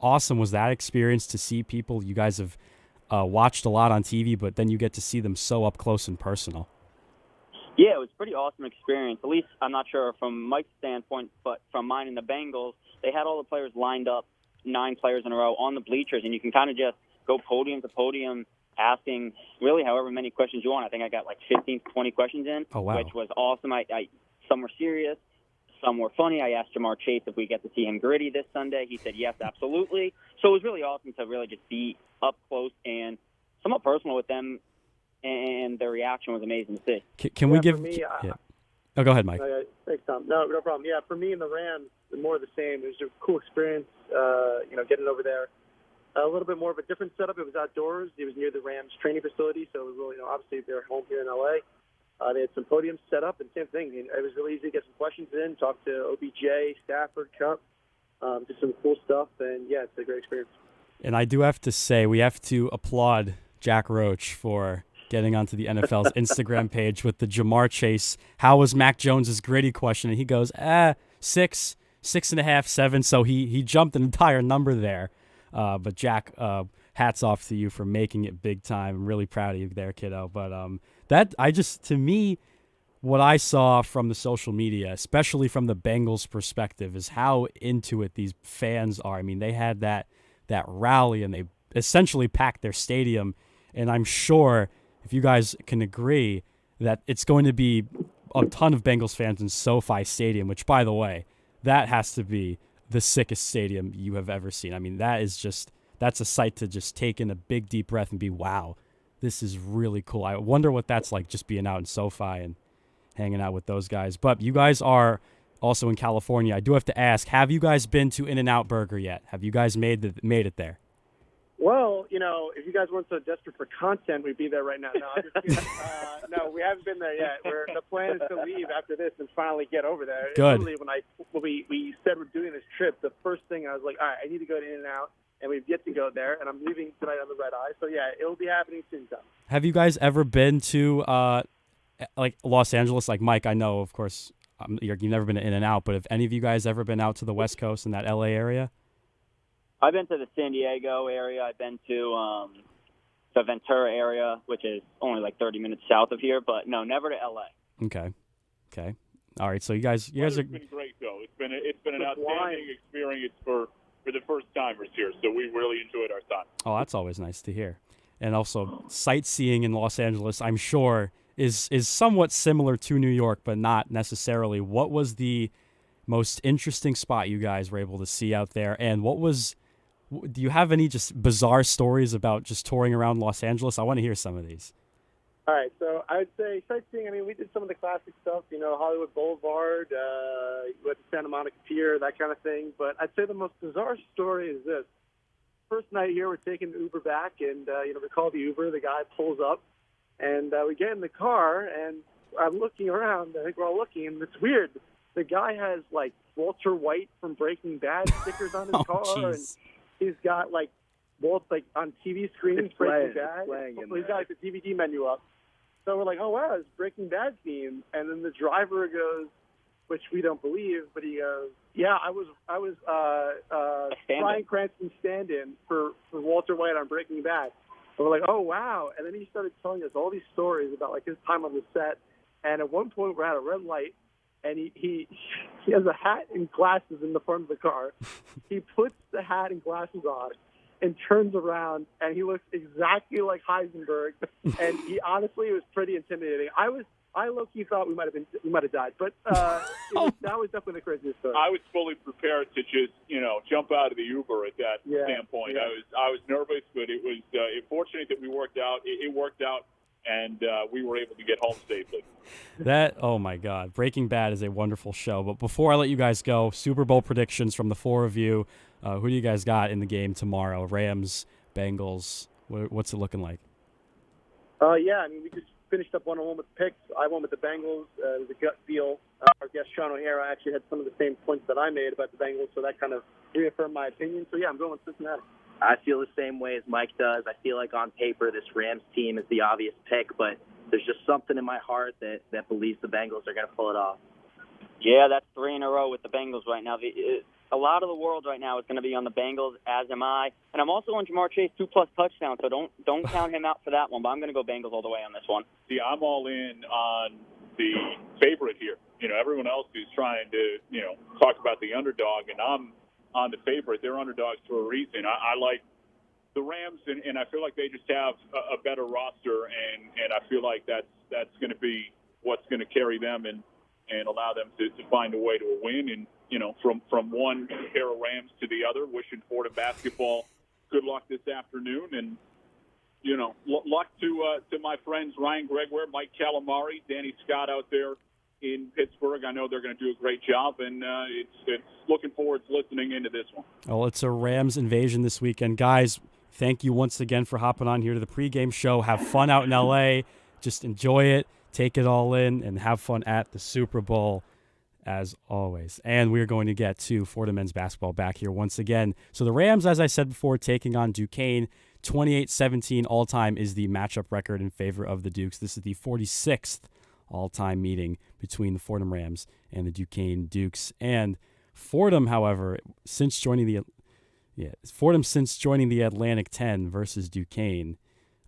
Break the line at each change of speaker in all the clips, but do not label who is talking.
awesome was that experience to see people you guys have watched a lot on TV, but then you get to see them so up close and personal?
Yeah, it was a pretty awesome experience. At least I'm not sure from Mike's standpoint, but from mine and the Bengals, they had all the players lined up, 9 players in a row on the bleachers, and you can kind of just go podium to podium asking really however many questions you want. I think I got like 15 to 20 questions in,
Oh, wow.
which was awesome. Some were serious, some were funny. I asked Jamar Chase if we get to see him gritty this Sunday. He said yes, absolutely. So it was really awesome to really just be up close and somewhat personal with them, and their reaction was amazing to see.
Can we give?
For me,
yeah. Oh, go ahead, Mike.
Thanks, Tom. No problem. Yeah, for me and the Rams, more of the same. It was a cool experience, getting over there. A little bit more of a different setup. It was outdoors. It was near the Rams training facility, so it was really, obviously they're home here in L.A. They had some podiums set up, and same thing. It was really easy to get some questions in, talk to OBJ, Stafford, Cup, just some cool stuff, and yeah, it's a great experience.
And I do have to say, we have to applaud Jack Roach for getting onto the NFL's Instagram page with the Jamar Chase, how was Mac Jones's gritty question? And he goes, 6, 6.5, 7. So he jumped an entire number there. But Jack, hats off to you for making it big time. I'm really proud of you there, kiddo. But to me, what I saw from the social media, especially from the Bengals perspective, is how into it these fans are. I mean, they had that rally and they essentially packed their stadium. And I'm sure, if you guys can agree, that it's going to be a ton of Bengals fans in SoFi Stadium, which, by the way, that has to be the sickest stadium you have ever seen. I mean, that's a sight to just take in a big, deep breath and be, wow, this is really cool. I wonder what that's like, just being out in SoFi and hanging out with those guys. But you guys are also in California. I do have to ask, have you guys been to In-N-Out Burger yet? Have you guys made it there?
Well, if you guys weren't so desperate for content, we'd be there right now. No, I'm just kidding. No, we haven't been there yet. The plan is to leave after this and finally get over there.
Good.
Literally, when we said we're doing this trip, the first thing I was like, all right, I need to go to In-N-Out, and we've yet to go there, and I'm leaving tonight on the red eye. So, yeah, it'll be happening soon, Tom.
Have you guys ever been to, like, Los Angeles? Like, Mike, I know, of course, you've never been to In-N-Out, but have any of you guys ever been out to the West Coast in that L.A. area?
I've been to the San Diego area. I've been to the Ventura area, which is only like 30 minutes south of here. But no, never to LA.
Okay. All right. So you guys are.
It's been great though. It's been an outstanding experience for the first timers here. So we really enjoyed our time.
Oh, that's always nice to hear. And also, sightseeing in Los Angeles, I'm sure, is somewhat similar to New York, but not necessarily. What was the most interesting spot you guys were able to see out there, and do you have any just bizarre stories about just touring around Los Angeles? I want to hear some of these.
All right, so I would say sightseeing, I mean, we did some of the classic stuff, Hollywood Boulevard, went to Santa Monica Pier, that kind of thing. But I'd say the most bizarre story is this. First night here, we're taking the Uber back, and, we call the Uber. The guy pulls up, and we get in the car, and I'm looking around. I think we're all looking, and it's weird. The guy has, like, Walter White from Breaking Bad stickers on his car,
geez.
and he's got, like, on TV screens, Breaking Bad. He's got, like, the DVD menu up. So we're like, oh, wow, it's Breaking Bad theme. And then the driver goes, which we don't believe, but he goes, yeah, I was Bryan Cranston's stand-in for Walter White on Breaking Bad. And we're like, oh, wow. And then he started telling us all these stories about, like, his time on the set. And at one point, we're at a red light, and he has a hat and glasses in the front of the car. He puts the hat and glasses on and turns around, and he looks exactly like Heisenberg. And he honestly was pretty intimidating. I low-key thought we might have died, but that was definitely the craziest story.
I was fully prepared to just jump out of the Uber at that standpoint.
Yeah.
I was nervous, but it was fortunate that we worked out. It worked out. And we were able to get home safely.
Oh, my God. Breaking Bad is a wonderful show. But before I let you guys go, Super Bowl predictions from the four of you. Who do you guys got in the game tomorrow? Rams, Bengals. What's it looking like?
Yeah, I mean, we just finished up 1-1 with the picks. I won with the Bengals. It was a gut feel. Our guest, Sean O'Hara, actually had some of the same points that I made about the Bengals, so that kind of reaffirmed my opinion. So, yeah, I'm going with Cincinnati.
I feel the same way as Mike does. I feel like on paper this Rams team is the obvious pick, but there's just something in my heart that believes the Bengals are going to pull it off.
Yeah, that's 3 in a row with the Bengals right now. a lot of the world right now is going to be on the Bengals, as am I. And I'm also on Jamar Chase 2+ touchdowns, so don't count him out for that one. But I'm going to go Bengals all the way on this one.
See, I'm all in on the favorite here. Everyone else is trying to, talk about the underdog, and I'm on the favorite. They're underdogs for a reason. I like the Rams, and I feel like they just have a better roster, and I feel like that's going to be what's going to carry them and allow them to find a way to a win. And, from one pair of Rams to the other, wishing Fordham basketball good luck this afternoon. And, luck to my friends Ryan Gregware, Mike Calamari, Danny Scott out there in Pittsburgh. I know they're going to do a great job, and it's looking forward to listening into this one.
Well, it's a Rams invasion this weekend. Guys, thank you once again for hopping on here to the pregame show. Have fun out in L.A. Just enjoy it, take it all in, and have fun at the Super Bowl as always. And we're going to get to Fordham men's basketball back here once again. So the Rams, as I said before, taking on Duquesne. 28-17 all-time is the matchup record in favor of the Dukes. This is the 46th all-time meeting between the Fordham Rams and the Duquesne Dukes. And Fordham, however, since joining the Atlantic 10 versus Duquesne,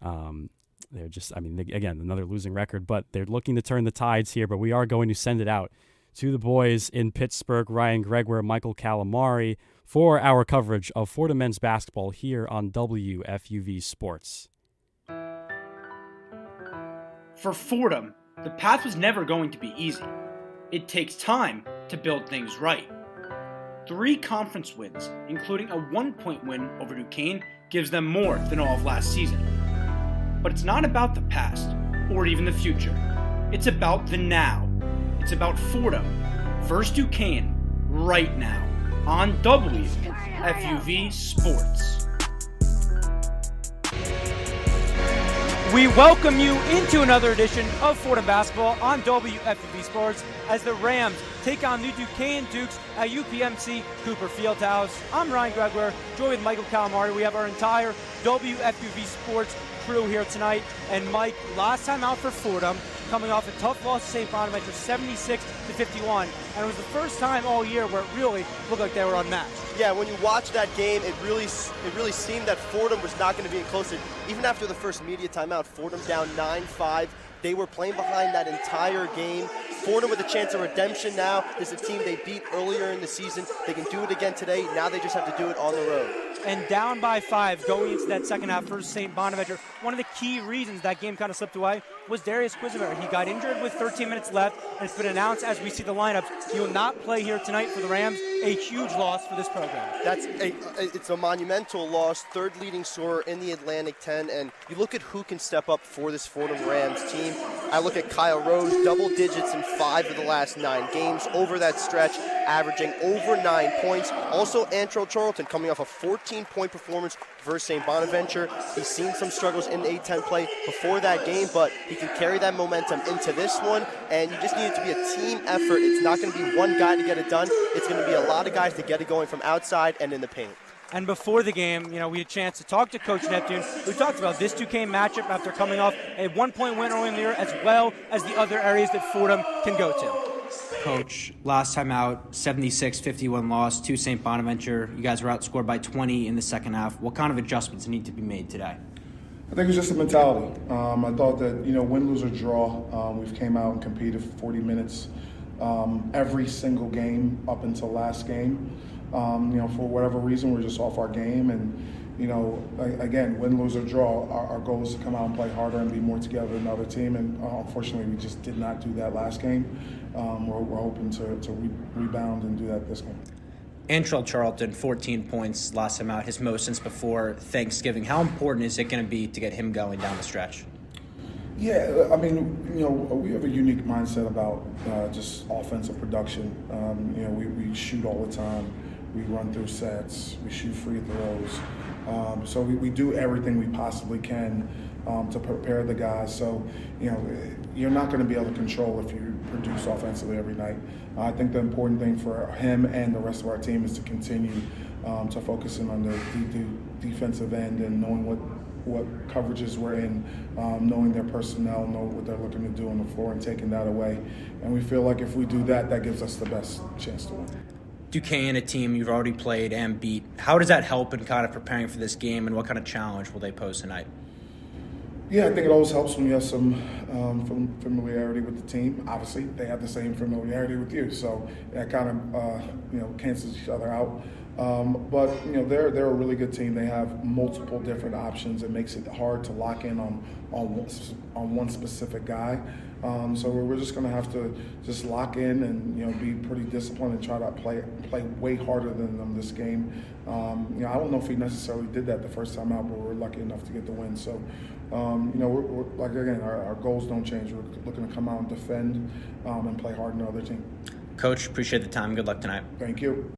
they're just, again, another losing record, but they're looking to turn the tides here. But we are going to send it out to the boys in Pittsburgh, Ryan Gregware, Michael Calamari, for our coverage of Fordham men's basketball here on WFUV Sports.
For Fordham, the path was never going to be easy. It takes time to build things right. 3 conference wins, including a 1-point win over Duquesne, gives them more than all of last season. But it's not about the past, or even the future. It's about the now. It's about Fordham versus Duquesne right now on WFUV Sports.
We welcome you into another edition of Fordham Basketball on WFUV Sports as the Rams take on the Duquesne Dukes at UPMC Cooper Fieldhouse. I'm Ryan Gregware, joined with Michael Calamari. We have our entire WFUV Sports crew here tonight. And Mike, last time out for Fordham, coming off a tough loss to St. Bonaventure, 76-51, and it was the first time all year where it really looked like they were unmatched.
Yeah, when you watch that game, it really seemed that Fordham was not going to be close. Even after the first media timeout, Fordham down 9-5. They were playing behind that entire game. Fordham with a chance of redemption now. This is a team they beat earlier in the season. They can do it again today. Now they just have to do it on the road.
And down by 5 going into that second half versus St. Bonaventure. One of the key reasons that game kind of slipped away was Darius Quisenberry. He got injured with 13 minutes left, and it's been announced as we see the lineups. He will not play here tonight for the Rams. A huge loss for this program.
It's a monumental loss, 3rd leading scorer in the Atlantic 10, and you look at who can step up for this Fordham Rams team. I look at Kyle Rose, double digits in 5 of the last 9 games over that stretch, averaging over 9 points. Also, Antrell Charlton coming off a 14-point performance versus St. Bonaventure. He's seen some struggles in A-10 play before that game, but he can carry that momentum into this one, and you just need it to be a team effort. It's not going to be one guy to get it done. It's going to be a lot of guys to get it going from outside and in the paint.
And before the game, we had a chance to talk to Coach Neptune. We talked about this Duquesne matchup after coming off a 1-point win early in the year, as well as the other areas that Fordham can go to. Coach, last time out, 76-51 loss to St. Bonaventure. You guys were outscored by 20 in the second half. What kind of adjustments need to be made today?
I think it's just a mentality. I thought that, win, lose, or draw, we've came out and competed for 40 minutes every single game up until last game. For whatever reason, we're just off our game. And, again, win, lose, or draw, our goal is to come out and play harder and be more together than the other team. And unfortunately, we just did not do that last game. We're hoping to rebound and do that this game.
Antrell Charlton, 14 points last time out, his most since before Thanksgiving. How important is it going to be to get him going down the stretch?
Yeah, we have a unique mindset about just offensive production. We shoot all the time. We run through sets. We shoot free throws. So we do everything we possibly can to prepare the guys. So, you're not going to be able to control if you produce offensively every night. I think the important thing for him and the rest of our team is to continue to focusing on the defensive end and knowing what coverages we're in, knowing their personnel, know what they're looking to do on the floor and taking that away. And we feel like if we do that, that gives us the best chance to win.
Duquesne, a team you've already played and beat. How does that help in kind of preparing for this game, and what kind of challenge will they pose tonight?
Yeah, I think it always helps when you have some familiarity with the team. Obviously, they have the same familiarity with you, so that kind of cancels each other out. But they're a really good team. They have multiple different options. It makes it hard to lock in on one specific guy. So we're just going to have to just lock in and be pretty disciplined and try to play way harder than them this game. I don't know if we necessarily did that the first time out, but we're lucky enough to get the win. So we're like, again, our goals don't change. We're looking to come out and defend and play hard in the other team.
Coach, appreciate the time. Good luck tonight.
Thank you.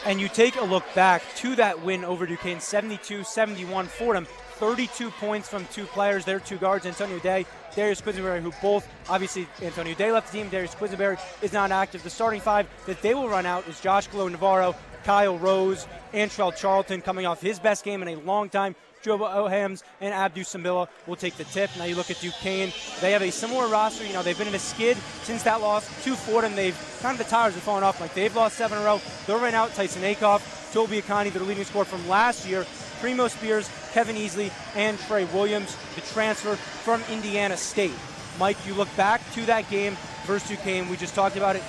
And you take a look back to that win over Duquesne, 72-71 Fordham. 32 points from two players. Their two guards, Antonio Day, Darius Quisenberry, who both, obviously, Antonio Day left the team. Darius Quisenberry is not active. The starting five that they will run out is Josh Colo-Navarro, Kyle Rose, Antrell Charlton coming off his best game in a long time. Juba Ohams and Abdu Sambilla will take the tip. Now you look at Duquesne. They have a similar roster. They've been in a skid since that loss to Fordham. They've kind of the tires have fallen off. Like they've lost 7 in a row. They'll run out Tyson Akoff, Toby Akani, their leading scorer from last year. Primo Spears, Kevin Easley, and Trey Williams, the transfer from Indiana State. Mike, you look back to that game versus Duquesne. We just talked about it.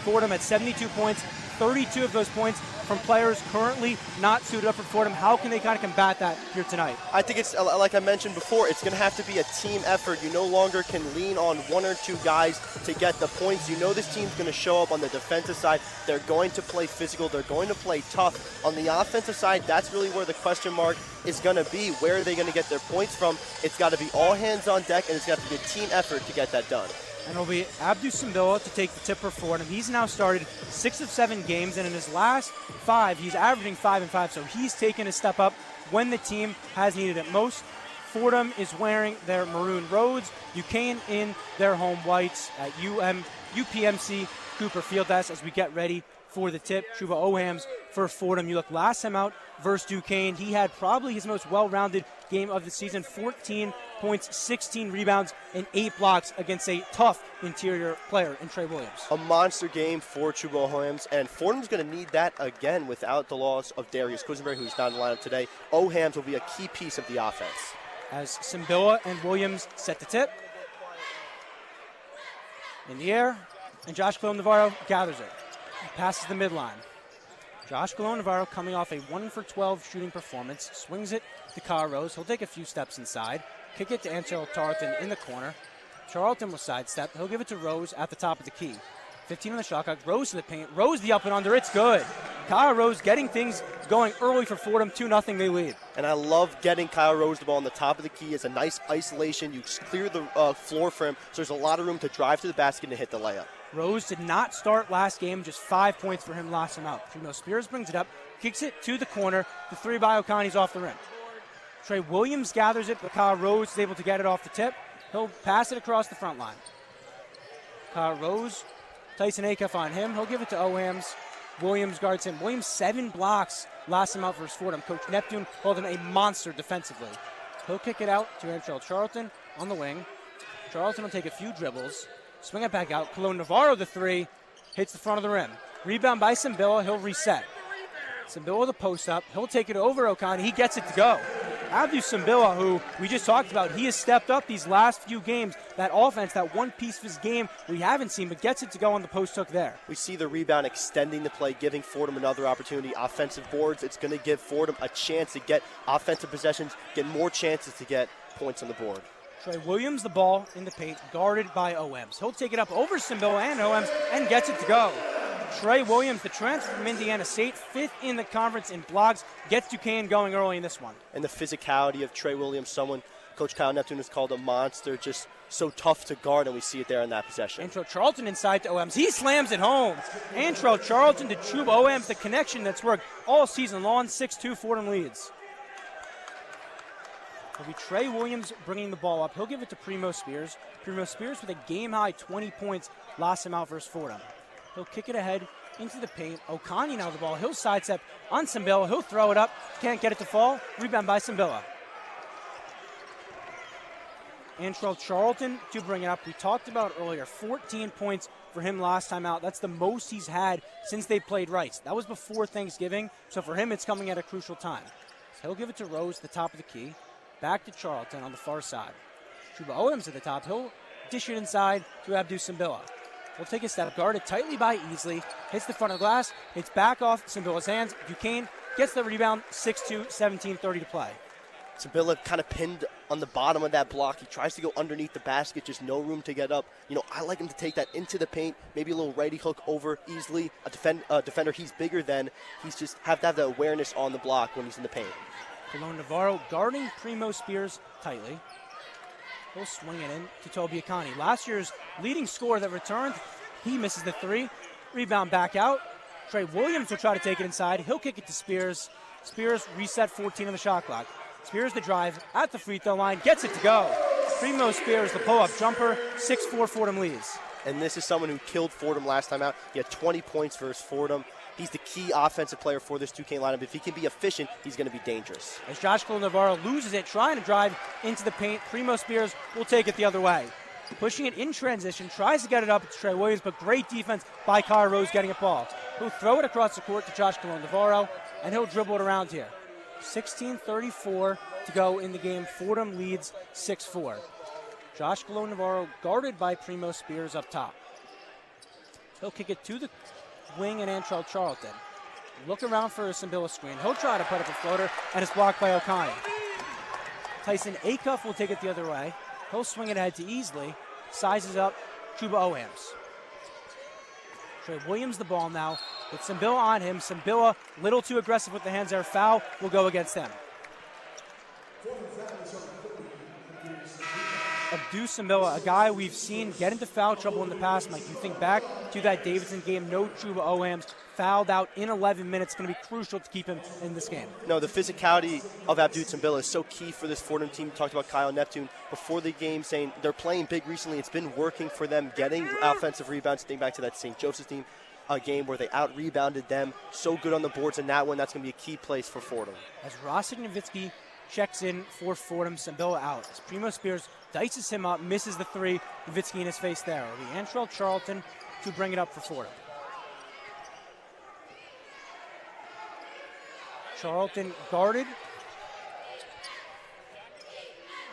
Fordham at 72 points, 32 of those points from players currently not suited up for Fordham. How can they kind of combat that here tonight?
I think it's, like I mentioned before, it's going to have to be a team effort. You no longer can lean on one or two guys to get the points. This team's going to show up on the defensive side. They're going to play physical. They're going to play tough. On the offensive side, that's really where the question mark is going to be. Where are they going to get their points from? It's got to be all hands on deck, and it's got to be a team effort to get that done.
And it'll be Abdu Sambilla to take the tip for Fordham. He's now started 6 of 7 games, and in his last 5, he's averaging 5 and 5. So he's taken a step up when the team has needed it most. Fordham is wearing their maroon roads. Duquesne in their home whites at UPMC Cooper Fieldhouse as we get ready for the tip. Juba Ohams for Fordham. You look last time out versus Duquesne. He had probably his most well-rounded game of the season. 14 points, 16 rebounds, and 8 blocks against a tough interior player in Trey Williams.
A monster game for Juba Ohams, and Fordham's going to need that again without the loss of Darius Quisenberry, who's not in the lineup today. Ohams will be a key piece of the offense.
As Sambilla and Williams set the tip. In the air, and Josh Colo-Navarro gathers it. He passes the midline. Josh Colo-Navarro coming off a 1 for 12 shooting performance, swings it to Kyle Rose. He'll take a few steps inside, kick it to Antrell Charlton in the corner. Charlton will sidestep. He'll give it to Rose at the top of the key. 15 on the shot clock. Rose to the paint. Rose the up and under. It's good. Kyle Rose getting things going early for Fordham. 2-0 they lead.
And I love getting Kyle Rose the ball on the top of the key. It's a nice isolation. You clear the floor for him, so there's a lot of room to drive to the basket and hit the layup.
Rose did not start last game. Just 5 points for him last time out. Primo Spears brings it up, kicks it to the corner. The 3 by O'Connor's off the rim. Trey Williams gathers it, but Kyle Rose is able to get it off the tip. He'll pass it across the front line. Kyle Rose, Tyson Akoff on him. He'll give it to Ohams. Williams guards him. Williams 7 blocks last time out versus Fordham. Coach Neptune called him a monster defensively. He'll kick it out to Antrell Charlton on the wing. Charlton will take a few dribbles, swing it back out. Colo-Navarro, the 3, hits the front of the rim. Rebound by Sambilla. He'll reset. Sambilla with a post up. He'll take it over O'Connor. He gets it to go. Abdu Sambilla, who we just talked about, he has stepped up these last few games. That offense, that one piece of his game we haven't seen, but gets it to go on the post hook there.
We see the rebound extending the play, giving Fordham another opportunity. Offensive boards, it's going to give Fordham a chance to get offensive possessions, get more chances to get points on the board.
Trey Williams, the ball in the paint, guarded by Ohams. He'll take it up over Sambilla and Ohams and gets it to go. Trey Williams, the transfer from Indiana State, 5th in the conference in blocks, gets Duquesne going early in this one.
And the physicality of Trey Williams, someone Coach Kyle Neptune has called a monster, just so tough to guard, and we see it there in that possession.
Antrell Charlton inside to Ohams. He slams it home. Antrell Charlton to Chuba Ohams, the connection that's worked all season long. 6-2 Fordham leads. It'll be Trey Williams bringing the ball up. He'll give it to Primo Spears. Primo Spears with a game-high 20 points last time out versus Fordham. He'll kick it ahead into the paint. O'Connor now the ball. He'll sidestep on Sambilla. He'll throw it up. Can't get it to fall. Rebound by Sambilla. Antrell Charlton to bring it up. We talked about earlier, 14 points for him last time out. That's the most he's had since they played Rice. That was before Thanksgiving, so for him it's coming at a crucial time. So he'll give it to Rose at the top of the key. Back to Charlton on the far side. Chuba Owens at the top. He'll dish it inside to Abdou Simbila. He'll take a step, guarded tightly by Easley. Hits the front of the glass. It's back off Simbila's hands. Duquesne gets the rebound. 6-2, 17:30 to play.
Simbila kind of pinned on the bottom of that block. He tries to go underneath the basket, just no room to get up. I like him to take that into the paint, maybe a little righty hook over easily. A defender he's bigger than. He's just have to have the awareness on the block when he's in the paint.
Colon Navarro guarding Primo Spears tightly. He'll swing it in to Toby Akani. Last year's leading scorer that returned, he misses the three. Rebound back out. Trey Williams will try to take it inside. He'll kick it to Spears. Spears reset 14 on the shot clock. Spears the drive at the free throw line, gets it to go. Primo Spears the pull-up jumper, 6-4 Fordham leads.
And this is someone who killed Fordham last time out. He had 20 points versus Fordham. He's the key offensive player for this Duquesne lineup. If he can be efficient, he's going to be dangerous.
As Josh Navarro loses it, trying to drive into the paint, Primo Spears will take it the other way. Pushing it in transition, tries to get it up to Trey Williams, but great defense by Kyle Rose getting it ball. He'll throw it across the court to Josh Navarro, and he'll dribble it around here. 16:34 to go in the game. Fordham leads 6-4. Josh Navarro guarded by Primo Spears up top. He'll kick it to the wing and Antrell Charlton. Look around for a Simbila screen. He'll try to put up a floater, and it's blocked by O'Connor. Tyson Acuff will take it the other way. He'll swing it ahead to Easley. Sizes up Chuba Owens. Trey Williams the ball now. With Simbila on him. Simbila, little too aggressive with the hands there. Foul will go against him. Abdou Simbila, a guy we've seen get into foul trouble in the past. Mike, you think back to that Davidson game, no Chuba Owens, fouled out in 11 minutes. Going to be crucial to keep him in this game.
No, the physicality of Abdou Simbila is so key for this Fordham team. We talked about Kyle Neptune before the game saying they're playing big recently. It's been working for them, getting offensive rebounds. Think back to that St. Joseph's team game where they out-rebounded them. So good on the boards in that one. That's going to be a key place for Fordham.
As Rosik Nowitzki checks in for Fordham, Simbila out. As Primo Spears dices him up, misses the three. Nowitzki in his face there. It'll be Antrell Charlton to bring it up for Fordham. Charlton guarded.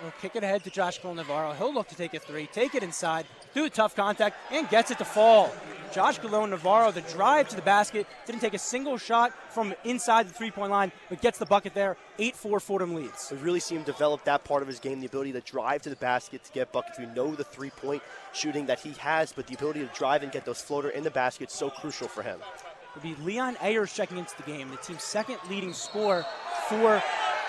He'll kick it ahead to Josh Navarro. He'll look to take a three, take it inside, do a tough contact, and gets it to fall. Josh Navarro, the drive to the basket, didn't take a single shot from inside the three-point line, but gets the bucket there. 8-4 Fordham leads.
We've really seen him develop that part of his game, the ability to drive to the basket to get buckets. We know the three-point shooting that he has, but the ability to drive and get those floater in the basket is so crucial for him.
It'll be Leon Ayers checking into the game, the team's second leading scorer for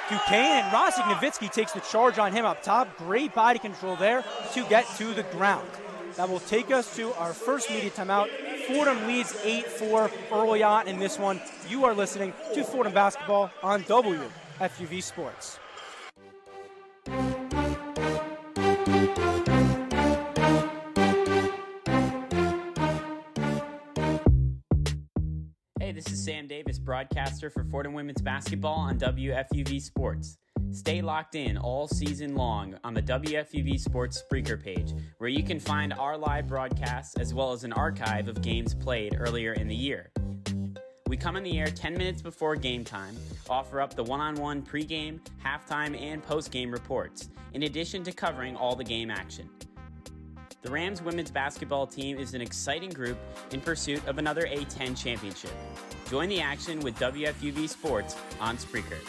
Duquesne, and Rosik Nowitzki takes the charge on him up top. Great body control there to get to the ground. That will take us to our first media timeout. Fordham leads 8-4 early on in this one. You are listening to Fordham Basketball on WFUV Sports.
Hey, this is Sam Davis, broadcaster for Fordham Women's Basketball on WFUV Sports. Stay locked in all season long on the WFUV Sports Spreaker page, where you can find our live broadcasts as well as an archive of games played earlier in the year. We come on the air 10 minutes before game time, offer up the one-on-one pregame, halftime, and postgame reports, in addition to covering all the game action. The Rams women's basketball team is an exciting group in pursuit of another A10 championship. Join the action with WFUV Sports on Spreaker.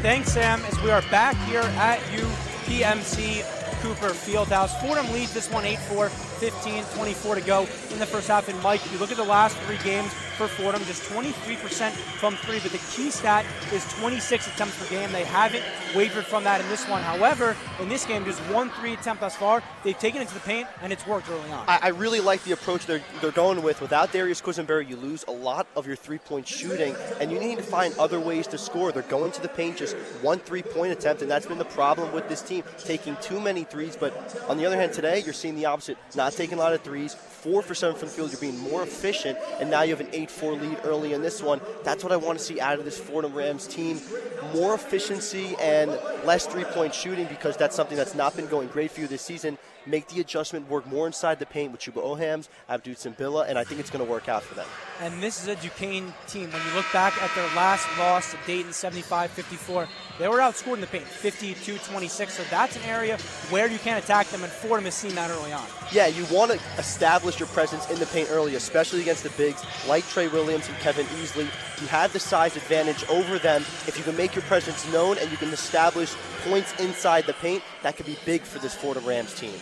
Thanks, Sam, as we are back here at UPMC Cooper Fieldhouse. Fordham leads this one 8-4, 15-24 to go in the first half. And Mike, if you look at the last three games for Fordham, just 23% from three, but the key stat is 26 attempts per game. They haven't wavered from that in this one. However, in this game, just 1-3 attempt thus far. They've taken it to the paint, and it's worked early on.
I really like the approach they're going with. Without Darius Quisenberry, you lose a lot of your three-point shooting, and you need to find other ways to score. They're going to the paint, just 1 3-point attempt, and that's been the problem with this team, taking too many threes. But on the other hand, today, you're seeing the opposite, not taking a lot of threes, 4 for 7 from the field. You're being more efficient, and now you have an 8-4 8-4 lead early in this one. That's what I want to see out of this Fordham Rams team. More efficiency and less three-point shooting, because that's something that's not been going great for you this season. Make the adjustment, work more inside the paint with Chuba Ohams, Abdul Simbila, and I think it's going to work out for them.
And this is a Duquesne team. When you look back at their last loss to Dayton, 75-54, they were outscored in the paint, 52-26. So that's an area where you can attack them, and Fordham has seen that early on.
Yeah, you want to establish your presence in the paint early, especially against the bigs like Trey Williams and Kevin Easley. You have the size advantage over them. If you can make your presence known and you can establish points inside the paint, that could be big for this Fordham Rams team.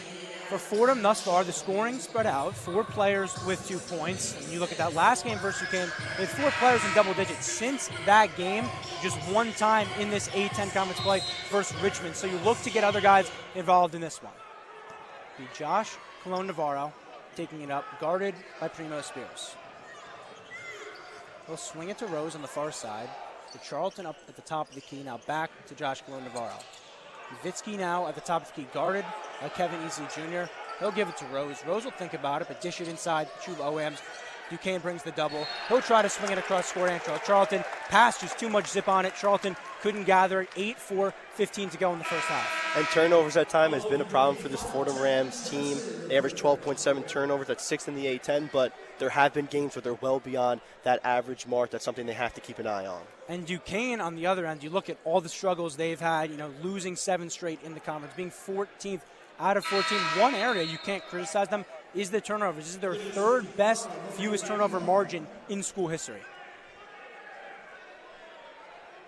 For Fordham, thus far, the scoring spread out. 4 players with 2 points. And you look at that last game versus Duquesne, they had 4 players in double digits. Since that game, just one time in this A-10 conference play versus Richmond. So you look to get other guys involved in this one. Be Josh Colon-Navarro taking it up, guarded by Primo Spears. He'll swing it to Rose on the far side. To Charlton up at the top of the key, now back to Josh Colon-Navarro. Vitsky now at the top of the key, guarded by Kevin Easley Jr. He'll give it to Rose. Rose will think about it, but dish it inside Chuba Ohams. Duquesne brings the double. He'll try to swing it across score Antro. Charlton pass, just too much zip on it. Charlton couldn't gather it. 8-4, 15 to go in the first half.
And turnovers at time has been a problem for this Fordham Rams team. They average 12.7 turnovers. That's 6th in the A-10, but there have been games where they're well beyond that average mark. That's something they have to keep an eye on.
And Duquesne, on the other end, you look at all the struggles they've had, losing 7 straight in the conference, being 14th out of 14. One area you can't criticize them is the turnovers. This is their 3rd best, fewest turnover margin in school history.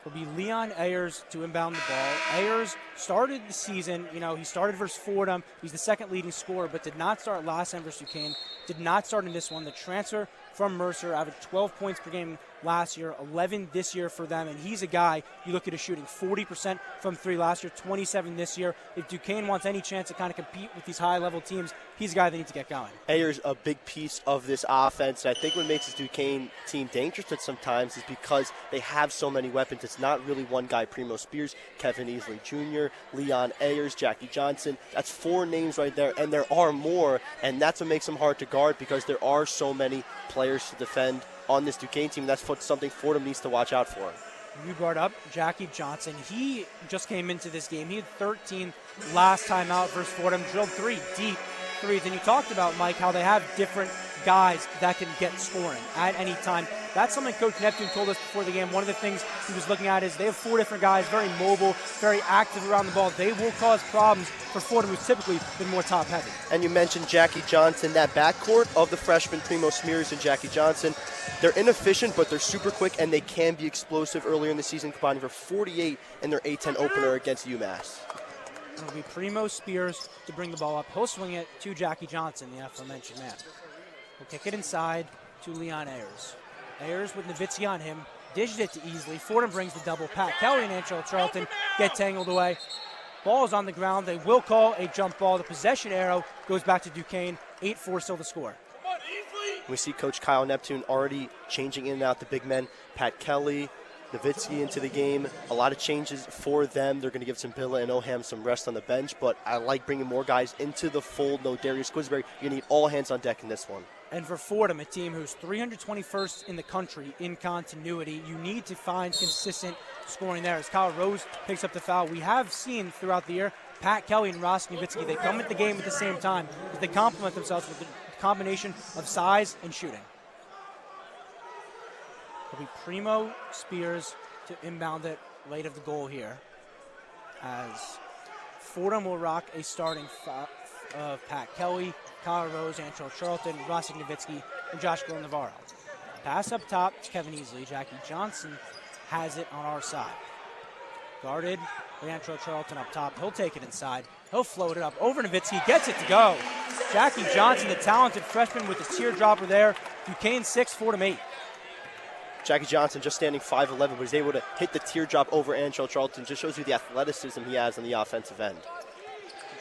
It'll be Leon Ayers to inbound the ball. Ayers started the season, he started versus Fordham. He's the 2nd leading scorer, but did not start last time versus Duquesne. Did not start in this one. The transfer from Mercer averaged 12 points per game last year, 11 this year for them, and he's a guy, you look at his shooting, 40% from 3 last year, 27 this year. If Duquesne wants any chance to kind of compete with these high-level teams, he's a guy they need to get going.
Ayers a big piece of this offense, and I think what makes this Duquesne team dangerous at sometimes is because they have so many weapons. It's not really one guy, Primo Spears, Kevin Easley Jr., Leon Ayers, Jackie Johnson. That's 4 names right there, and there are more, and that's what makes them hard to guard because there are so many players to defend on this Duquesne team. That's something Fordham needs to watch out for.
You brought up Jackie Johnson. He just came into this game. He had 13 last time out versus Fordham, drilled 3 deep threes. And you talked about, Mike, how they have different guys that can get scoring at any time. That's something Coach Neptune told us before the game. One of the things he was looking at is they have 4 different guys, very mobile, very active around the ball. They will cause problems for Fordham, who's typically been more top-heavy.
And you mentioned Jackie Johnson. That backcourt of the freshman Primo Spears and Jackie Johnson, they're inefficient, but they're super quick, and they can be explosive earlier in the season, combining for 48 in their A-10 opener against UMass.
It'll be Primo Spears to bring the ball up. He'll swing it to Jackie Johnson, the aforementioned man. He'll kick it inside to Leon Ayers. Ayers with Nowitzki on him, dished it to Easley. Fordham brings the double. Pat Kelly and Antro Charlton get tangled away. Ball is on the ground. They will call a jump ball. The possession arrow goes back to Duquesne. 8-4 still the score.
We see Coach Kyle Neptune already changing in and out the big men. Pat Kelly, Nowitzki into the game. A lot of changes for them. They're going to give Simbila and Oham some rest on the bench, but I like bringing more guys into the fold. No Darius Quisberry. You need all hands on deck in this one.
And for Fordham, a team who's 321st in the country in continuity, you need to find consistent scoring there. As Kyle Rose picks up the foul, we have seen throughout the year, Pat Kelly and Ross Nowitzki, they come at the game at the same time, but they complement themselves with the combination of size and shooting. It'll be Primo Spears to inbound it late of the goal here, as Fordham will rock a starting of Pat Kelly, Kyle Rose, Antro Charlton, Rossi Nowitzki, and Josh Navarro. Pass up top to Kevin Easley. Jackie Johnson has it on our side. Guarded by Antro Charlton up top. He'll take it inside. He'll float it up over Nowitzki. Gets it to go. Jackie Johnson, the talented freshman with the teardropper there. Duquesne 6, Fordham 8.
Jackie Johnson just standing 5'11", but he's able to hit the teardrop over Antro Charlton. Just shows you the athleticism he has on the offensive end.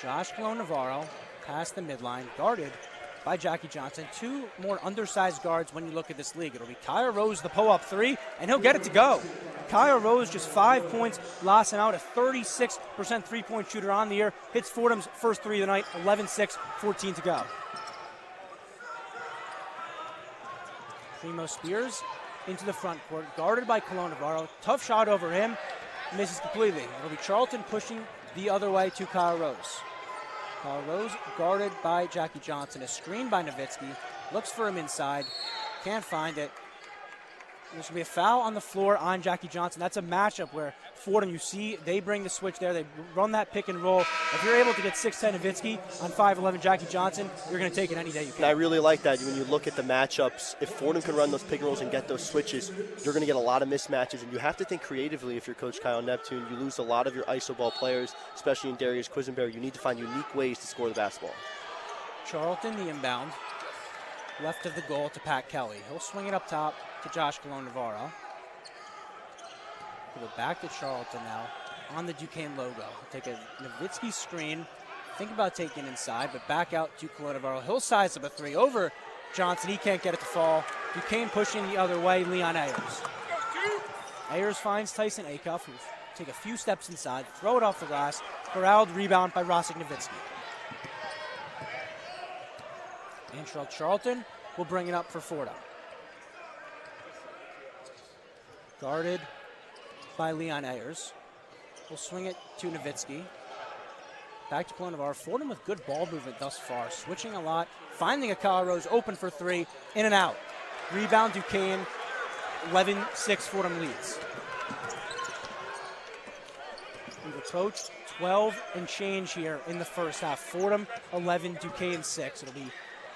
Josh Navarro past the midline, guarded by Jackie Johnson. 2 more undersized guards when you look at this league. It'll be Kyle Rose, the pull-up 3, and he'll get it to go. Kyle Rose, just 5 points, last time out, a 36% three-point shooter on the year. Hits Fordham's first 3 of the night, 11-6, 14 to go. Primo Spears into the front court, guarded by Colon Navarro. Tough shot over him, misses completely. It'll be Charlton pushing the other way to Kyle Rose. Kyle Rose guarded by Jackie Johnson. A screen by Nowitzki. Looks for him inside. Can't find it. There's going to be a foul on the floor on Jackie Johnson. That's a matchup where Fordham, you see, they bring the switch there. They run that pick and roll. If you're able to get 6'10 Nowitzki on 5'11 Jackie Johnson, you're going to take it any day you can.
And I really like that. When you look at the matchups, if Fordham can run those pick and rolls and get those switches, you're going to get a lot of mismatches. And you have to think creatively if you're Coach Kyle Neptune. You lose a lot of your iso ball players, especially in Darius Quisenberry. You need to find unique ways to score the basketball.
Charlton, the inbound. Left of the goal to Pat Kelly. He'll swing it up top to Josh Colon Navarro. We'll go back to Charlton now on the Duquesne logo. He'll take a Nowitzki screen. Think about taking inside, but back out to Colon Navarro. He'll size up a three over Johnson. He can't get it to fall. Duquesne pushing the other way, Leon Ayers. Ayers finds Tyson Acuff, who take a few steps inside, throw it off the glass. Corralled, rebound by Rosik Nowitzki. And Charlton will bring it up for Fordham. Guarded by Leon Ayers. We'll swing it to Nowitzki. Back to Colon Navarro. Fordham with good ball movement thus far. Switching a lot. Finding a Kyle Rose open for three. In and out. Rebound Duquesne. 11-6 Fordham leads. We've approached 12 and change here in the first half. Fordham 11, Duquesne 6. It'll be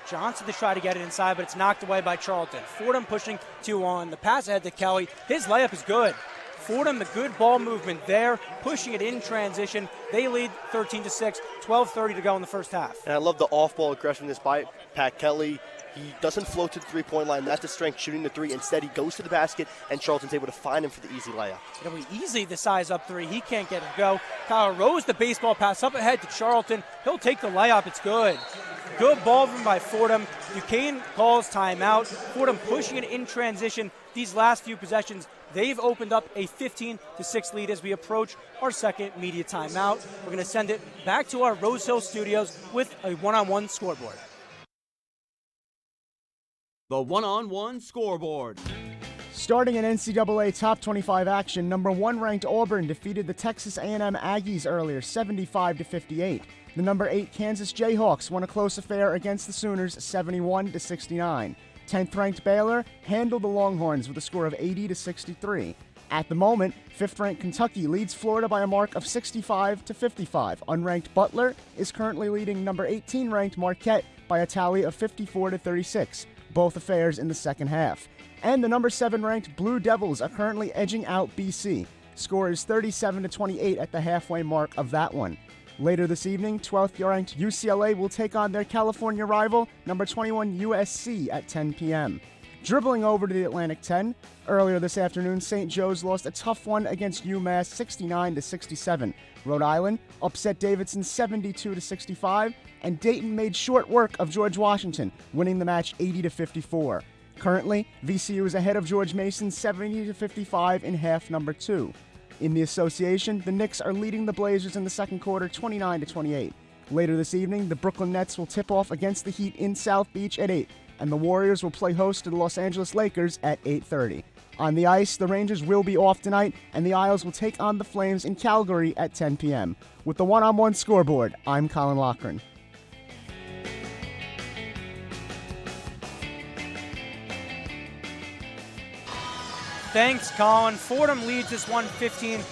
Johnson to try to get it inside, but it's knocked away by Charlton. Fordham pushing 2-on. The pass ahead to Kelly. His layup is good. Fordham, the good ball movement there, pushing it in transition. They lead 13-6, 12:30 to go in the first half.
And I love the off-ball aggressiveness by Pat Kelly. He doesn't float to the three-point line. That's the strength, shooting the three. Instead, he goes to the basket, and Charlton's able to find him for the easy layup.
It'll be easy to size up three. He can't get it to go. Kyle Rose, the baseball pass up ahead to Charlton. He'll take the layup. It's good. Good ball from by Fordham. Duquesne calls timeout. Fordham pushing it in transition. These last few possessions, they've opened up a 15-6 lead as we approach our second media timeout. We're going to send it back to our Rose Hill studios with a one-on-one scoreboard.
The one-on-one scoreboard.
Starting in NCAA Top 25 action, number 1 ranked Auburn defeated the Texas A&M Aggies earlier, 75-58. The number 8 Kansas Jayhawks won a close affair against the Sooners, 71-69. 10th ranked Baylor handled the Longhorns with a score of 80-63. At the moment, 5th ranked Kentucky leads Florida by a mark of 65-55. Unranked Butler is currently leading number 18 ranked Marquette by a tally of 54-36. Both affairs in the second half. And the number 7 ranked Blue Devils are currently edging out BC. Score is 37-28 at the halfway mark of that one. Later this evening, 12th ranked UCLA will take on their California rival, number 21 USC at 10 p.m. Dribbling over to the Atlantic 10, earlier this afternoon, St. Joe's lost a tough one against UMass 69-67. Rhode Island upset Davidson 72-65, and Dayton made short work of George Washington, winning the match 80-54. Currently, VCU is ahead of George Mason 70-55 in half number 2. In the association, the Knicks are leading the Blazers in the second quarter 29-28. Later this evening, the Brooklyn Nets will tip off against the Heat in South Beach at 8, and the Warriors will play host to the Los Angeles Lakers at 8:30. On the ice, the Rangers will be off tonight, and the Isles will take on the Flames in Calgary at 10 p.m. With the one-on-one scoreboard, I'm Colin Loughran.
Thanks, Colin. Fordham leads this one 15-6,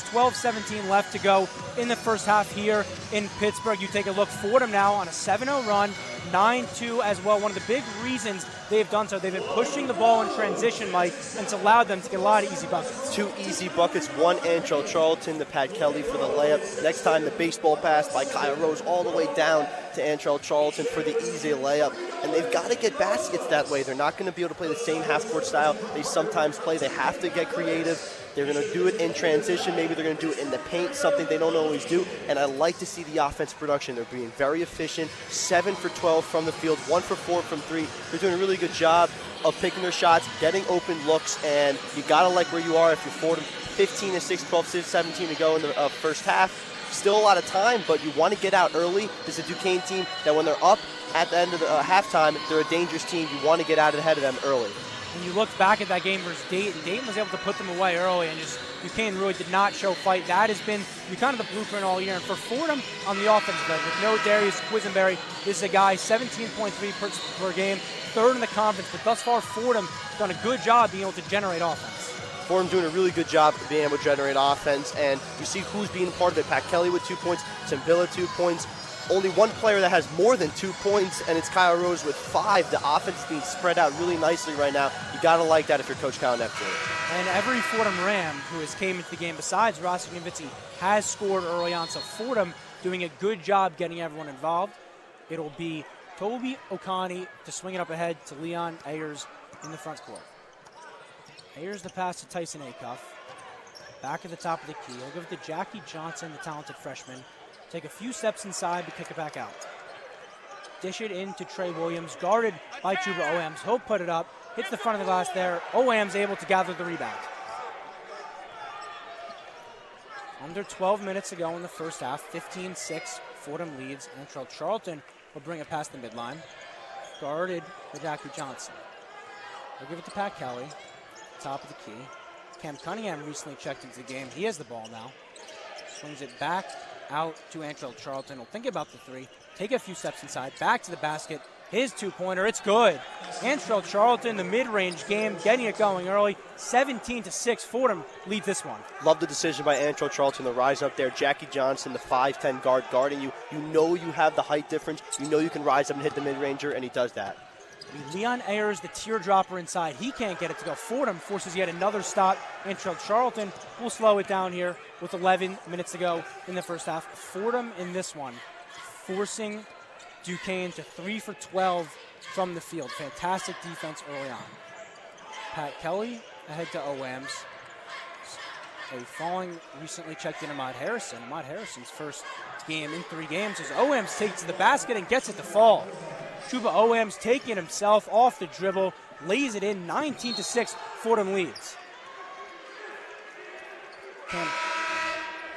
12-17 left to go in the first half here in Pittsburgh. You take a look, Fordham now on a 7-0 run, 9-2 as well. One of the big reasons they've done so, they've been pushing the ball in transition, Mike, and it's allowed them to get a lot of easy buckets. 2
easy buckets, one Antrell Charlton, the Pat Kelly for the layup. Next time, the baseball pass by Kyle Rose all the way down to Antrell Charlton for the easy layup. And they've got to get baskets that way. They're not going to be able to play the same half-court style they sometimes play. They have to get creative. They're going to do it in transition. Maybe they're going to do it in the paint, something they don't always do. And I like to see the offense production. They're being very efficient. 7 for 12 from the field, 1 for 4 from 3. They're doing a really good job of picking their shots, getting open looks, and you got to like where you are if you're Fordham. 15-6, 12-17 to go in the first half. Still a lot of time, but you want to get out early. This is a Duquesne team that when they're up at the end of the halftime, they're a dangerous team. You want to get out ahead of them early.
When you look back at that game versus Dayton, Dayton was able to put them away early, and just Duquesne really did not show fight. That has been kind of the blueprint all year. And for Fordham on the offensive end, with no Darius Quisenberry, this is a guy 17.3 per game, third in the conference. But thus far, Fordham has done a good job being able to generate offense.
Fordham doing a really good job of being able to generate offense, and you see who's being part of it. Pat Kelly with 2 points, Timbilla 2 points. Only one player that has more than 2 points, and it's Kyle Rose with 5. The offense is being spread out really nicely right now. You got to like that if you're Coach Kyle Neptune.
And every Fordham Ram who has came into the game besides Rossi and Vitzi has scored early on, so Fordham doing a good job getting everyone involved. It'll be Toby Okani to swing it up ahead to Leon Ayers in the front court. Ayers the pass to Tyson Acuff. Back at the top of the key. He'll give it to Jackie Johnson, the talented freshman. Take a few steps inside, but kick it back out. Dish it into Trey Williams, guarded by Chuba Oams. He'll put it up, hits the front of the glass there. Oams able to gather the rebound. Under 12 minutes to go in the first half, 15-6, Fordham leads. Antrell Charlton will bring it past the midline. Guarded by Jackie Johnson. They'll give it to Pat Kelly, top of the key. Cam Cunningham recently checked into the game. He has the ball now. Swings it back out to Antrell Charlton. He'll think about the three, take a few steps inside, back to the basket. His two-pointer, it's good. Antrell Charlton, the mid-range game, getting it going early. 17-6, Fordham leads this one.
Love the decision by Antrell Charlton to rise up there. Jackie Johnson, the 5'10 guard, guarding you. You know you have the height difference. You know you can rise up and hit the mid-ranger, and he does that.
Leon Ayers, the teardropper inside. He can't get it to go. Fordham forces yet another stop. Antrell Charlton will slow it down here with 11 minutes to go in the first half. Fordham in this one, forcing Duquesne to 3 for 12 from the field. Fantastic defense early on. Pat Kelly ahead to Oams. A falling, recently checked in Ahmad Harrison. Ahmad Harrison's first game in 3 games as Oams takes to the basket and gets it to fall. Chuba Oams taking himself off the dribble, lays it in, 19-6, Fordham leads.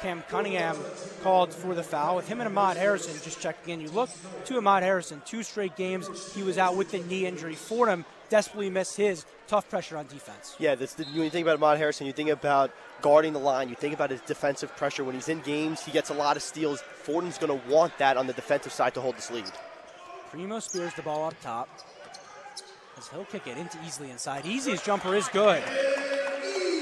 Cam Cunningham called for the foul with him and Ahmad Harrison just checking in. You look to Ahmad Harrison, 2 straight games he was out with the knee injury. Fordham desperately missed his tough pressure on defense.
Yeah, when you think about Ahmad Harrison, you think about guarding the line. You think about his defensive pressure. When he's in games, he gets a lot of steals. Fordham's going to want that on the defensive side to hold this lead.
Primo Spears the ball up top as he'll kick it into Easley inside. Easley's jumper is good.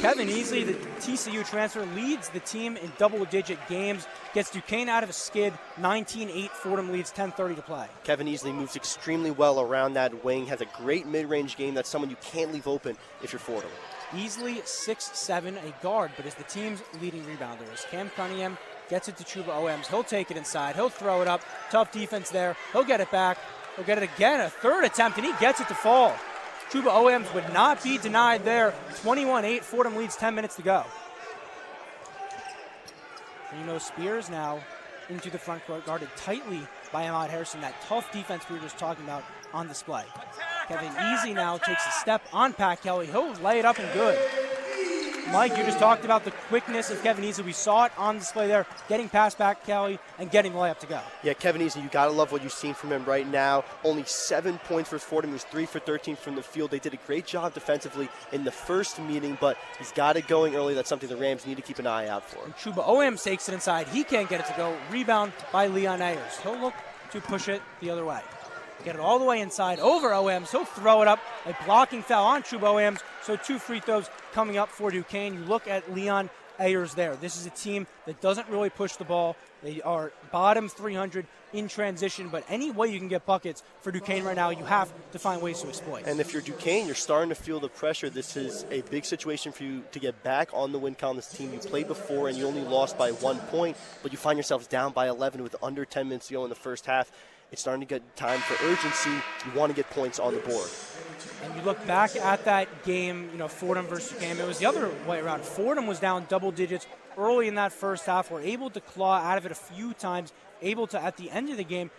Kevin Easley, the TCU transfer, leads the team in double-digit games, gets Duquesne out of a skid, 19-8, Fordham leads, 10:30 to play.
Kevin Easley moves extremely well around that wing, has a great mid-range game. That's someone you can't leave open if you're Fordham.
Easley, 6'7", a guard, but is the team's leading rebounder. As Cam Cunningham gets it to Chuba Oams, he'll take it inside, he'll throw it up, tough defense there, he'll get it back, he'll get it again, a third attempt, and he gets it to fall. Chuba Oams would not be denied there. 21-8, Fordham leads, 10 minutes to go. Primo Spears now into the front court, guarded tightly by Ahmad Harrison. That tough defense we were just talking about on display. Kevin Easy now takes a step on Pat Kelly. He'll lay it up and good. Mike, you just talked about the quickness of Kevin Easy. We saw it on display there, getting past Pat Kelly and getting the layup to go.
Yeah, Kevin Easy, you got to love what you've seen from him right now. Only 7 points for Fordham. He was 3 for 13 from the field. They did a great job defensively in the first meeting, but he's got it going early. That's something the Rams need to keep an eye out for.
And Chuba Oams takes it inside. He can't get it to go. Rebound by Leon Ayers. He'll look to push it the other way. Get it all the way inside over Oams. He'll throw it up. A blocking foul on Chuba Oams. So 2 free throws coming up for Duquesne. You look at Leon Ayers there. This is a team that doesn't really push the ball. They are bottom 300 in transition, but any way you can get buckets for Duquesne right now, you have to find ways to exploit.
And if you're Duquesne, you're starting to feel the pressure. This is a big situation for you to get back on the win column. This team you played before and you only lost by 1 point, but you find yourselves down by 11 with under 10 minutes to go in the first half. It's starting to get time for urgency. You want to get points on the board.
And you look back at that game, Fordham versus Duquesne, it was the other way around. Fordham was down double digits early in that first half, were able to claw out of it a few times, able to, at the end of the game,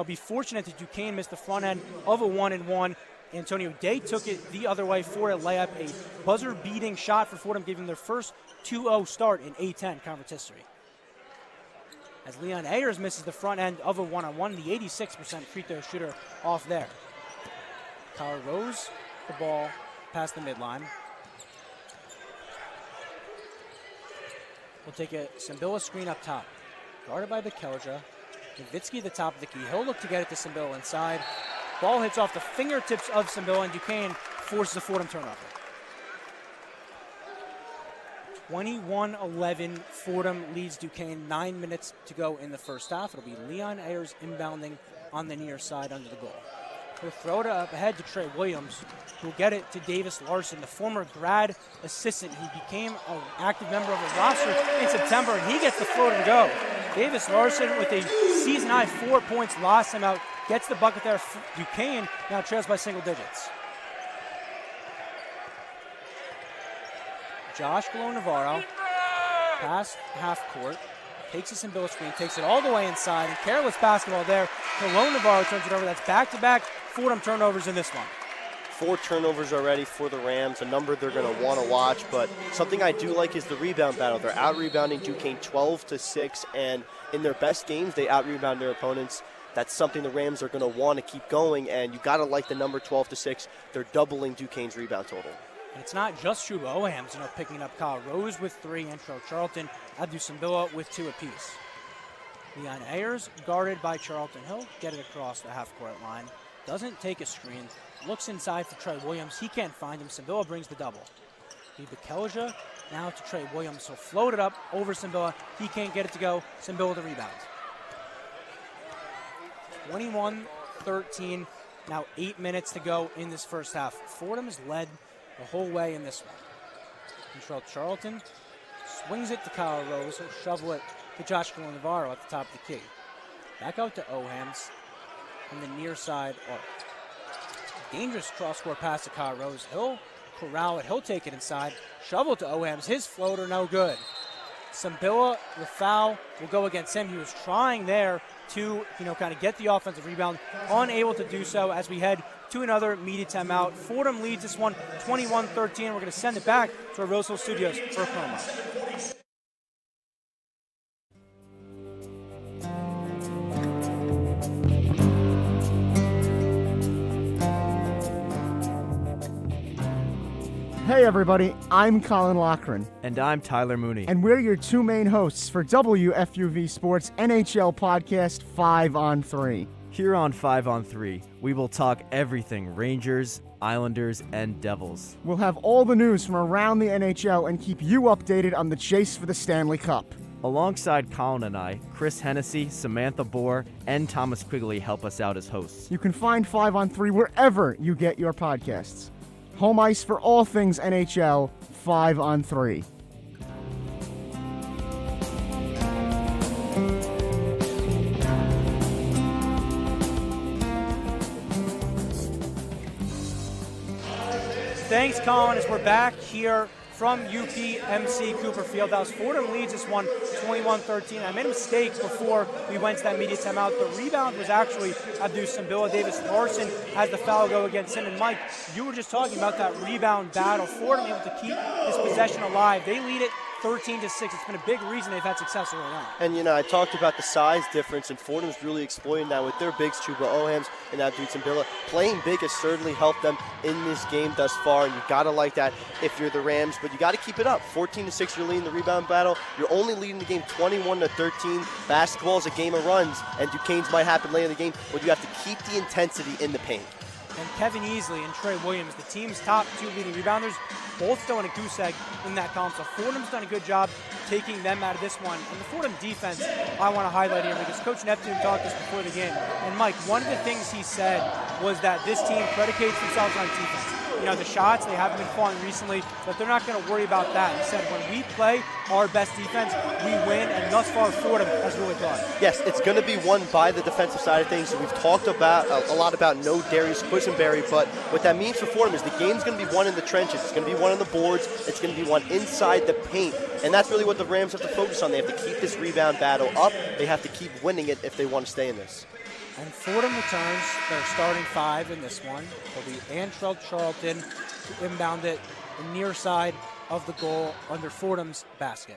be fortunate that Duquesne missed the front end of a 1-and-1. Antonio Day took it the other way for a layup, a buzzer-beating shot for Fordham, giving their first 2-0 start in A-10 conference history. As Leon Ayers misses the front end of a 1-on-1, the 86% free throw shooter off there. Kyle Rose the ball past the midline. We'll take a Simbila screen up top. Guarded by Bekelja. Nowitzki at the top of the key. He'll look to get it to Simbila inside. Ball hits off the fingertips of Simbila, and Duquesne forces a Fordham turnover. 21-11, Fordham leads Duquesne. 9 minutes to go in the first half. It'll be Leon Ayers inbounding on the near side under the goal. He'll throw it up ahead to Trey Williams, who'll get it to Davis Larson, the former grad assistant who became an active member of the roster in September, and he gets the floater to go. Davis Larson with a season-high 4 points last time out, gets the bucket there. Duquesne now trails by single digits. Josh Gallo-Navarro, past half court, takes a Simbila screen, takes it all the way inside, and careless basketball there. Gallo-Navarro turns it over. That's back-to-back Fordham turnovers in this one.
4 turnovers already for the Rams, a number they're going to want to watch. But something I do like is the rebound battle. They're out-rebounding Duquesne 12-6, and in their best games, they out-rebound their opponents. That's something the Rams are going to want to keep going, and you got to like the number 12-6. They're doubling Duquesne's rebound total.
And it's not just Shuba Ohams, picking it up. Kyle Rose with 3, and Charlton, Abdu Simbila with 2 apiece. Leon Ayers guarded by Charlton. He'll get it across the half-court line. Doesn't take a screen. Looks inside for Trey Williams. He can't find him. Simbila brings the double. Bekelja now to Trey Williams. He'll float it up over Simbila. He can't get it to go. Simbila the rebound. 21-13. Now 8 minutes to go in this first half. Fordham has led the whole way in this one. Control Charlton. Swings it to Kyle Rose. He'll shovel it to Josh Gallo-Navarro at the top of the key. Back out to Ohams on the near side arc. Dangerous cross-court pass to Kyle Rose. He'll corral it. He'll take it inside. Shovel to Ohams. His floater, no good. Simbila, the foul, will go against him. He was trying there to, kind of get the offensive rebound. Unable to do so as we head to another media timeout. Fordham leads this one 21-13. We're going to send it back to our Roseville studios for a promo.
Hey everybody, I'm Colin Loughran.
And I'm Tyler Mooney.
And we're your 2 main hosts for WFUV Sports NHL podcast 5 on 3.
Here on 5 on 3, we will talk everything Rangers, Islanders, and Devils.
We'll have all the news from around the NHL and keep you updated on the chase for the Stanley Cup.
Alongside Colin and I, Chris Hennessy, Samantha Bohr, and Thomas Quigley help us out as hosts.
You can find 5 on 3 wherever you get your podcasts. Home ice for all things NHL, 5 on 3.
Thanks, Colin, as we're back here from UPMC Cooper Fieldhouse. Fordham leads this one 21-13. I made a mistake before we went to that media timeout. The rebound was actually Abdu Simbila. Davis Larson has the foul go against him. And Mike, you were just talking about that rebound battle. Fordham able to keep this possession alive. They lead it 13-6. It's been a big reason they've had success early on.
And, I talked about the size difference, and Fordham's really exploiting that with their bigs, Chuba Ohams and Abdu Simbila. Playing big has certainly helped them in this game thus far, and you got to like that if you're the Rams, but you got to keep it up. 14-6, you're leading the rebound battle. You're only leading the game 21-13. Basketball is a game of runs, and Duquesne's might happen later in the game, but you have to keep the intensity in the paint.
And Kevin Easley and Trey Williams, the team's top 2 leading rebounders, both throwing a goose egg in that column. So Fordham's done a good job taking them out of this one. And the Fordham defense I want to highlight here because Coach Neptune talked this before the game. And Mike, one of the things he said was that this team predicates themselves on defense. The shots, they haven't been falling recently, but they're not going to worry about that. He said when we play our best defense, we win, and thus far Fordham has really done.
Yes, it's going to be won by the defensive side of things. We've talked about a lot about no Darius Quisenberry, but what that means for Fordham is the game's going to be won in the trenches. It's going to be won on the boards. It's going to be won inside the paint, and that's really what the Rams have to focus on. They have to keep this rebound battle up. They have to keep winning it if they want to stay in this.
And Fordham returns their starting 5 in this one. It'll be Antrell Charlton to inbound it the near side of the goal under Fordham's basket.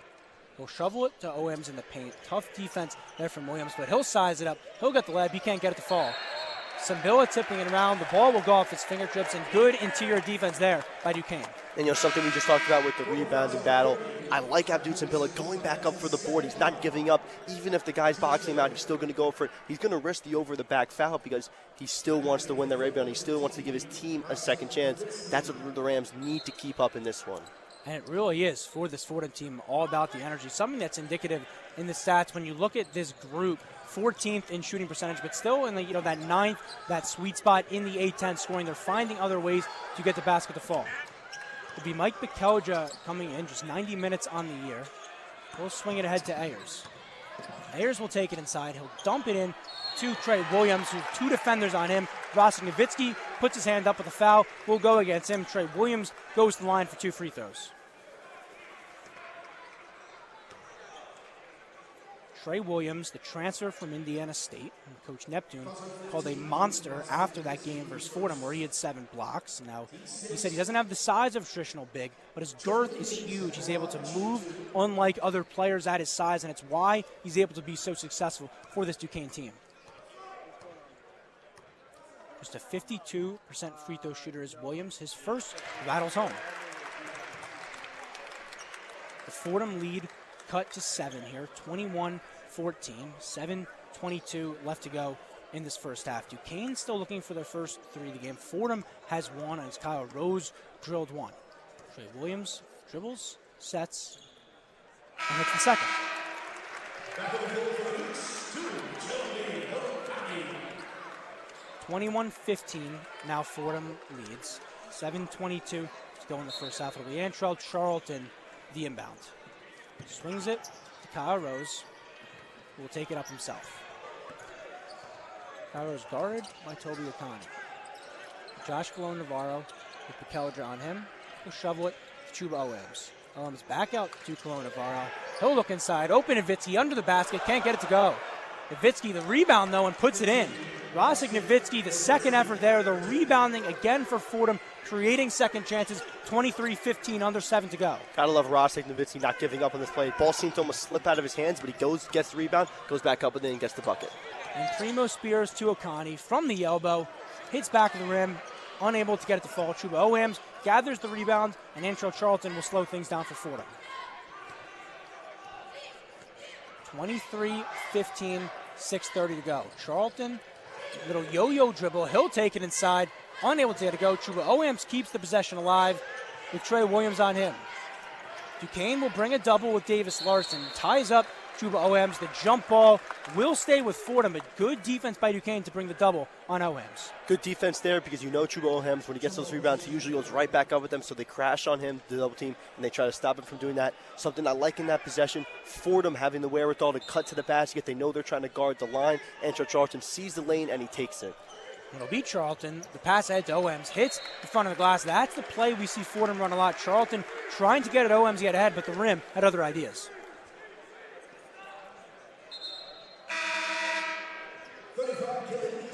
He'll shovel it to Ohams in the paint. Tough defense there from Williams, but he'll size it up. He'll get the layup. He can't get it to fall. Sambilla tipping it around. The ball will go off his fingertips, and good interior defense there by Duquesne.
And, something we just talked about with the rebounding battle. I like Abdul Sambilla going back up for the board. He's not giving up. Even if the guy's boxing him out, he's still going to go for it. He's going to risk the over-the-back foul because he still wants to win the rebound. He still wants to give his team a second chance. That's what the Rams need to keep up in this one.
And it really is, for this Fordham team, all about the energy. Something that's indicative in the stats when you look at this group, 14th in shooting percentage, but still in the that 9th, that sweet spot in the A-10 scoring. They're finding other ways to get the basket to fall. It'll be Mike Bekelja coming in, just 90 minutes on the year. He'll swing it ahead to Ayers. Ayers will take it inside. He'll dump it in to Trey Williams, who two defenders on him. Rossi Nowitzki puts his hand up with a foul. Will go against him. Trey Williams goes to the line for 2 free throws. Trey Williams, the transfer from Indiana State, and Coach Neptune called a monster after that game versus Fordham, where he had 7 blocks. Now, he said he doesn't have the size of a traditional big, but his girth is huge. He's able to move unlike other players at his size, and it's why he's able to be so successful for this Duquesne team. Just a 52% free throw shooter is Williams. His first rattles home. The Fordham lead cut to 7 here, 21-14, 7:22 left to go in this first half. Duquesne still looking for their first 3 of the game. Fordham has one, as Kyle Rose drilled one. Trey Williams dribbles, sets, and hits the second. 21-15, now Fordham leads. 7:22 to go in the first half. It'll be Antrell Charlton, the inbound. Swings it to Kyle Rose, who will take it up himself. Kyle Rose guarded by Toby Okani. Josh Colon-Navarro with Bekelja on him. He'll shovel it to Chuba Owens. Owens back out to Colon-Navarro. He'll look inside. Open Nowitzki under the basket. Can't get it to go. Nowitzki the rebound, though, and puts it in. Rossi Nowitzki, the second effort there. The rebounding again for Fordham, creating second chances. 23-15, under 7 to go.
Gotta love Rossi Nowitzki not giving up on this play. Ball seemed to almost slip out of his hands, but he gets the rebound, goes back up, and then gets the bucket.
And Primo Spears to Okani from the elbow. Hits back of the rim. Unable to get it to fall. Chuba Owens gathers the rebound, and Antrell Charlton will slow things down for Fordham. 23-15, 6:30 to go. Charlton, little yo-yo dribble. He'll take it inside. Unable to get it to go. Chuba Owens keeps the possession alive with Trey Williams on him. Duquesne will bring a double with Davis Larson. Ties up Chuba Owens. The jump ball will stay with Fordham, but good defense by Duquesne to bring the double on Owens.
Good defense there because Chuba Owens, when he gets those rebounds, he usually goes right back up with them, so they crash on him, the double team, and they try to stop him from doing that. Something I like in that possession, Fordham having the wherewithal to cut to the basket. They know they're trying to guard the line. Antrell Charlton sees the lane, and he takes it.
It'll be Charlton. The pass ahead to Owens. Hits the front of the glass. That's the play we see Fordham run a lot. Charlton trying to get at Owens, get ahead, but the rim had other ideas.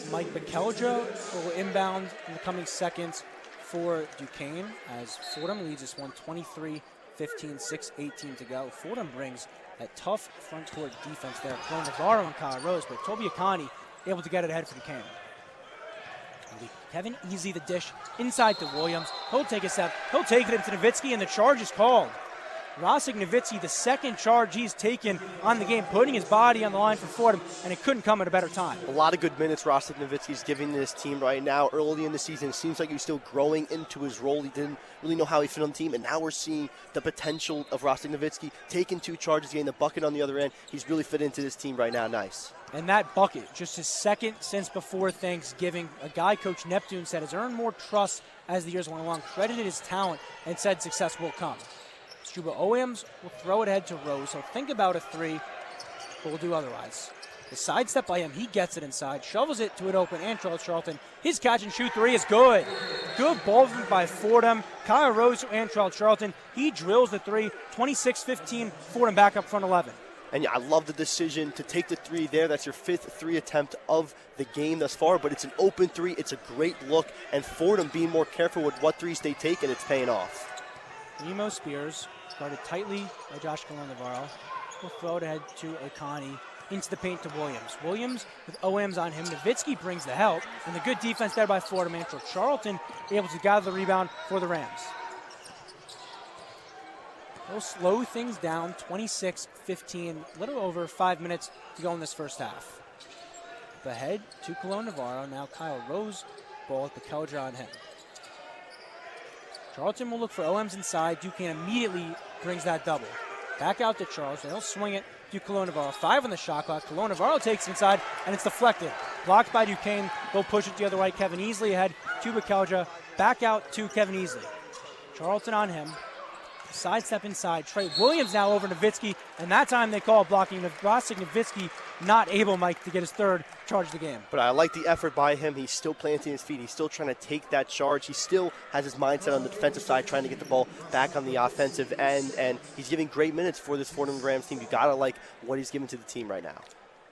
Mike Bekelja will inbound in the coming seconds for Duquesne as Fordham leads this one 23-15, 6:18 to go. Fordham brings that tough front court defense there. Colon-Navarro and Kyle Rose, but Toby Okani able to get it ahead for Duquesne. Kevin Easy the dish inside to Williams. He'll take a step. He'll take it into Nowitzki, and the charge is called. Rossi Nowitzki, the second charge he's taken on the game, putting his body on the line for Fordham, and it couldn't come at a better time.
A lot of good minutes Rossi Nowitzki's giving this team right now. Early in the season, it seems like he's still growing into his role. He didn't really know how he fit on the team, and now we're seeing the potential of Rossi Nowitzki taking 2 charges, getting the bucket on the other end. He's really fit into this team right now. Nice.
And that bucket, just his second since before Thanksgiving, a guy Coach Neptune said has earned more trust as the years went along, credited his talent, and said success will come. Chuba Owens will throw it ahead to Rose. He'll think about a 3, but will do otherwise. The sidestep by him, he gets it inside, shovels it to an open Antrell Charlton. His catch and shoot 3 is good. Good ball by Fordham. Kyle Rose to Antrell Charlton. He drills the 3, 26-15, Fordham back up front 11.
And I love the decision to take the 3 there. That's your 5th 3 attempt of the game thus far, but it's an open 3. It's a great look, and Fordham being more careful with what 3s they take, and it's paying off.
Spears guarded tightly by Josh Colon-Navarro. Will throw it ahead to Okani. into the paint to Williams. Williams with OMs on him. Nowitzki brings the help, and the good defense there by Fordham. Antro Charlton able to gather the rebound for the Rams. They'll slow things down, 26-15, a little over 5 minutes to go in this first half. The head to Cologne Navarro. Now Kyle Rose, ball at the Keldra on him. Charlton will look for OMs inside. Duquesne immediately brings that double. Back out to Charlton. He'll swing it to Cologne Navarro. 5 on the shot clock. Cologne Navarro takes it inside, and it's deflected. Blocked by Duquesne. They'll push it the other way. Kevin Easley ahead to Keldra. Back out to Kevin Easley. Charlton on him. Sidestep inside. Trey Williams now over Nowitzki, and that time they call blocking. Nowitzki not able, Mike, to get his third charge of the game.
But I like the effort by him. He's still planting his feet. He's still trying to take that charge. He still has his mindset on the defensive side, trying to get the ball back on the offensive end, and he's giving great minutes for this Fordham Rams team. You got to like what he's giving to the team right now.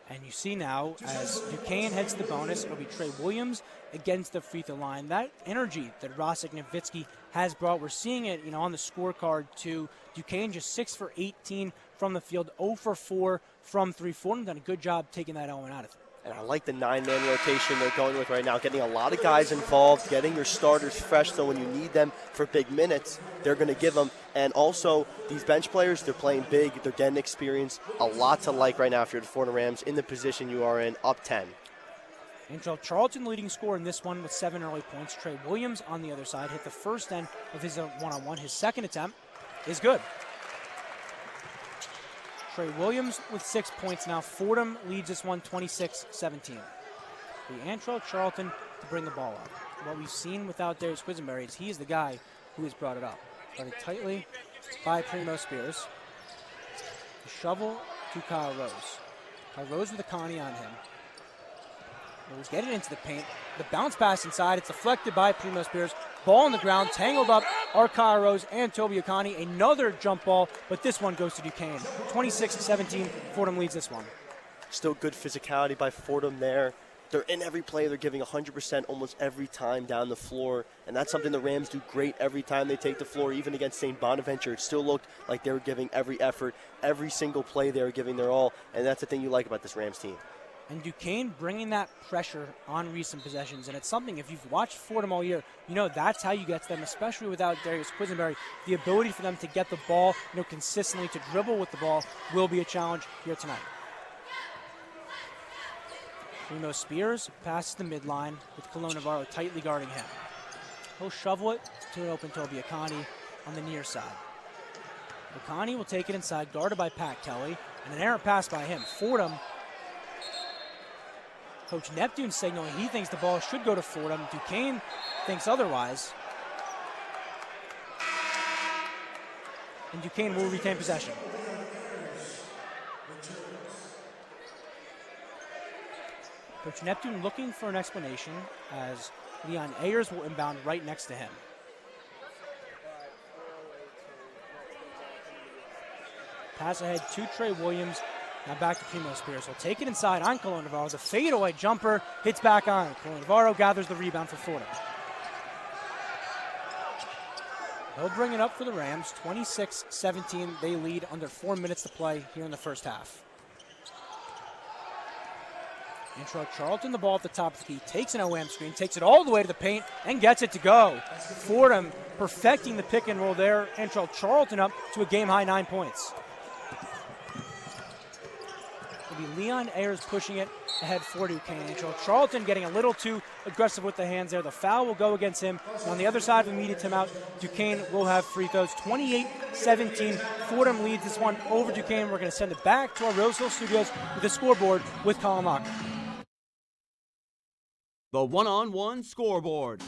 And you see now, as Duquesne heads to the bonus, it'll be Trey Williams against the free throw line. That energy that Rosik Nowitzki has brought, we're seeing it, on the scorecard too. Duquesne just 6 for 18 from the field, 0 for 4 from 3. Fordham done a good job taking that element out of it.
And I like the 9-man rotation they're going with right now, getting a lot of guys involved, getting your starters fresh, so when you need them for big minutes, they're going to give them. And also, these bench players, they're playing big, they're getting experience. A lot to like right now if you're the Fordham Rams in the position you are in, up 10.
Antro Charlton leading scorer in this one with 7 early points. Trey Williams on the other side hit the first end of his one-on-one. His second attempt is good. Trey Williams with 6 points now. Fordham leads this one 26-17. The Antro Charlton to bring the ball up. What we've seen without Darius Quisenberry is he is the guy who has brought it up. Guarded tightly by Primo Spears. The shovel to Kyle Rose. Kyle Rose with Akani on him. Rose getting into the paint. The bounce pass inside. It's deflected by Primo Spears. Ball on the ground. Tangled up are Kyle Rose and Toby Akani. Another jump ball, but this one goes to Duquesne. 26-17. Fordham leads this one.
Still good physicality by Fordham there. They're in every play. They're giving 100% almost every time down the floor. And that's something the Rams do great every time they take the floor. Even against St. Bonaventure, it still looked like they were giving every effort. Every single play they were giving their all. And that's the thing you like about this Rams team.
And Duquesne bringing that pressure on recent possessions. And it's something, if you've watched Fordham all year, that's how you get to them, especially without Darius Quisenberry. The ability for them to get the ball, consistently, to dribble with the ball will be a challenge here tonight. Primo Spears passes the midline with Cologne Navarro tightly guarding him. He'll shovel it to an open Toby Akani on the near side. Akani will take it inside, guarded by Pat Kelly, and an errant pass by him. Fordham, Coach Neptune signaling he thinks the ball should go to Fordham. Duquesne thinks otherwise. And Duquesne will retain possession. Coach Neptune looking for an explanation as Leon Ayers will inbound right next to him. Pass ahead to Trey Williams. Now back to Primo Spears. He'll take it inside on Cologne Navarro. The fadeaway jumper hits back on. Cologne Navarro gathers the rebound for Fordham. They'll bring it up for the Rams. 26-17. They lead under 4 minutes to play here in the first half. Antro Charlton, the ball at the top of the key, takes an OM screen, takes it all the way to the paint, and gets it to go. Fordham perfecting the pick and roll there. Antro Charlton up to a game-high 9 points. It'll be Leon Ayers pushing it ahead for Duquesne. Antro Charlton getting a little too aggressive with the hands there. The foul will go against him. And on the other side of the immediate timeout, Duquesne will have free throws. 28-17. Fordham leads this one over Duquesne. We're going to send it back to our Rose Hill studios with the scoreboard with Calamari.
The one-on-one scoreboard.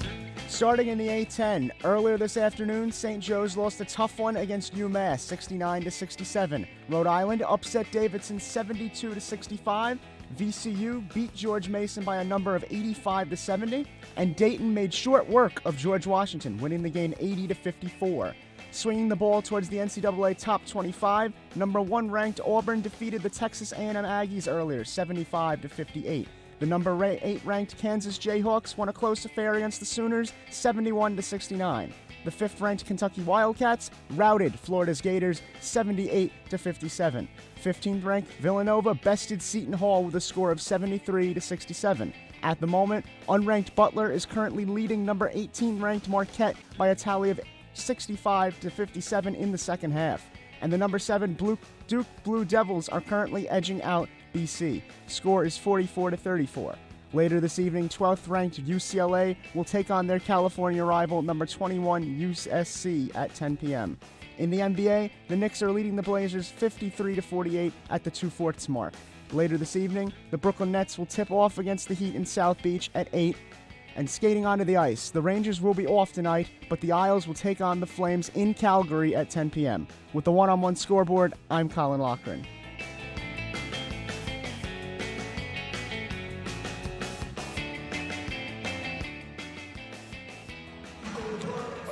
Starting in the A-10, earlier this afternoon, St. Joe's lost a tough one against UMass, 69-67. Rhode Island upset Davidson 72-65. VCU beat George Mason by a number of 85-70. And Dayton made short work of George Washington, winning the game 80-54. Swinging the ball towards the NCAA top 25, number 1 ranked Auburn defeated the Texas A&M Aggies earlier, 75-58. The number 8 ranked Kansas Jayhawks won a close affair against the Sooners, 71-69. the 5th-ranked Kentucky Wildcats routed Florida's Gators 78-57. 15th-ranked Villanova bested Seton Hall with a score of 73-67. At the moment, unranked Butler is currently leading number 18-ranked Marquette by a tally of 65-57 in the second half. And the number 7 Duke Blue Devils are currently edging out BC. Score is 44-34. Later this evening, 12th-ranked UCLA will take on their California rival, number 21 USC, at 10 p.m. In the NBA, the Knicks are leading the Blazers 53-48 at the 2/4 mark. Later this evening, the Brooklyn Nets will tip off against the Heat in South Beach at 8. And skating onto the ice, the Rangers will be off tonight, but the Isles will take on the Flames in Calgary at 10 p.m. With the one-on-one scoreboard, I'm Colin Loughran.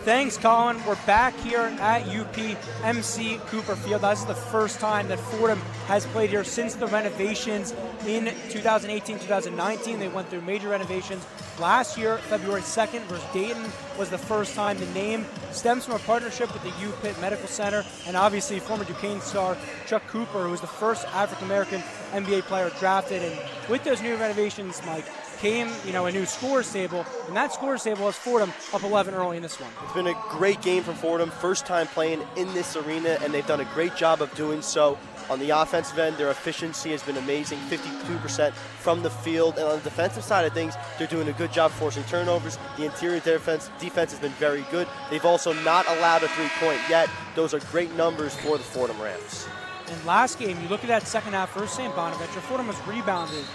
Thanks, Colin. We're back here at UPMC Cooper Field. This is the first time that Fordham has played here since the renovations in 2018-2019. They went through major renovations. Last year, February 2nd versus Dayton was the first time. The name stems from a partnership with the UPitt Medical Center and obviously former Duquesne star Chuck Cooper, who was the first African-American NBA player drafted. And with those new renovations, Mike, came, a new scores table, and that scores table has Fordham up 11 early in this one.
It's been a great game for Fordham, first time playing in this arena, and they've done a great job of doing so. On the offensive end, their efficiency has been amazing, 52% from the field, and on the defensive side of things, they're doing a good job forcing turnovers. The interior defense has been very good. They've also not allowed a three-point yet. Those are great numbers for the Fordham Rams.
And last game, you look at that second half versus St. Bonaventure, Fordham was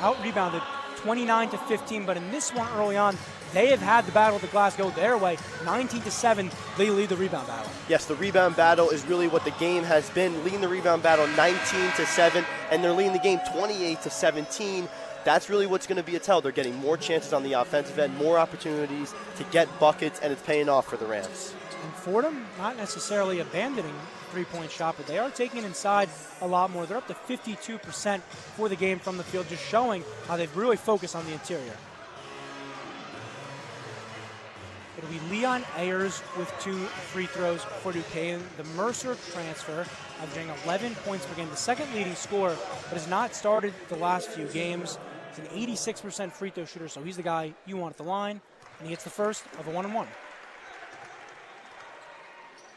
out-rebounded 29-15, but in this one early on, they have had the battle of the glass go their way. 19-7, they lead the rebound battle.
Yes, the rebound battle is really what the game has been, leading the rebound battle 19-7, and they're leading the game 28-17. That's really what's going to be a tell. They're getting more chances on the offensive end, more opportunities to get buckets, and it's paying off for the Rams.
And Fordham, not necessarily abandoning three-point shot, but they are taking it inside a lot more. They're up to 52% for the game from the field, just showing how they've really focused on the interior. It'll be Leon Ayers with 2 free throws for Duquesne. The Mercer transfer, averaging 11 points per game, the second leading scorer, but has not started the last few games. He's an 86% free throw shooter, so he's the guy you want at the line, and he gets the first of a 1-on-1.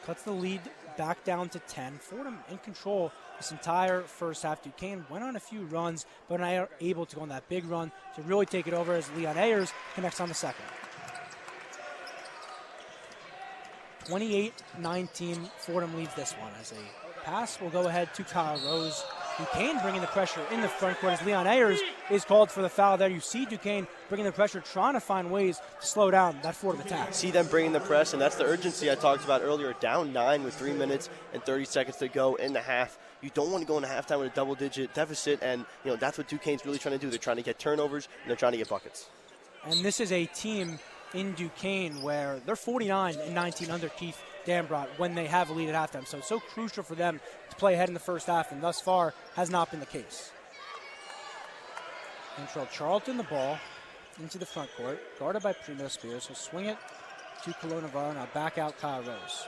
Cuts the lead back down to 10. Fordham in control this entire first half. Duquesne went on a few runs, but are able to go on that big run to really take it over as Leon Ayers connects on the second. 28-19, Fordham leads this one as a pass will go ahead to Kyle Rose. Duquesne bringing the pressure in the front court as Leon Ayers is called for the foul there. You see Duquesne bringing the pressure, trying to find ways to slow down that Fordham attack.
See them bringing the press, and that's the urgency I talked about earlier. Down 9 with 3 minutes and 30 seconds to go in the half. You don't want to go into halftime with a double-digit deficit, and that's what Duquesne's really trying to do. They're trying to get turnovers, and they're trying to get buckets.
And this is a team in Duquesne where they're 49-19 under Keith Dambrot when they have a lead at halftime. So it's so crucial for them to play ahead in the first half, and thus far has not been the case. Control Charlton the ball into the front court, guarded by Primo Spears. He'll swing it to Colo Navarro. Now back out Kyle Rose.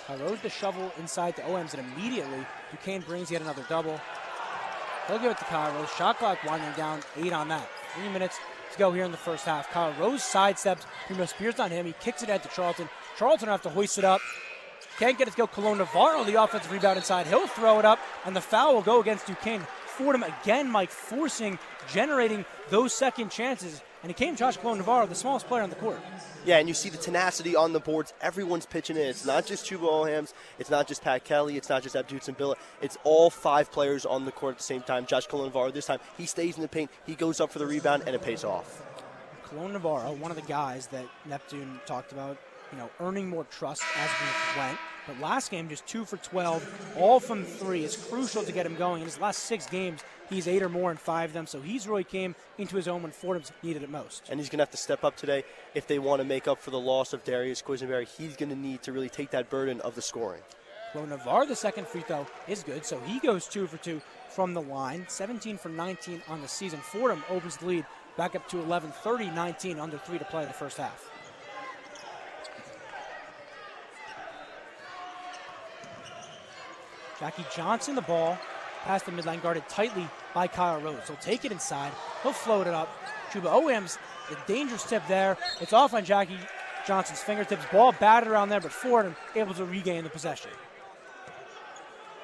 Kyle Rose the shovel inside to OMs, and immediately Duquesne brings yet another double. He'll give it to Kyle Rose. Shot clock winding down, 8 on that. 3 minutes to go here in the first half. Kyle Rose sidesteps. Primo Spears on him. He kicks it out to Charlton. Charlton will have to hoist it up. Can't get it to go. Colo Navarro, the offensive rebound inside. He'll throw it up, and the foul will go against Duquesne. Fordham again, Mike, generating those second chances. And it came Josh Colo Navarro, the smallest player on the court.
Yeah, and you see the tenacity on the boards. Everyone's pitching in. It's not just Chuba Ohams. It's not just Pat Kelly. It's not just Abdul Billa. It's all 5 players on the court at the same time. Josh Colo Navarro this time, he stays in the paint. He goes up for the rebound, and it pays off.
Colo Navarro, one of the guys that Neptune talked about, earning more trust as we went. But last game, just 2 for 12, all from 3. It's crucial to get him going. In his last 6 games, he's 8 or more in 5 of them. So he's really came into his own when Fordham's needed it most.
And he's going to have to step up today if they want to make up for the loss of Darius Quisenberry. He's going to need to really take that burden of the scoring.
Colo Navarro, the second free throw, is good. So he goes 2 for 2 from the line. 17 for 19 on the season. Fordham opens the lead back up to 11, 30-19, under 3 to play in the first half.
Jackie Johnson, the ball, past the midline, guarded tightly by Kyle Rose. He'll take it inside. He'll float it up. Chuba Owens, the dangerous tip there. It's off on Jackie Johnson's fingertips. Ball batted around there, but Fordham able to regain the possession.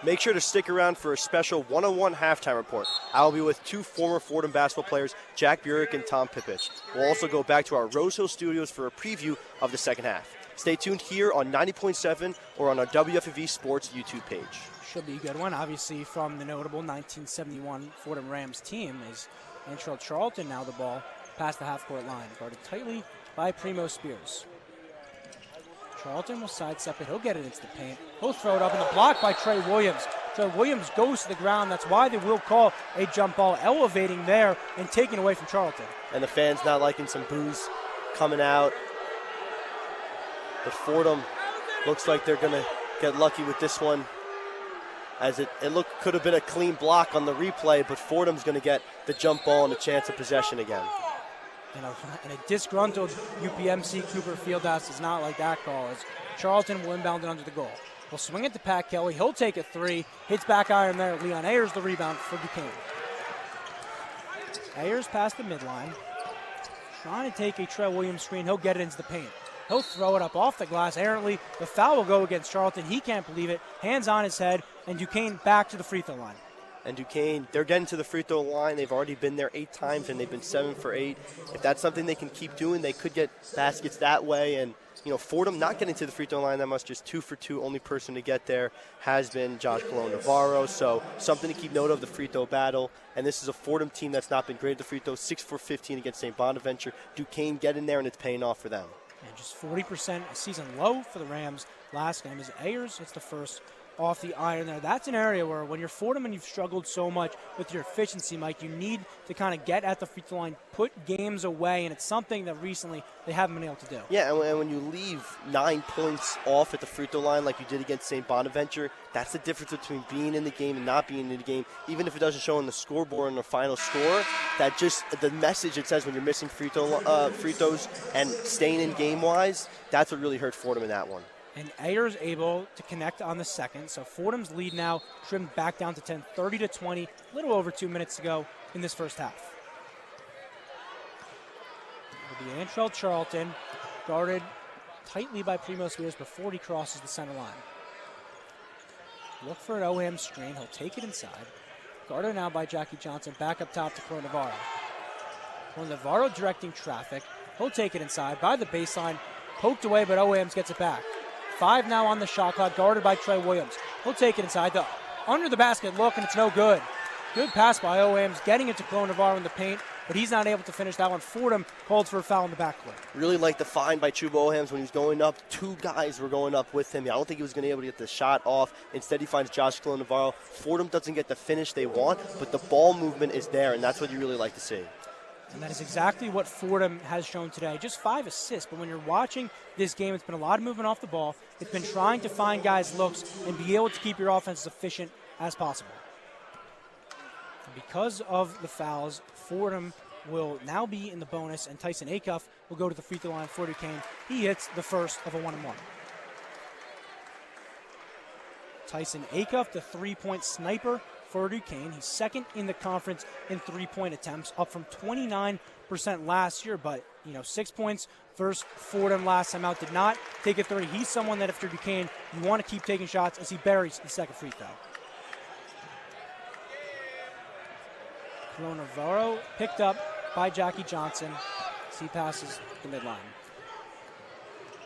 Make sure to stick around for a special one-on-one halftime report. I'll be with two former Fordham basketball players, Jack Burek and Tom Pipich. We'll also go back to our Rose Hill studios for a preview of the second half. Stay tuned here on 90.7 or on our WFUV Sports YouTube page.
Should be a good one. Obviously, from the notable 1971 Fordham Rams team is Antrell Charlton now the ball past the half-court line, guarded tightly by Primo Spears. Charlton will sidestep it. He'll get it into the paint. He'll throw it up in the block by Trey Williams. Trey Williams goes to the ground. That's why they will call a jump ball, elevating there and taking away from Charlton.
And the fans not liking some boos coming out. But Fordham looks like they're going to get lucky with this one, as it could have been a clean block on the replay, but Fordham's going to get the jump ball and a chance of possession again.
And a disgruntled UPMC Cooper Fieldhouse does not like that call, as Charlton will inbound it under the goal. We'll swing it to Pat Kelly. He'll take a three. Hits back iron there. Leon Ayers the rebound for Duquesne. Ayers past the midline. Trying to take a Trey Williams screen. He'll get it into the paint. He'll throw it up off the glass errantly. The foul will go against Charlton. He can't believe it. Hands on his head, and Duquesne back to the free throw line.
And Duquesne, they're getting to the free throw line. They've already been there 8 times, and they've been 7 for 8. If that's something they can keep doing, they could get baskets that way. And, Fordham not getting to the free throw line that much, just 2 for 2. Only person to get there has been Josh Colon-Navarro. So something to keep note of, the free throw battle. And this is a Fordham team that's not been great at the free throw, 6 for 15 against St. Bonaventure. Duquesne get in there, and it's paying off for them.
And just 40%, a season low for the Rams last game as Ayers hits the first off the iron there. That's an area where when you're Fordham and you've struggled so much with your efficiency, Mike, you need to kind of get at the free throw line, put games away, and it's something that recently they haven't been able to do.
Yeah, and when you leave 9 points off at the free throw line like you did against St. Bonaventure, that's the difference between being in the game and not being in the game. Even if it doesn't show on the scoreboard and the final score, that just the message it says when you're missing free throws and staying in game-wise, that's what really hurt Fordham in that one.
And Ayers able to connect on the second. So Fordham's lead now trimmed back down to 10, 30-20, a little over 2 minutes to go in this first half. It'll be Antrell Charlton, guarded tightly by Primo Spears before he crosses the center line. Look for an OM screen. He'll take it inside. Guarded now by Jackie Johnson. Back up top to Colon-Navarro. Colon-Navarro directing traffic. He'll take it inside by the baseline. Poked away, but OMs gets it back. 5 now on the shot clock, guarded by Trey Williams. He'll take it inside. The under the basket look, and it's no good. Good pass by OMs, getting it to Colon-Navarro in the paint, but he's not able to finish that one. Fordham called for a foul in the backcourt.
Really like the find by Chuba Ohams when he was going up. 2 guys were going up with him. I don't think he was going to be able to get the shot off. Instead, he finds Josh Colon-Navarro. Fordham doesn't get the finish they want, but the ball movement is there, and that's what you really like to see.
And that is exactly what Fordham has shown today. Just 5 assists, but when you're watching this game, it's been a lot of movement off the ball. It's been trying to find guys' looks and be able to keep your offense as efficient as possible. And because of the fouls, Fordham will now be in the bonus, and Tyson Acuff will go to the free throw line for Duquesne. He hits the first of a 1-and-1. Tyson Acuff, the 3-point sniper for Duquesne. He's second in the conference in 3-point attempts, up from 29% last year, but 6 points versus Fordham last time out. Did not take a 30. He's someone that if you're Duquesne, you want to keep taking shots as he buries the second free throw. Colon-Navarro picked up by Jackie Johnson as he passes the midline.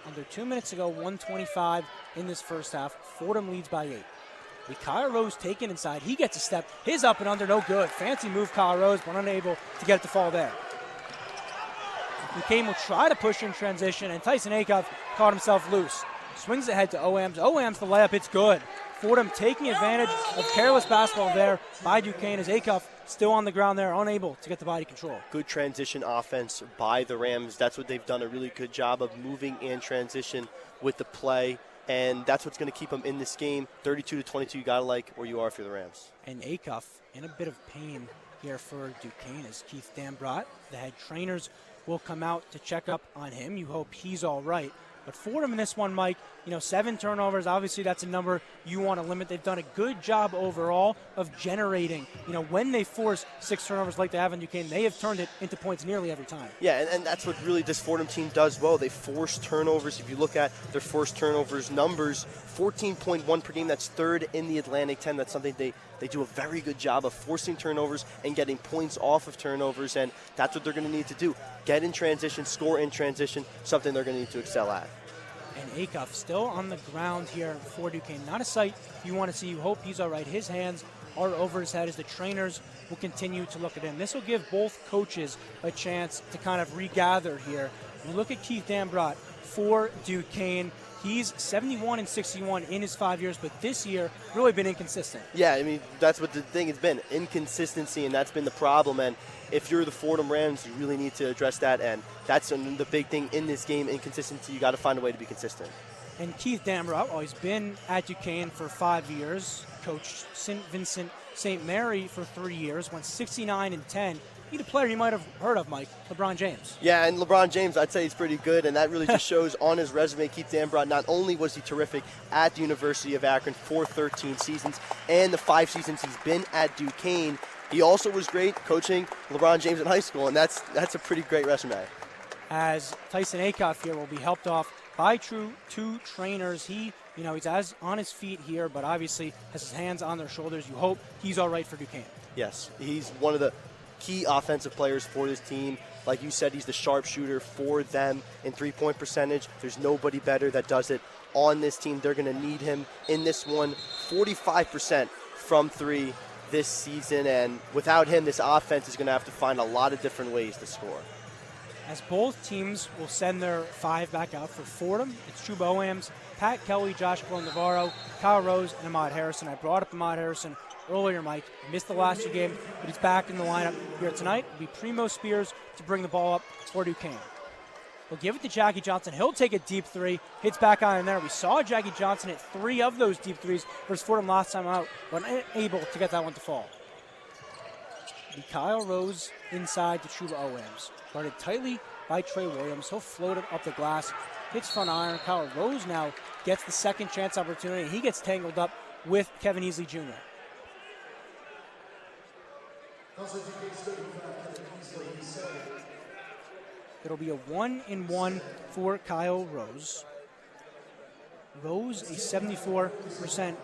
Under 2 minutes to go, 1:25 in this first half. Fordham leads by 8. Kyle Rose taken inside. He gets a step. His up and under, no good. Fancy move, Kyle Rose, but unable to get it to fall there. Duquesne will try to push in transition, and Tyson Acuff caught himself loose. Swings ahead to OMs. OMs the layup. It's good. Fordham taking advantage of careless basketball there by Duquesne as Acuff still on the ground there, unable to get the body control.
Good transition offense by the Rams. That's what they've done a really good job of, moving in transition with the play. And that's what's going to keep them in this game. 32-22, you got to like where you are for the Rams.
And Acuff in a bit of pain here for Duquesne as Keith Dambrot, the head trainers, will come out to check up on him. You hope he's all right.
But Fordham in this one, Mike, 7 turnovers, obviously that's a number you want to limit. They've done a good job overall of generating. When they force 6 turnovers like they have in Duquesne, they have turned it into points nearly every time.
Yeah, and that's what really this Fordham team does well. They force turnovers. If you look at their forced turnovers numbers, 14.1 per game, that's 3rd in the Atlantic 10. That's something they do a very good job of forcing turnovers and getting points off of turnovers, and that's what they're going to need to do. Get in transition, score in transition, something they're going to need to excel at.
And Acuff still on the ground here for Duquesne. Not a sight you want to see. You hope he's all right. His hands are over his head as the trainers will continue to look at him. This will give both coaches a chance to kind of regather here. You look at Keith Dambrot for Duquesne. He's 71 and 61 in his 5 years, but this year really been inconsistent.
Yeah, I mean, that's what the thing has been, inconsistency, and that's been the problem. And if you're the Fordham Rams, you really need to address that, and that's the big thing in this game, inconsistency. You got to find a way to be consistent.
And Keith Dambrot, he's been at Duquesne for 5 years, coached St. Vincent St. Mary for 3 years, went 69 and 10. He's a player you might have heard of, Mike, LeBron James.
Yeah, and LeBron James, I'd say he's pretty good, and that really just shows on his resume. Keith Dambrot, not only was he terrific at the University of Akron for 13 seasons and the 5 seasons he's been at Duquesne, he also was great coaching LeBron James in high school, and that's a pretty great resume.
As Tyson Acuff here will be helped off by two trainers. He's on his feet here, but obviously has his hands on their shoulders. You hope he's all right for Duquesne.
Yes, he's one of the key offensive players for this team. Like you said, he's the sharpshooter for them in three-point percentage. There's nobody better that does it on this team. They're going to need him in this one. 45% from 3 this season, and without him, this offense is going to have to find a lot of different ways to score.
As both teams will send their 5 back out for Fordham, it's Chuba Owens, Pat Kelly, Josh Navarro, Kyle Rose, and Ahmad Harrison. I brought up Ahmad Harrison earlier, Mike. He missed the last 2 games, but he's back in the lineup here tonight. It'll be Primo Spears to bring the ball up for Duquesne. We'll give it to Jackie Johnson. He'll take a deep 3. Hits back on in there. We saw Jackie Johnson hit 3 of those deep 3s versus Fordham last time out, but unable to get that one to fall. It'll be Kyle Rose inside to Chuba Owens. Guarded tightly by Trey Williams. He'll float it up the glass. Hits front iron. Kyle Rose now gets the second chance opportunity. He gets tangled up with Kevin Easley Jr. It'll be a 1-and-1 for Kyle Rose. Rose, a 74%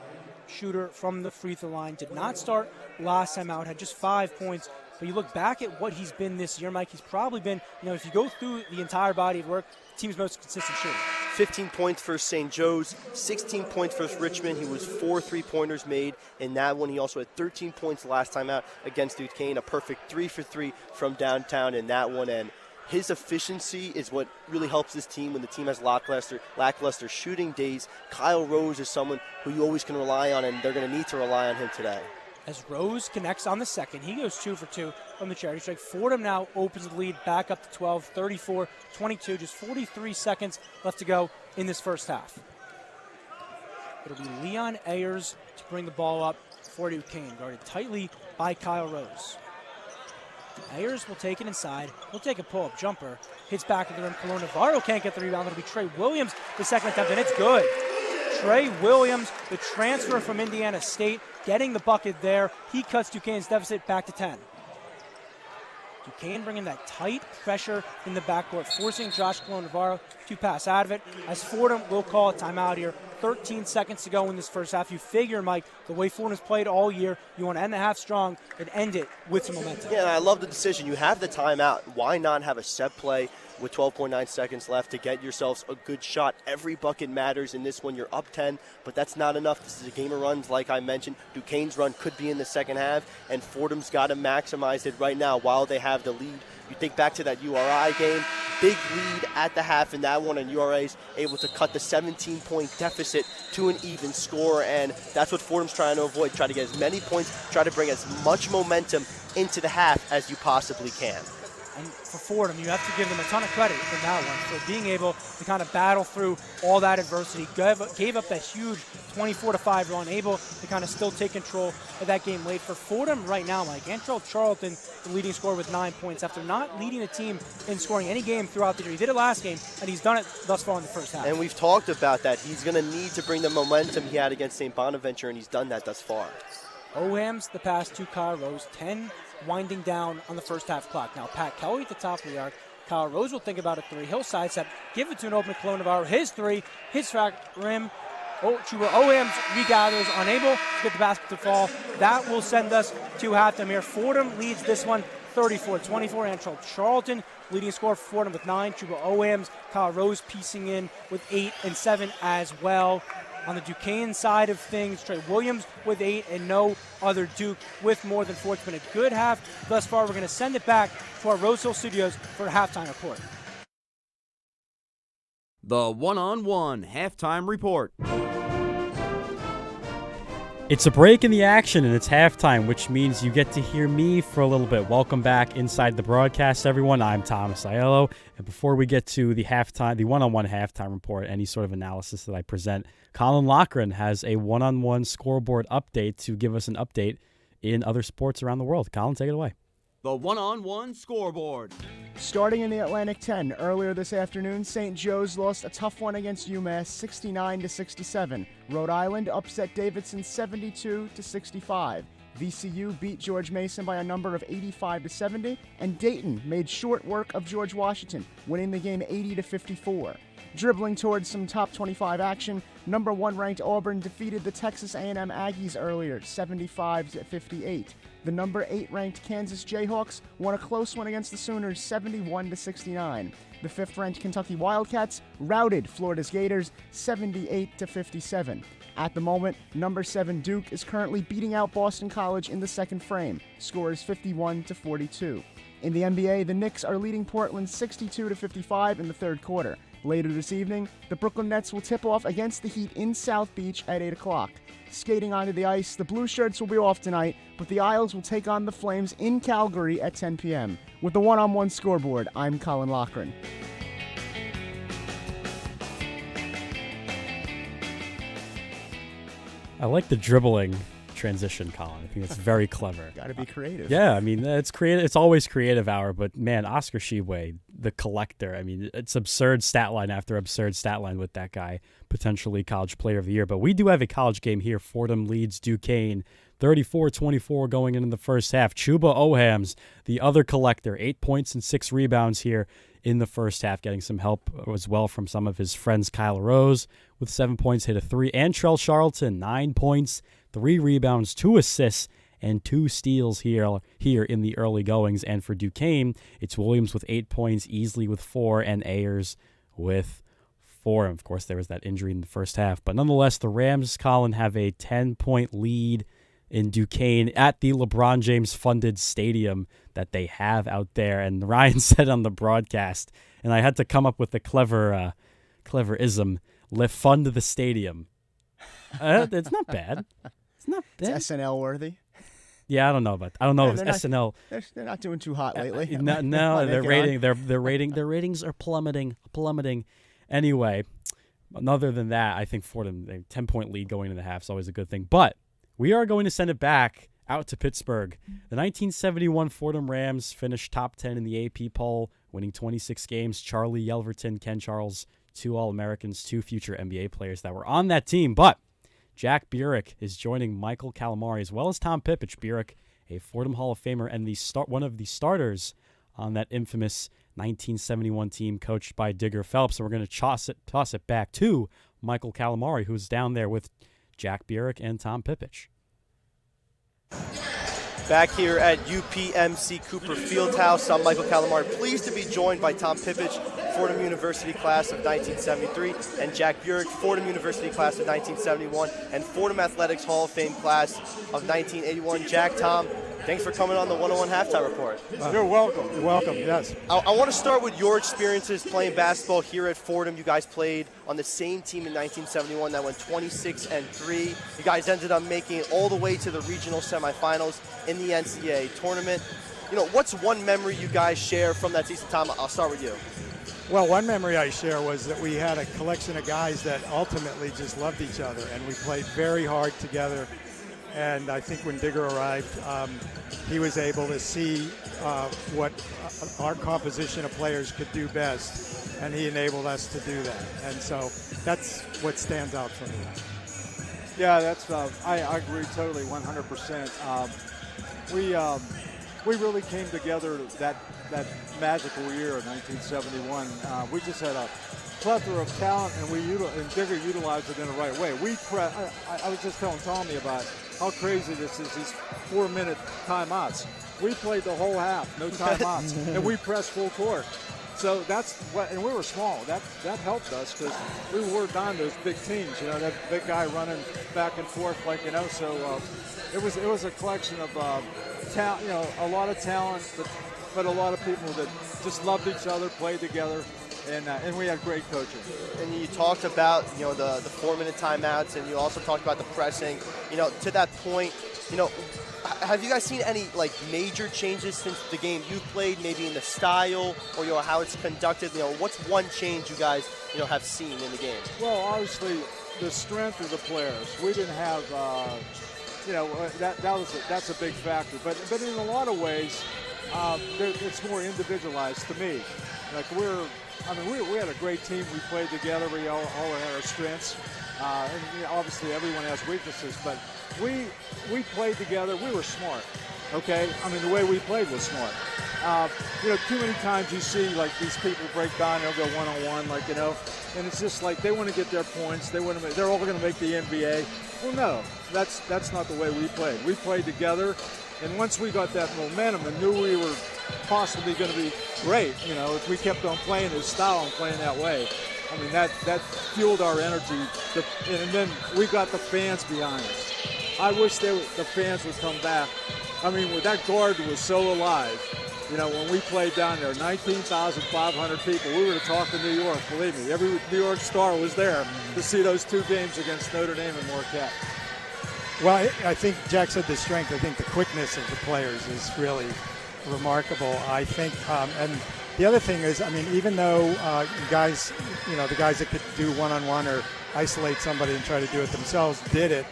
shooter from the free throw line. Did not start last time out, had just 5 points. But you look back at what he's been this year, Mike, he's probably been, if you go through the entire body of work, the team's most consistent shooter.
15 points for St. Joe's, 16 points for Richmond. He was 4 3-pointers made in that one. He also had 13 points last time out against Duquesne, a perfect 3 for 3 from downtown in that one. And his efficiency is what really helps this team when the team has lackluster shooting days. Kyle Rose is someone who you always can rely on, and they're going to need to rely on him today.
As Rose connects on the second, he goes 2 for 2 from the charity stripe. Fordham now opens the lead back up to 12, 34-22. Just 43 seconds left to go in this first half. It'll be Leon Ayers to bring the ball up for Duquesne, guarded tightly by Kyle Rose. Ayers will take it inside. He'll take a pull-up jumper. Hits back to the rim. Colon Navarro can't get the rebound. It'll be Trey Williams, the second attempt, and it's good. Trey Williams, the transfer from Indiana State, getting the bucket there. He cuts Duquesne's deficit back to 10. Duquesne bringing that tight pressure in the backcourt, forcing Josh Navarro to pass out of it, as Fordham will call a timeout here. 13 seconds to go in this first half. You figure, Mike, the way Fordham's played all year, you want to end the half strong and end it with some momentum.
Yeah, and I love the decision. You have the timeout. Why not have a set play with 12.9 seconds left to get yourselves a good shot? Every bucket matters in this one. You're up 10, but that's not enough. This is a game of runs, like I mentioned. Duquesne's run could be in the second half, and Fordham's got to maximize it right now while they have the lead. You think back to that URI game, big lead at the half in that one, and URI's able to cut the 17-point deficit to an even score, and that's what Fordham's trying to avoid. Try to get as many points, try to bring as much momentum into the half as you possibly can.
And for Fordham, you have to give them a ton of credit in that one for being able to kind of battle through all that adversity. Gave up that huge 24-5 run, able to kind of still take control of that game late. For Fordham right now, Mike, Antrell Charlton, the leading scorer with 9 points after not leading the team in scoring any game throughout the year. He did it last game, and he's done it thus far in the first half.
And we've talked about that. He's going to need to bring the momentum he had against St. Bonaventure, and he's done that thus far.
Ohams, the pass to Kyle Rose, 10 winding down on the first half clock. Now, Pat Kelly at the top of the arc. Kyle Rose will think about a three. He'll sidestep, give it to an open Kelowna Navarro. His three, his track rim. Chuba Ohams regathers, unable to get the basket to fall. That will send us to halftime here. Fordham leads this one 34-24. Antrell Charlton leading scorer for Fordham with 9. Chuba Ohams, Kyle Rose piecing in with 8 and 7 as well. On the Duquesne side of things, Trey Williams with 8 and no other Duke with more than 4. It's been a good half thus far. We're going to send it back to our Rose Hill studios for a halftime report.
The one-on-one halftime report.
It's a break in the action and it's halftime, which means you get to hear me for a little bit. Welcome back inside the broadcast, everyone. I'm Thomas Aiello, and before we get to the one-on-one halftime report, any sort of analysis that I present, Colin Loughran has a one-on-one scoreboard update to give us an update in other sports around the world. Colin, take it away.
The one-on-one scoreboard.
Starting in the Atlantic 10, earlier this afternoon, St. Joe's lost a tough one against UMass 69-67. Rhode Island upset Davidson 72-65. VCU beat George Mason by a number of 85-70, and Dayton made short work of George Washington, winning the game 80-54. Dribbling towards some top 25 action, number 1 ranked Auburn defeated the Texas A&M Aggies earlier, 75-58. The number 8 ranked Kansas Jayhawks won a close one against the Sooners, 71-69. The 5th ranked Kentucky Wildcats routed Florida's Gators, 78-57. At the moment, number 7 Duke is currently beating out Boston College in the second frame. Score is 51-42. In the NBA, the Knicks are leading Portland 62-55 in the third quarter. Later this evening, the Brooklyn Nets will tip off against the Heat in South Beach at 8 o'clock. Skating onto the ice, the Blue Shirts will be off tonight, but the Isles will take on the Flames in Calgary at 10 p.m. With the one-on-one scoreboard, I'm Colin Loughran.
I like the dribbling transition, Colin. I think it's very clever.
Got to be creative.
Yeah, I mean, it's creative. It's always creative hour, but man, Oscar Tshiebwe, the collector. I mean, it's absurd stat line after absurd stat line with that guy, potentially college player of the year. But we do have a college game here. Fordham leads Duquesne 34-24 going into the first half. Chuba Ohams, the other collector, 8 points and 6 rebounds here in the first half, getting some help as well from some of his friends. Kyle Rose with 7 points, hit a 3. Antrell Charlton, 9 points, 3 rebounds, 2 assists, and 2 steals here in the early goings. And for Duquesne, it's Williams with 8 points, Easley with 4, and Ayers with 4. And of course, there was that injury in the first half. But nonetheless, the Rams, Colin, have a 10-point lead in Duquesne at the LeBron James-funded stadium that they have out there. And Ryan said on the broadcast, and I had to come up with a clever-ism, "Le fund the stadium." It's not bad. It's not bad.
It's SNL worthy.
Yeah, I don't know if it's SNL.
They're not doing too hot lately.
No, their ratings are plummeting. Anyway, other than that, I think Fordham, a 10-point lead going into the half is always a good thing. But we are going to send it back out to Pittsburgh. The 1971 Fordham Rams finished top 10 in the AP poll, winning 26 games. Charlie Yelverton, Ken Charles, 2 All-Americans, 2 future NBA players that were on that team. But Jack Burek is joining Michael Calamari as well as Tom Pipich. Burek, a Fordham Hall of Famer and one of the starters on that infamous 1971 team coached by Digger Phelps. And we're going to toss it back to Michael Calamari, who's down there with Jack Burek and Tom Pipich.
Back here at UPMC Cooper Fieldhouse, I'm Michael Calamari, pleased to be joined by Tom Pipich, Fordham University class of 1973, and Jack Burek, Fordham University class of 1971, and Fordham Athletics Hall of Fame class of 1981. Jack, Tom, thanks for coming on the 101 Halftime Report.
You're welcome. You're welcome, yes.
I want to start with your experiences playing basketball here at Fordham. You guys played on the same team in 1971 that went 26-3. You guys ended up making it all the way to the regional semifinals in the NCAA tournament. What's one memory you guys share from that season? Tom, I'll start with you.
Well, one memory I share was that we had a collection of guys that ultimately just loved each other, and we played very hard together. And I think when Digger arrived, he was able to see what our composition of players could do best, and he enabled us to do that. And so that's what stands out for me.
Yeah, that's I agree totally, 100%. We really came together that magical year of 1971. We just had a plethora of talent, and Digger utilized it in the right way. I was just telling Tommy about how crazy this is, these 4-minute timeouts. We played the whole half, no timeouts, and we pressed full court. So that's what, and we were small. That helped us because we worked on those big teams. That big guy running back and forth, So it was a collection of talent. A lot of talent, but a lot of people that just loved each other, played together, and we had great coaching.
And you talked about the 4-minute timeouts, and you also talked about the pressing. To that point, have you guys seen any major changes since the game you played, maybe in the style or how it's conducted? What's one change you guys have seen in the game?
Well, obviously the strength of the players. We didn't have that's a big factor. But in a lot of ways, it's more individualized to me. We had a great team. We played together. We all had our strengths. And obviously everyone has weaknesses, but we played together. We were smart, okay? The way we played was smart. Too many times you see these people break down, they'll go one-on-one, and it's just they want to get their points. They're all going to make the NBA. Well, no, that's not the way we played. We played together, and once we got that momentum and knew we were possibly going to be great, if we kept on playing this style and playing that way, that fueled our energy, and then we got the fans behind us. I wish the fans would come back. That Garden was so alive. When we played down there, 19,500 people. We were to talk to New York, believe me. Every New York star was there to see those 2 games against Notre Dame and Marquette.
Well, I think Jack said the strength. I think the quickness of the players is really remarkable. I think, and the other thing is, even though guys, the guys that could do one-on-one or isolate somebody and try to do it themselves did it,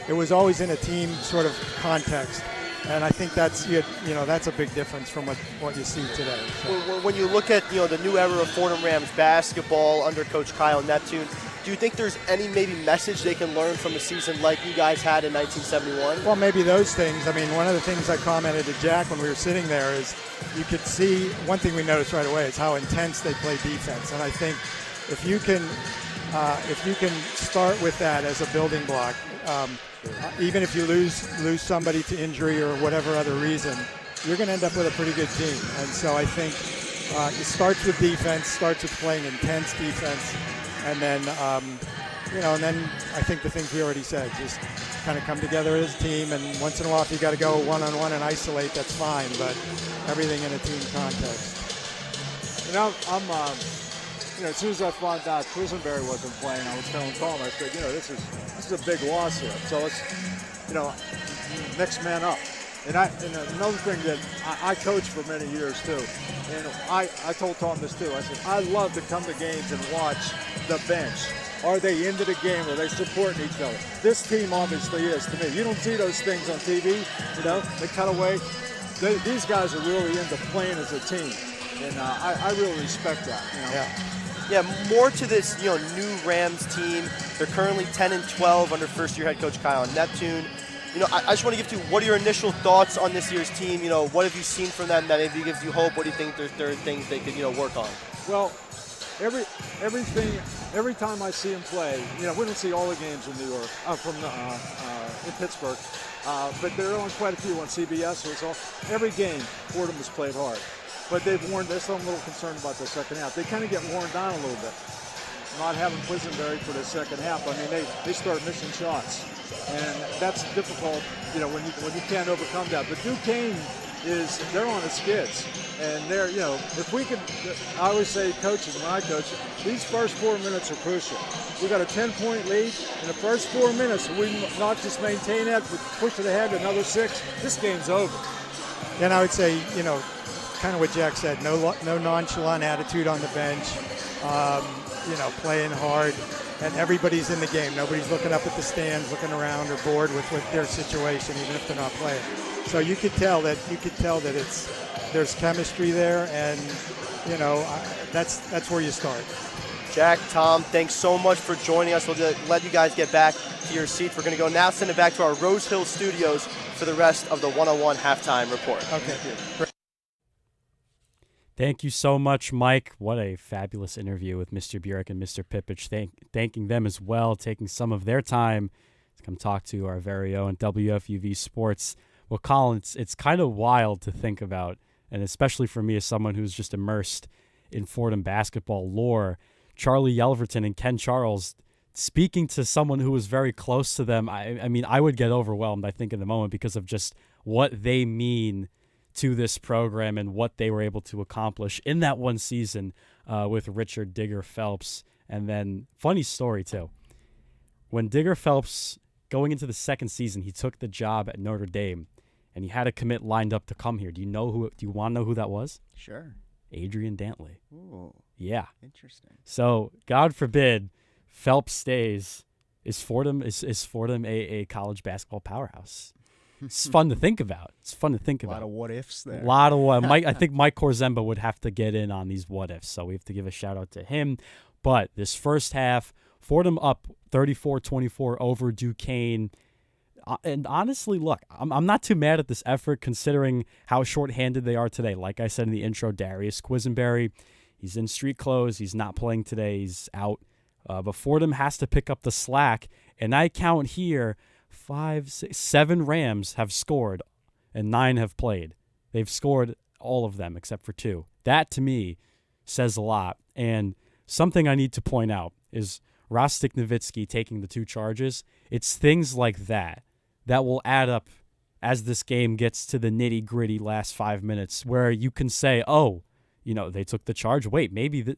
it was always in a team sort of context. And I think that's a big difference from what you see today. So.
When you look at the new era of Fordham Rams basketball under Coach Kyle Neptune, do you think there's any maybe message they can learn from a season like you guys had in 1971?
Well, maybe those things. One of the things I commented to Jack when we were sitting there is you could see one thing we noticed right away is how intense they play defense. And I think if you can start with that as a building block, even if you lose somebody to injury or whatever other reason, you're going to end up with a pretty good team. And so I think it starts with defense, starts with playing intense defense, and then and then I think the things we already said, just kind of come together as a team. And once in a while, if you got to go one-on-one and isolate, that's fine. But everything in a team context.
As soon as I found out Quisenberry wasn't playing, I was telling Tom, I said, this is a big loss here. So let's, next man up. And another thing that I coached for many years too, and I told Tom this too. I said I love to come to games and watch the bench. Are they into the game? Are they supporting each other? This team obviously is to me. You don't see those things on TV. They cut away. These guys are really into playing as a team, and I really respect that.
Yeah, more to this, new Rams team. They're currently 10-12 under first-year head coach Kyle Neptune. I just want to give you, what are your initial thoughts on this year's team? What have you seen from them that maybe gives you hope? What do you think there are things they could, work on?
Well, every time I see them play, we don't see all the games in New York, in Pittsburgh, but there are only quite a few on CBS. So every game, Fordham has played hard. But they're a little concerned about the second half. They kind of get worn down a little bit. Not having Quisenberry for the second half. They start missing shots. And that's difficult, when you can't overcome that. But Duquesne they're on the skids. And they're, if we could, I always say, coaches, when I coach, these first 4 minutes are crucial. We got a 10-point lead. In the first 4 minutes, we not just maintain that, but push it ahead another 6, this game's over.
And I would say, kind of what Jack said, no nonchalant attitude on the bench, playing hard, and everybody's in the game. Nobody's looking up at the stands, looking around or bored with their situation, even if they're not playing. So you could tell that there's chemistry there, and that's where you start.
Jack, Tom, thanks so much for joining us. We'll let you guys get back to your seats. We're going to go now send it back to our Rose Hill studios for the rest of the one-on-one halftime report.
Okay.
Thank you so much, Mike. What a fabulous interview with Mr. Burek and Mr. Pipich. Thanking them as well, taking some of their time to come talk to our very own WFUV Sports. Well, Colin, it's kind of wild to think about, and especially for me as someone who's just immersed in Fordham basketball lore, Charlie Yelverton and Ken Charles speaking to someone who was very close to them. I mean, I would get overwhelmed, I think, in the moment because of just what they mean to this program and what they were able to accomplish in that one season with Richard Digger Phelps. And then, funny story, too. When Digger Phelps, going into the second season, he took the job at Notre Dame, and he had a commit lined up to come here. Do you want to know who that was?
Sure.
Adrian Dantley.
Ooh.
Yeah.
Interesting.
So, God forbid, Phelps stays. Is Fordham a college basketball powerhouse? It's fun to think about. A lot
of what ifs there.
A lot of what. I think Mike Korzemba would have to get in on these what ifs, so we have to give a shout out to him. But this first half, Fordham up 34-24 over Duquesne. And honestly, look, I'm not too mad at this effort considering how shorthanded they are today. Like I said in the intro, Darius Quisenberry, he's in street clothes. He's not playing today. He's out. But Fordham has to pick up the slack. And I count here 5, 6, 7 Rams have scored and 9 have played. They've scored all of them except for 2. That, to me, says a lot. And something I need to point out is Rostik Nowitzki taking the 2 charges. It's things like that will add up as this game gets to the nitty-gritty last 5 minutes where you can say, oh, they took the charge. Wait, maybe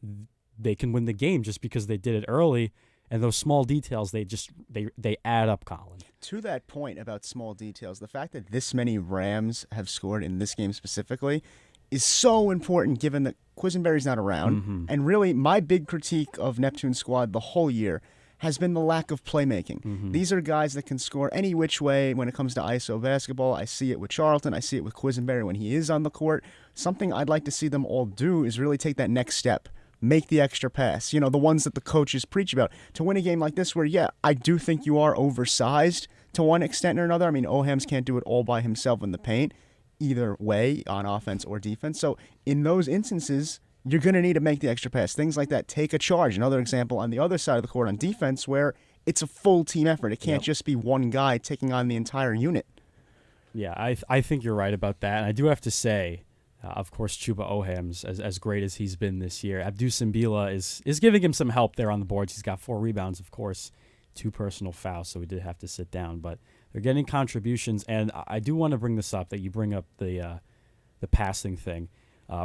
they can win the game just because they did it early. And those small details, they add up, Colin.
To that point about small details, the fact that this many Rams have scored in this game specifically is so important given that Quisenberry's not around.
Mm-hmm.
And really, my big critique of Neptune's squad the whole year has been the lack of playmaking.
Mm-hmm.
These are guys that can score any which way when it comes to ISO basketball. I see it with Charlton. I see it with Quisenberry when he is on the court. Something I'd like to see them all do is really take that next step. Make the extra pass. The ones that the coaches preach about. To win a game like this where, I do think you are oversized to one extent or another. I mean, Ohams can't do it all by himself in the paint, either way, on offense or defense. So in those instances, you're going to need to make the extra pass. Things like that. Take a charge. Another example on the other side of the court on defense where it's a full team effort. It can't just be one guy taking on the entire unit.
Yeah, I think you're right about that. And I do have to say, of course, Chuba Ohams, as great as he's been this year, Abdou Simbila is giving him some help there on the boards. He's got 4 rebounds, of course, 2 personal fouls, so we did have to sit down. But they're getting contributions, and I do want to bring this up, that you bring up the passing thing.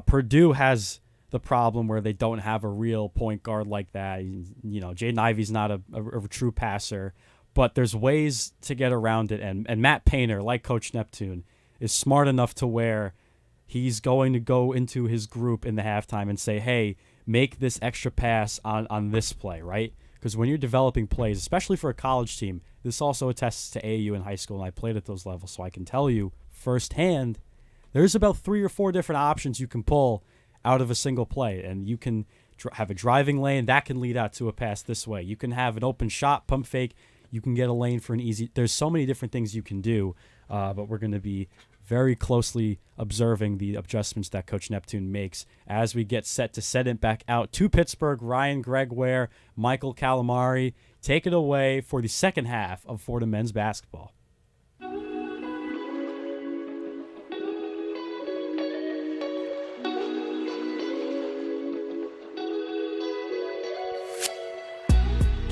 Purdue has the problem where they don't have a real point guard like that. Jaden Ivey's not a true passer, but there's ways to get around it. And Matt Painter, like Coach Neptune, is smart enough to where he's going to go into his group in the halftime and say, hey, make this extra pass on this play, right? Because when you're developing plays, especially for a college team, this also attests to AAU in high school, and I played at those levels, so I can tell you firsthand, there's about 3 or 4 different options you can pull out of a single play, and you can have a driving lane that can lead out to a pass this way. You can have an open shot, pump fake. You can get a lane for an easy. There's so many different things you can do, but we're going to be very closely observing the adjustments that Coach Neptune makes as we get set to send it back out to Pittsburgh. Ryan Gregware, Michael Calamari, take it away for the second half of Fordham men's basketball.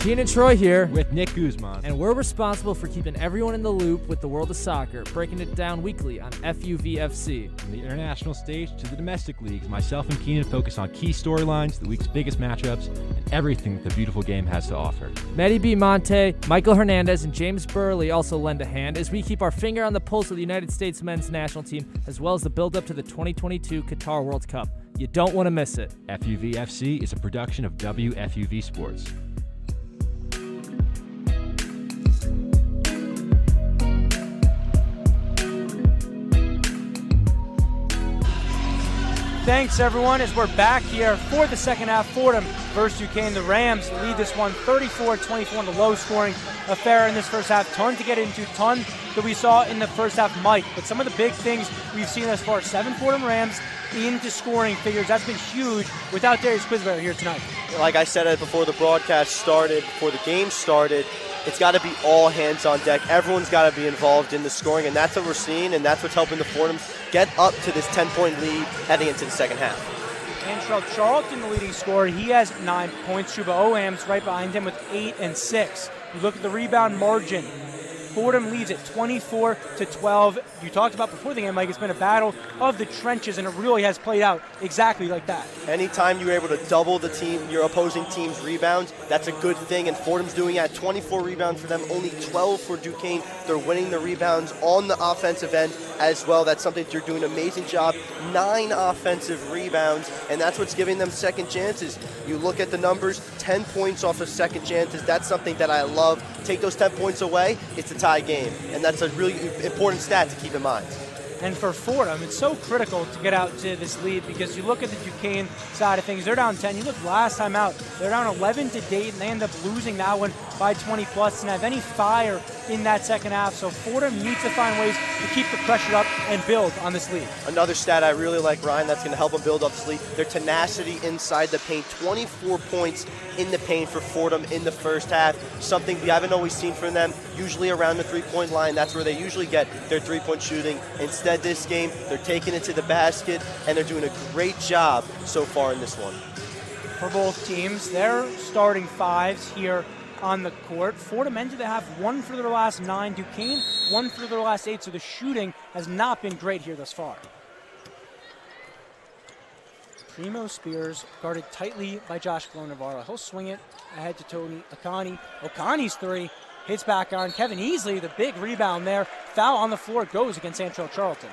Keenan Troy here
with Nick Guzman,
and we're responsible for keeping everyone in the loop with the world of soccer, breaking it down weekly on FUVFC.
From the international stage to the domestic leagues, myself and Keenan focus on key storylines, the week's biggest matchups, and everything the beautiful game has to offer.
Matty B. Monte, Michael Hernandez, and James Burley also lend a hand as we keep our finger on the pulse of the United States men's national team, as well as the build-up to the 2022 Qatar World Cup. You don't want to miss it.
FUVFC is a production of WFUV Sports.
Thanks, everyone, as we're back here for the second half. Fordham versus Duquesne. The Rams lead this one 34-24 in a low-scoring affair in this first half. Ton to get into, ton that we saw in the first half, Mike. But some of the big things we've seen thus far, 7 Fordham Rams into scoring figures. That's been huge without Darius Quisberry here tonight.
Like I said before the broadcast started, before the game started, it's got to be all hands on deck. Everyone's got to be involved in the scoring, and that's what we're seeing, and that's what's helping the Fordhams get up to this 10-point lead heading into the second half.
Antrell Charlton, the leading scorer, he has 9 points. Chuba Oham's right behind him with 8 and 6. You look at the rebound margin. Fordham leads at 24-12. You talked about before the game, Mike, it's been a battle of the trenches, and it really has played out exactly like that.
Anytime you're able to double the team, your opposing team's rebounds, that's a good thing, and Fordham's doing that. 24 rebounds for them, only 12 for Duquesne. They're winning the rebounds on the offensive end as well. That's something they're doing an amazing job. 9 offensive rebounds, and that's what's giving them second chances. You look at the numbers, 10 points off of second chances. That's something that I love. Take those 10 points away, it's a tie game, and that's a really important stat to keep in mind.
And for Fordham, it's so critical to get out to this lead because you look at the Duquesne side of things, they're down 10. You look last time out, they're down 11 to date, and they end up losing that one by 20-plus and have any fire in that second half. So Fordham needs to find ways to keep the pressure up and build on this lead.
Another stat I really like, Ryan, that's going to help them build up this lead, their tenacity inside the paint. 24 points in the paint for Fordham in the first half, something we haven't always seen from them, usually around the three-point line. That's where they usually get their three-point shooting. Instead, this game, they're taking it to the basket, and they're doing a great job so far in this one.
For both teams, they're starting fives here on the court. Fordham ended the half 1 for their last 9. Duquesne 1 for their last 8, so the shooting has not been great here thus far. Primo Spears guarded tightly by Josh Navarro. He'll swing it ahead to Tony Akani. Okani's 3 hits back on Kevin Easley. The big rebound there. Foul on the floor goes against Antrell Charlton.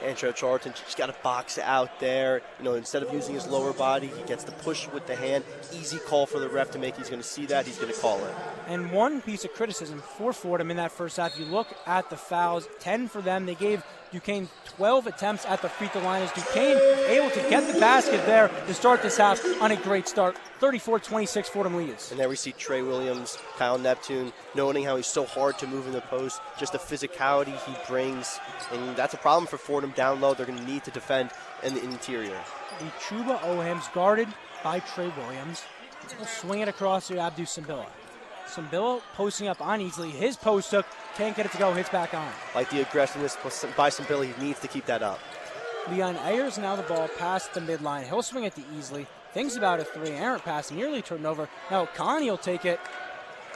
Antrell Charlton just got to box out there. You know, instead of using his lower body, he gets to push with the hand. Easy call for the ref to make. He's going to see that. He's going to call it.
And one piece of criticism for Fordham in that first half, you look at the fouls, 10 for them. They gave Duquesne 12 attempts at the free throw line as Duquesne able to get the basket there to start this half on a great start. 34-26 Fordham leads.
And there we see Trey Williams, Kyle Neptune, noting how he's so hard to move in the post, just the physicality he brings. And that's a problem for Fordham down low. They're going to need to defend in the interior.
Chuba Oham's guarded by Trey Williams. He'll swing it across to Abdou Simbila. Simbila posting up on Easley. His post hook, can't get it to go, hits back on.
Like the aggressiveness by Simbila, he needs to keep that up.
Leon Ayers now the ball past the midline. He'll swing it to Easley. Thinks about a 3. Errant pass, nearly turned over. Now Connie will take it.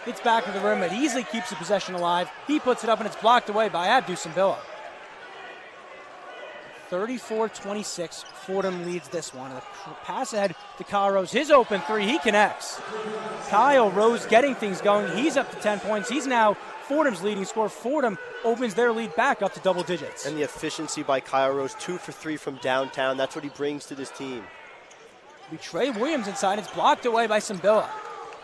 It's back to the rim, but Easley keeps the possession alive. He puts it up, and it's blocked away by Abdou Simbila. 34-26, Fordham leads this one. The pass ahead to Kyle Rose. His open 3, he connects. Kyle Rose getting things going. He's up to 10 points. He's now Fordham's leading scorer. Fordham opens their lead back up to double digits.
And the efficiency by Kyle Rose, 2 for 3 from downtown. That's what he brings to this team.
Trey Williams inside. It's blocked away by Simbila.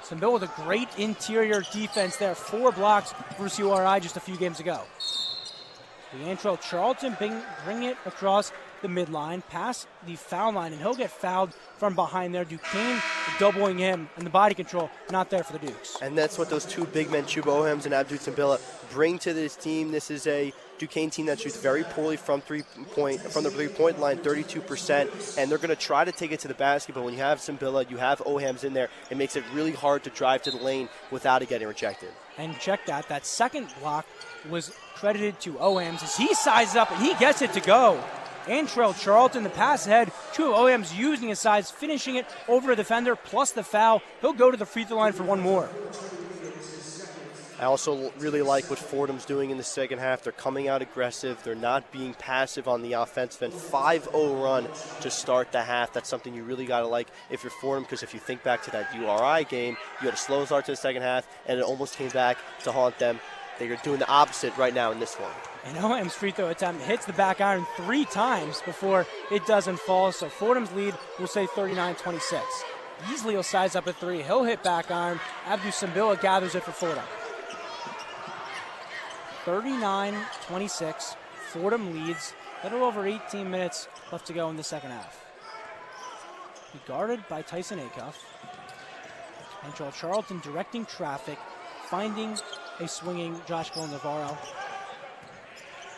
Simbila with a great interior defense there. 4 blocks versus URI just a few games ago. Antrell Charlton bring it across the midline, past the foul line, and he'll get fouled from behind there. Duquesne doubling him, and the body control not there for the Dukes.
And that's what those 2 big men, Chuba Ohems and Abdou Simbila, bring to this team. This is a Duquesne team that shoots very poorly from the three-point line, 32%, and they're going to try to take it to the basket, but when you have Simbila, you have Ohems in there, it makes it really hard to drive to the lane without it getting rejected.
And check that second block was credited to Ohems as he sizes up and he gets it to go. Antrell Charlton, the pass ahead. Two of OM's using his size, finishing it over a defender, plus the foul. He'll go to the free throw line for one more.
I also really like what Fordham's doing in the second half. They're coming out aggressive. They're not being passive on the offensive end. 5-0 run to start the half. That's something you really got to like if you're Fordham, because if you think back to that URI game, you had a slow start to the second half, and it almost came back to haunt them. They're doing the opposite right now in this one.
And OM's free throw attempt hits the back iron 3 times before it doesn't fall. So Fordham's lead, we'll say 39-26. Easily will size up a 3. He'll hit back iron. Abdu Simbila gathers it for Fordham. 39-26. Fordham leads. A little over 18 minutes left to go in the second half. He guarded by Tyson Acuff. And Joel Charlton directing traffic, finding a swinging Josh Navarro.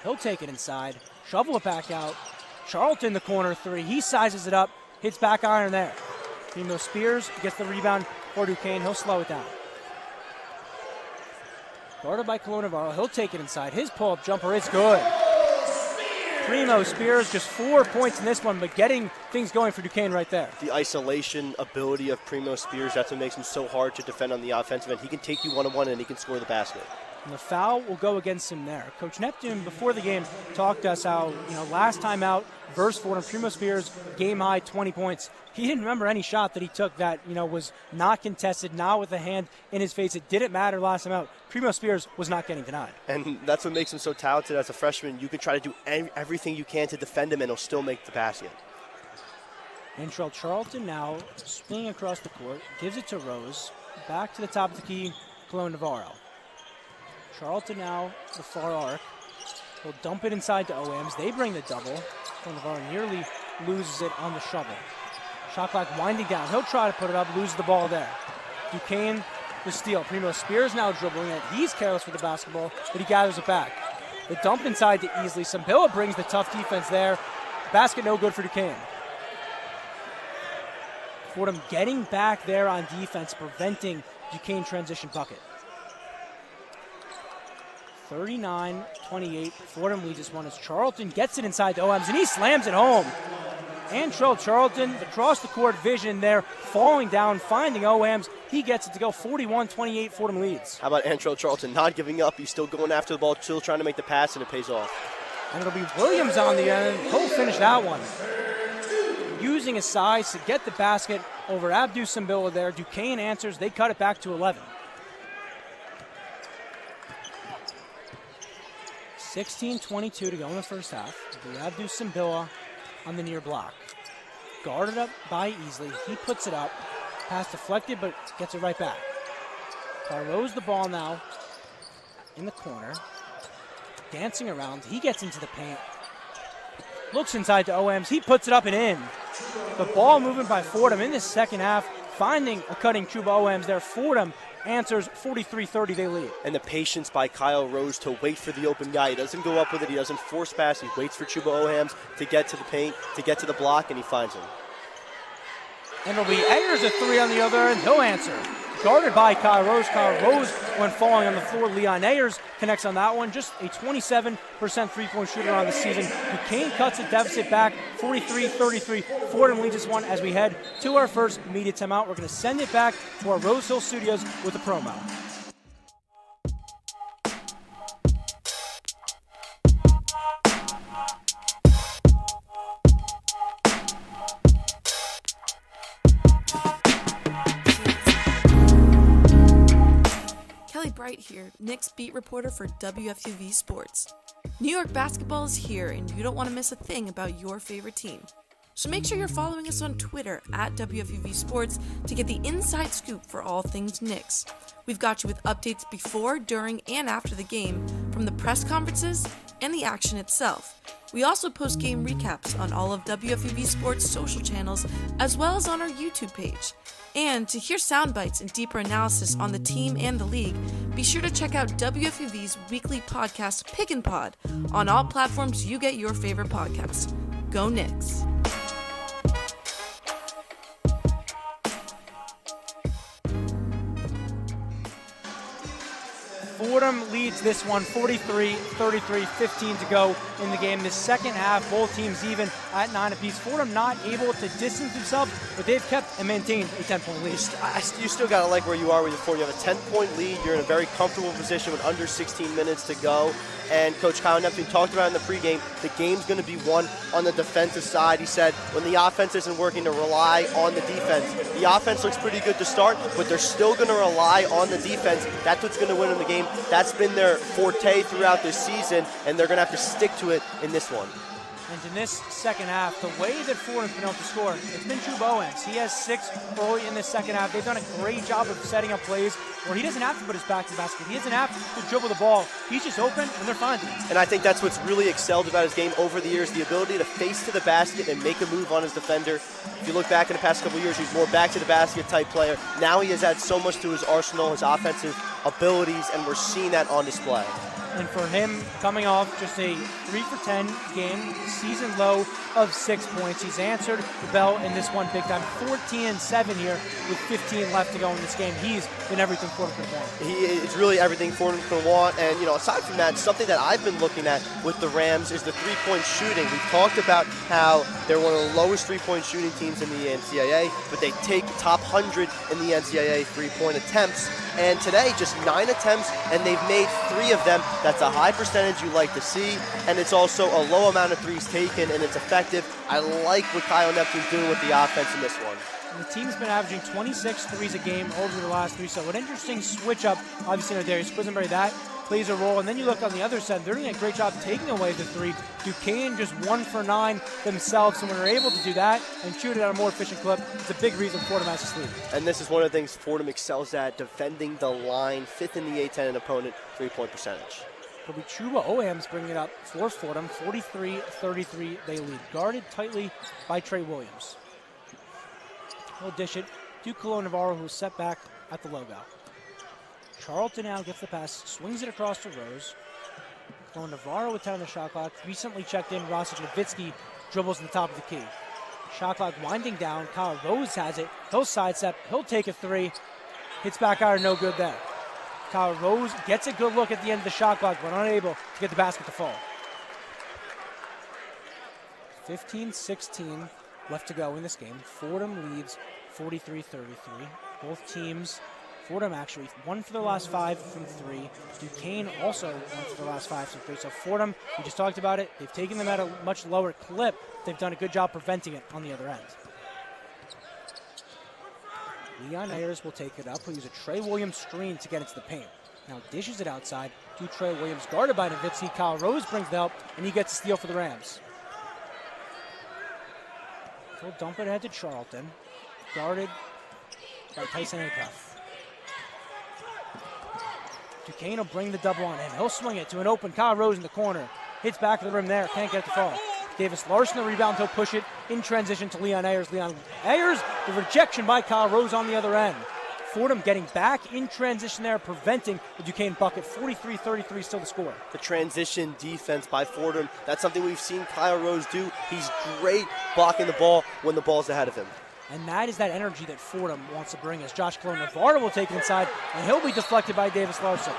He'll take it inside, shovel it back out. Charlton, the corner 3. He sizes it up, hits back iron there. Primo Spears gets the rebound for Duquesne. He'll slow it down. Guarded by Navarro. He'll take it inside. His pull-up jumper is good. Primo Spears, just 4 points in this one, but getting things going for Duquesne right there.
The isolation ability of Primo Spears, that's what makes him so hard to defend on the offensive end. He can take you one-on-one and he can score the basket.
And the foul will go against him there. Coach Neptune, before the game, talked to us how, last time out versus Fordham, Primo Spears, game high, 20 points. He didn't remember any shot that he took that, was not contested, not with a hand in his face. It didn't matter last time out. Primo Spears was not getting denied.
And that's what makes him so talented as a freshman. You can try to do everything you can to defend him, and he'll still make the basket.
Antrell Charlton now swinging across the court, gives it to Rose. Back to the top of the key, Cologne Navarro. Charlton now, the far arc. He'll dump it inside to OMs. They bring the double. Cologne Navarro nearly loses it on the shovel. Shot clock winding down. He'll try to put it up, loses the ball there. Duquesne, the steal. Primo Spears now dribbling it. He's careless with the basketball, but he gathers it back. The dump inside to Easley. Simbila brings the tough defense there. Basket no good for Duquesne. Fordham getting back there on defense, preventing Duquesne transition bucket. 39-28. Fordham leads this one as Charlton gets it inside to OMs, and he slams it home. Antrell Charlton, across the court vision there, falling down, finding OMs. He gets it to go 41-28. Fordham leads.
How about Antrell Charlton not giving up? He's still going after the ball, still trying to make the pass, and it pays off.
And it'll be Williams on the end. He'll finish that one. Using his size to get the basket over Abdu Simbila there. Duquesne answers. They cut it back to 11. 16-22 to go in the first half. Abdu Simbila on the near block. Guarded up by Easley. He puts it up. Pass deflected, but gets it right back. Rose the ball now in the corner. Dancing around. He gets into the paint. Looks inside to OMs. He puts it up and in. The ball moving by Fordham in this second half. Finding a cutting Chuba OMs there. Fordham answers 43-30. They lead.
And the patience by Kyle Rose to wait for the open guy. He doesn't go up with it. He doesn't force pass. He waits for Chuba Ohams to get to the paint, to get to the block, and he finds him.
And it'll be Ayers at 3 on the other end. He'll answer. Guarded by Kyle Rose. Kyle Rose, when falling on the floor, Leon Ayers connects on that one. Just a 27% three-point shooter on the season. Duquesne cuts the deficit back, 43-33. Fordham leads this one as we head to our first media timeout. We're going to send it back to our Rose Hill studios with a promo.
Bright here, Knicks beat reporter for WFUV Sports. New York basketball is here, and you don't want to miss a thing about your favorite team. So make sure you're following us on Twitter at WFUV Sports to get the inside scoop for all things Knicks. We've got you with updates before, during, and after the game, from the press conferences and the action itself. We also post game recaps on all of WFUV Sports' social channels, as well as on our YouTube page. And to hear sound bites and deeper analysis on the team and the league, be sure to check out WFUV's weekly podcast, Pick and Pod, on all platforms you get your favorite podcasts. Go Knicks!
Fordham leads this one 43-33, 15 to go in the game. The second half, both teams even at 9 apiece. Fordham not able to distance themselves, but they've kept and maintained a 10-point lead.
You still got to like where you are with your 4. You have a 10-point lead. You're in a very comfortable position with under 16 minutes to go. And Coach Kyle Neptune talked about in the pregame, the game's going to be won on the defensive side. He said when the offense isn't working, to rely on the defense. The offense looks pretty good to start, but they're still going to rely on the defense. That's what's going to win in the game. That's been their forte throughout this season, and they're going to have to stick to it in this one.
And in this second half, the way that Fordham's been able to score, it's been Chuba Owens. He has 6 early in the second half. They've done a great job of setting up plays where he doesn't have to put his back to the basket. He doesn't have to dribble the ball. He's just open, and they're finding him.
And I think that's what's really excelled about his game over the years, the ability to face to the basket and make a move on his defender. If you look back in the past couple of years, he's more back to the basket type player. Now he has added so much to his arsenal, his offensive abilities, and we're seeing that on display.
And for him, coming off just a 3 for 10 game, season low of 6 points, he's answered the bell in this one big time. 14-7 here with 15 left to go in this game. He's been everything Fordham can want.
It's really everything Fordham can want. And, aside from that, something that I've been looking at with the Rams is the three-point shooting. We've talked about how they're one of the lowest three-point shooting teams in the NCAA, but they take top 100 in the NCAA three-point attempts. And today, just 9 attempts, and they've made 3 of them. That's a high percentage you like to see, and it's also a low amount of threes taken, and it's effective. I like what Kyle Neptune's doing with the offense in this one.
And the team's been averaging 26 threes a game over the last 3, so an interesting switch up. Obviously, Darius Quisenberry, that plays a role. And then you look on the other side, they're doing a great job taking away the 3. Duquesne just 1 for 9 themselves, so when they're able to do that and shoot it at a more efficient clip, it's a big reason Fordham has this lead.
And this is one of the things Fordham excels at, defending the line, 5th in the A-10 opponent, three-point percentage.
It'll be Chuba Owens bringing it up for Fordham, 43-33 they lead. Guarded tightly by Trey Williams. He'll dish it to Colo Navarro, who's set back at the logo. Charlton now gets the pass, swings it across to Rose. Colo Navarro with 10 on the shot clock. Recently checked in, Rossi Novitsky dribbles to the top of the key. Shot clock winding down. Kyle Rose has it. He'll sidestep. He'll take a 3. Hits back iron, no good there. Kyle Rose gets a good look at the end of the shot clock, but unable to get the basket to fall. 15-16 left to go in this game. Fordham leads 43-33. Both teams, Fordham actually 1 for the last 5 from 3. Duquesne also 1 for the last 5 from 3. So Fordham, we just talked about it, they've taken them at a much lower clip. They've done a good job preventing it on the other end. Leon Ayers will take it up. He'll use a Trey Williams screen to get into the paint. Now dishes it outside to Trey Williams, guarded by Novitsky. Kyle Rose brings the help, and he gets a steal for the Rams. He'll dump it ahead to Charlton, guarded by Tyson Acuff. Duquesne will bring the double on him. He'll swing it to an open Kyle Rose in the corner. Hits back of the rim there, can't get it to fall. Davis Larson the rebound, he'll push it in transition to Leon Ayers. Leon Ayers, the rejection by Kyle Rose on the other end. Fordham getting back in transition there, preventing the Duquesne bucket. 43-33 still the score.
The transition defense by Fordham, that's something we've seen Kyle Rose do. He's great blocking the ball when the ball's ahead of him.
And that is that energy that Fordham wants to bring as Josh Colo Navarro will take it inside, and he'll be deflected by Davis Larson.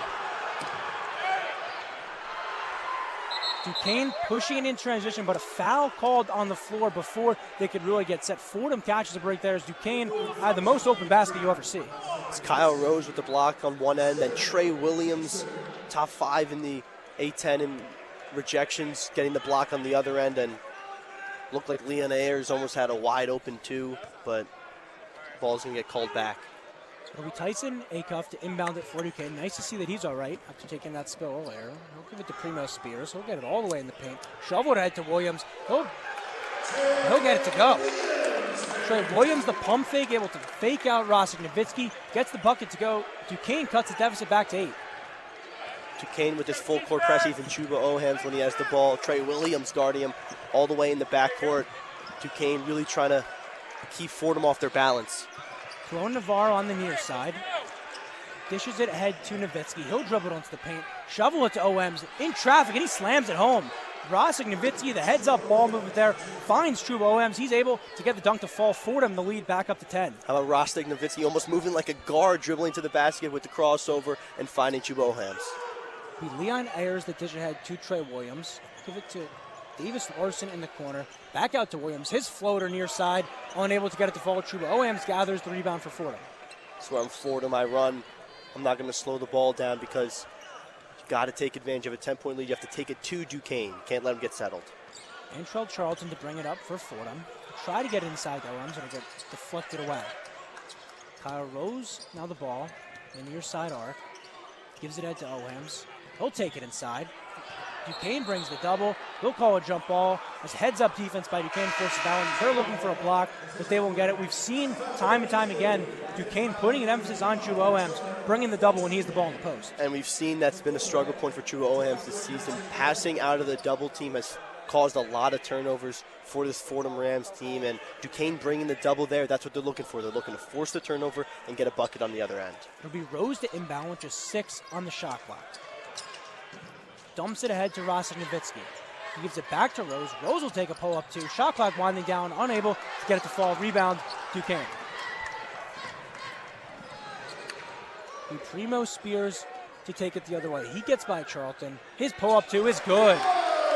Duquesne pushing it in transition, but a foul called on the floor before they could really get set. Fordham catches a break there as Duquesne had the most open basket you ever see.
It's Kyle Rose with the block on one end, then Trey Williams, top 5 in the A-10 in rejections, getting the block on the other end, and looked like Leon Ayers almost had a wide open 2, but ball's going to get called back.
It'll be Tyson Acuff to inbound it for Duquesne. Nice to see that he's all right after taking that spill earlier. He'll give it to Primo Spears. He'll get it all the way in the paint. Shovel it ahead to Williams. He'll get it to go. Trey Williams, the pump fake, able to fake out Rossi Novitsky. Gets the bucket to go. Duquesne cuts the deficit back to 8.
Duquesne with his full court press, even Chuba Owens when he has the ball. Trey Williams guarding him all the way in the backcourt. Duquesne really trying to keep Fordham off their balance.
Colo Navarro on the near side. Dishes it ahead to Novitsky. He'll dribble it onto the paint. Shovel it to Owens in traffic, and he slams it home. Rossi Nowitzki, the heads-up ball movement there, finds Chuba Oems. He's able to get the dunk to fall. Fordham the lead back up to 10.
How about Rostig Nowitzki almost moving like a guard, dribbling to the basket with the crossover and finding Chuba Oems.
Be Leon Ayers that dish ahead to Trey Williams. Give it to Davis Larson in the corner. Back out to Williams. His floater near side, unable to get it to fall. Chuba Oems gathers the rebound for Fordham.
So I'm Fordham, I run. I'm not going to slow the ball down because you got to take advantage of a 10-point lead. You have to take it to Duquesne. You can't let them get settled.
Antrell Charlton to bring it up for Fordham. Try to get inside Oems, and it'll get deflected away. Kyle Rose, now the ball, in the near side arc. Gives it ahead to Oems. He'll take it inside. Duquesne brings the double. They'll call a jump ball. As heads-up defense by Duquesne forces down. They're looking for a block, but they won't get it. We've seen time and time again Duquesne putting an emphasis on Chuba Oems, bringing the double when he's the ball in the post.
And we've seen that's been a struggle point for Chuba Oems this season. Passing out of the double team has caused a lot of turnovers for this Fordham Rams team, and Duquesne bringing the double there, that's what they're looking for. They're looking to force the turnover and get a bucket on the other end.
It'll be Rose to inbound with just 6 on the shot clock. Dumps it ahead to Rossi Nowitzki. He gives it back to Rose. Rose will take a pull-up too. Shot clock winding down, unable to get it to fall. Rebound, Duquesne. Primo Spears to take it the other way. He gets by Charlton. His pull-up two is good.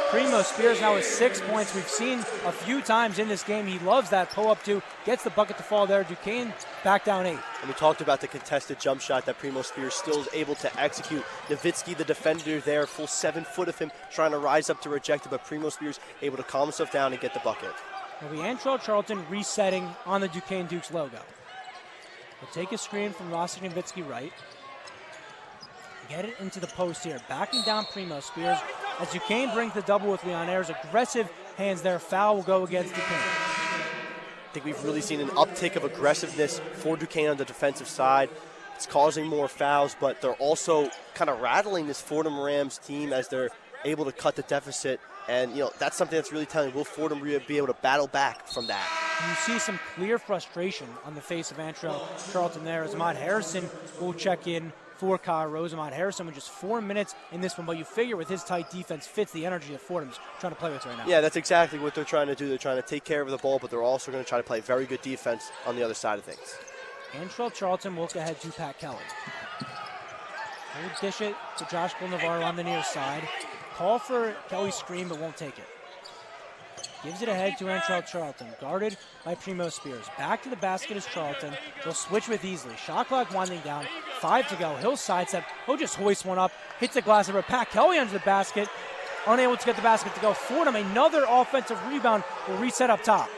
Primo Spears now has 6 points. We've seen a few times in this game. He loves that pull-up two. Gets the bucket to fall there. Duquesne back down 8.
And we talked about the contested jump shot that Primo Spears still is able to execute. Nowitzki, the defender there, full 7 foot of him, trying to rise up to reject it, but Primo Spears able to calm himself down and get the bucket.
It'll be Antrell Charlton resetting on the Duquesne Dukes logo. We'll take a screen from Rossi Nowitzki right. Get it into the post here. Backing down Primo Spears as Duquesne brings the double with Leon Ayers. Aggressive hands there. Foul will go against Duquesne.
I think we've really seen an uptick of aggressiveness for Duquesne on the defensive side. It's causing more fouls, but they're also kind of rattling this Fordham Rams team as they're able to cut the deficit. And, you know, that's something that's really telling. Will Fordham be able to battle back from that?
You see some clear frustration on the face of Antrell Charlton there as Ahmad Harrison will check in for Kyle Rose. Ahmad Harrison with just 4 minutes in this one, but you figure with his tight defense fits the energy that Fordham's trying to play with right now.
Yeah, that's exactly what they're trying to do. They're trying to take care of the ball, but they're also going to try to play very good defense on the other side of things.
Antrell Charlton will look ahead to Pat Kelly. He'll dish it to Josh Navarro on the near side. Call for Kelly's screen, but won't take it. Gives it ahead to Antrell Charlton, guarded by Primo Spears. Back to the basket is Charlton. They'll switch with easily. Shot clock winding down. 5 to go. He'll sidestep. He'll just hoist one up. Hits the glass over. Pat Kelly under the basket. Unable to get the basket to go. Fordham, another offensive rebound, will reset up top.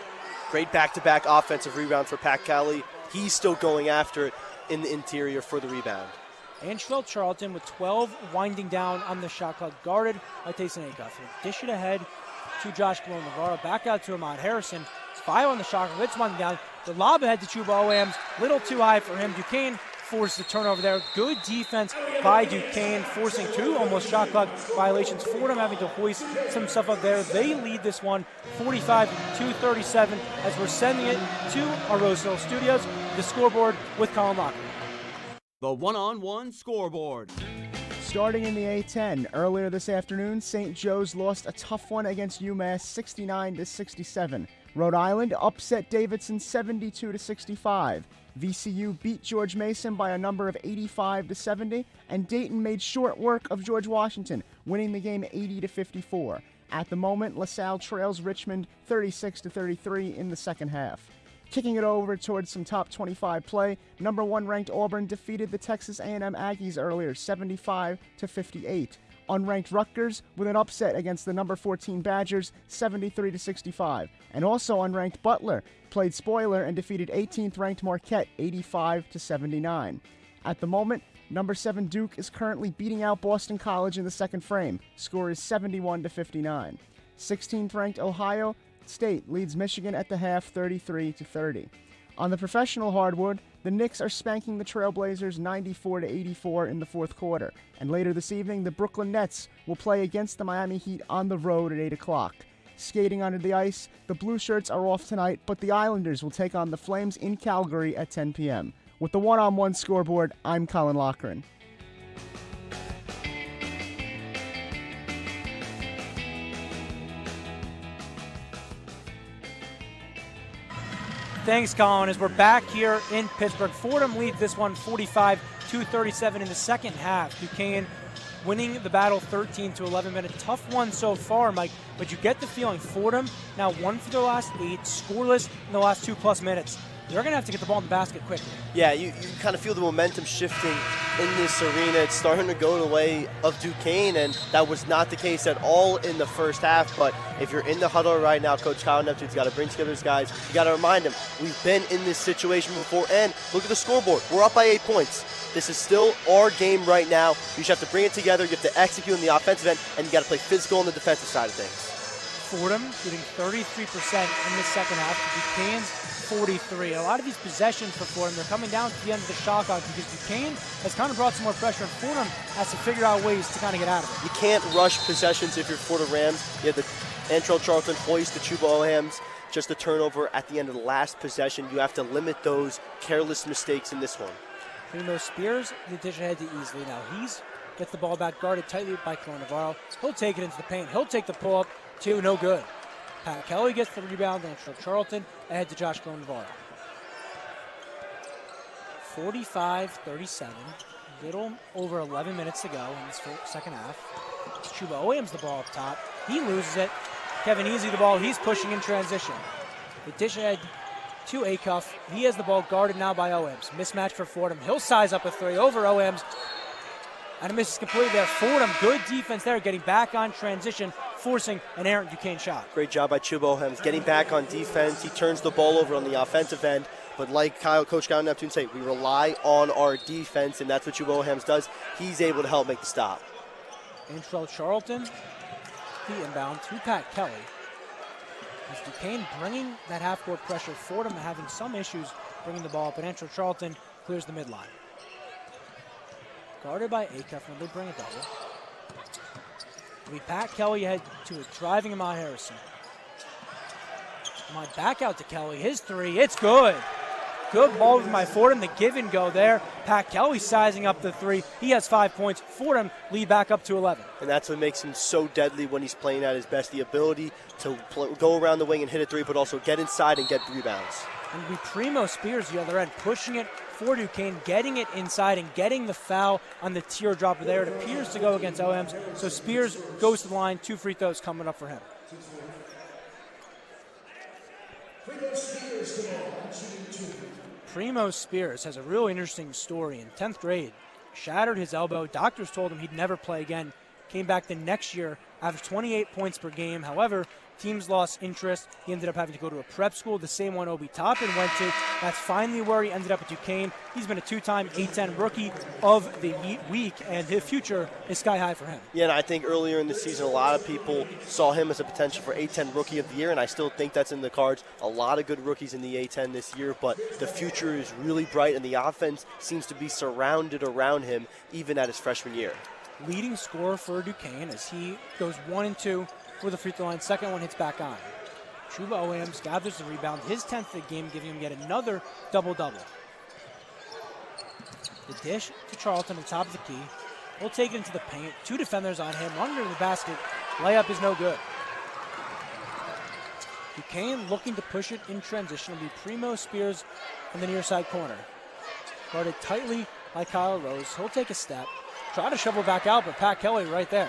Great back-to-back offensive rebound for Pat Kelly. He's still going after it in the interior for the rebound.
Antrell Charlton with 12 winding down on the shot clock, guarded by Tayson Acuff. He'll dish it ahead to Josh Navarro. Back out to Ahmad Harrison. 5 on the shot clock. It's one down. The lob ahead to Chuba Oems. Little too high for him. Duquesne forces the turnover there. Good defense by Duquesne, forcing 2 almost shot clock violations. Fordham having to hoist some stuff up there. They lead this one 45-37 as we're sending it to our Rose Hill studios. The scoreboard with Colin Lockwood.
The one-on-one scoreboard.
Starting in the A-10, earlier this afternoon, St. Joe's lost a tough one against UMass 69-67. Rhode Island upset Davidson 72-65. VCU beat George Mason by a number of 85-70, and Dayton made short work of George Washington, winning the game 80-54. At the moment, LaSalle trails Richmond 36-33 in the second half. Kicking it over towards some top 25 play, number 1 ranked Auburn defeated the Texas A&M Aggies earlier 75-58. Unranked Rutgers with an upset against the number 14 Badgers 73-65. And also unranked Butler played spoiler and defeated 18th ranked Marquette 85-79. At the moment, number 7 Duke is currently beating out Boston College in the second frame. Score is 71-59. 16th ranked Ohio State leads Michigan at the half 33-30. On the professional hardwood, the Knicks are spanking the Trailblazers 94-84 in the fourth quarter. And later this evening, the Brooklyn Nets will play against the Miami Heat on the road at 8 o'clock. Skating under the ice, the Blue Shirts are off tonight, but the Islanders will take on the Flames in Calgary at 10 p.m. With the one-on-one scoreboard, I'm Colin Lochran.
Thanks, Colin. As we're back here in Pittsburgh, Fordham leads this one 45-37 in the second half. Duquesne winning the battle 13-11. Been a tough one so far, Mike, but you get the feeling Fordham now won for their last 8, scoreless in the last 2+ minutes. They're going to have to get the ball in the basket quickly.
Yeah, you kind of feel the momentum shifting in this arena. It's starting to go the way of Duquesne, and that was not the case at all in the first half. But if you're in the huddle right now, Coach Kyle Neptune's got to bring together his guys. You got to remind them, we've been in this situation before, and look at the scoreboard. We're up by 8 points. This is still our game right now. You just have to bring it together. You have to execute on the offensive end, and you got to play physical on the defensive side of things.
Fordham shooting 33% in the second half. Duquesne's 43. A lot of these possessions for Fordham, they're coming down to the end of the shot clock because Duquesne has kind of brought some more pressure, and Fordham has to figure out ways to kind of get out of it.
You can't rush possessions if you're Fordham Rams. You had the Antrell Charlton hoist the Chuba Ohams, just a turnover at the end of the last possession. You have to limit those careless mistakes in this one.
Primo Spears, the addition ahead to Easley. Now he's gets the ball back, guarded tightly by Cole Navarro. He'll take it into the paint. He'll take the pull-up, too, no good. Pat Kelly gets the rebound, and Charlton ahead to Josh Cole Navarro. 45-37, little over 11 minutes to go in this second half. Chuba Williams the ball up top. He loses it. Kevin Easley the ball. He's pushing in transition. The dish ahead to Acuff. He has the ball guarded now by Oems. Mismatch for Fordham. He'll size up a three over Oems. And it misses completely there. Fordham, good defense there, getting back on transition, forcing an errant Duquesne shot.
Great job by Chuba Oems getting back on defense. He turns the ball over on the offensive end. But like Coach Kyle Neptune say, we rely on our defense, and that's what Chuba Oems does. He's able to help make the stop.
Antrell Charlton, the inbound to Pat Kelly. As Duquesne bringing that half-court pressure, Fordham having some issues bringing the ball up, and Antrell Charlton clears the midline. Guarded by Acuff, and they bring it double. It'll be Pat Kelly ahead to it, driving Ahmad Harrison. Ahmad back out to Kelly, his three, it's good. Good ball from by Fordham, the give and go there. Pat Kelly sizing up the three. He has 5 points. Fordham lead back up to 11.
And that's what makes him so deadly when he's playing at his best, the ability to go around the wing and hit a three, but also get inside and get rebounds.
And it'll be Primo Spears the other end, pushing it for Duquesne, getting it inside and getting the foul on the teardropper there. It appears to go against Oems, so Spears goes to the line. 2 free throws coming up for him. Primo Spears has a really interesting story. In 10th grade, shattered his elbow. Doctors told him he'd never play again. Came back the next year, averaged 28 points per game. However, teams lost interest. He ended up having to go to a prep school, the same one Obi Toppin went to. That's finally where he ended up at Duquesne. He's been a 2-time A-10 rookie of the week, and his future is sky high for him.
Yeah, and I think earlier in the season, a lot of people saw him as a potential for A-10 Rookie of the Year, and I still think that's in the cards. A lot of good rookies in the A-10 this year, but the future is really bright, and the offense seems to be surrounded around him, even at his freshman year.
Leading scorer for Duquesne as he goes 1 and 2 for the free throw line. Second one hits back on. Chuba Oems gathers the rebound, his 10th of the game, giving him yet another double-double. The dish to Charlton on top of the key. He'll take it into the paint. 2 defenders on him, under the basket. Layup is no good. Duquesne looking to push it in transition. Will be Primo Spears in the near side corner. Guarded tightly by Kyle Rose. He'll take a step. Try to shovel back out, but Pat Kelly right there.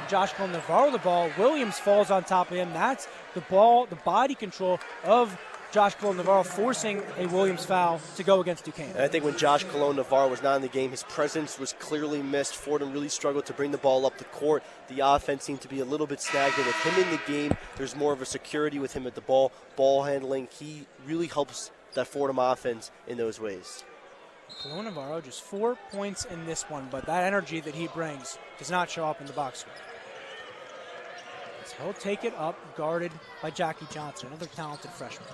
Josh Cole Navarro the ball. Williams falls on top of him. That's the ball, the body control of Josh Cole Navarro, forcing a Williams foul to go against Duquesne.
And I think when Josh Cologne Navarro was not in the game, his presence was clearly missed. Fordham really struggled to bring the ball up the court. The offense seemed to be a little bit stagnant. With him in the game, there's more of a security with him at the ball handling. He really helps that Fordham offense in those ways.
Cologne Navarro just 4 points in this one, but that energy that he brings does not show up in the box score. So he'll take it up, guarded by Jackie Johnson, another talented freshman.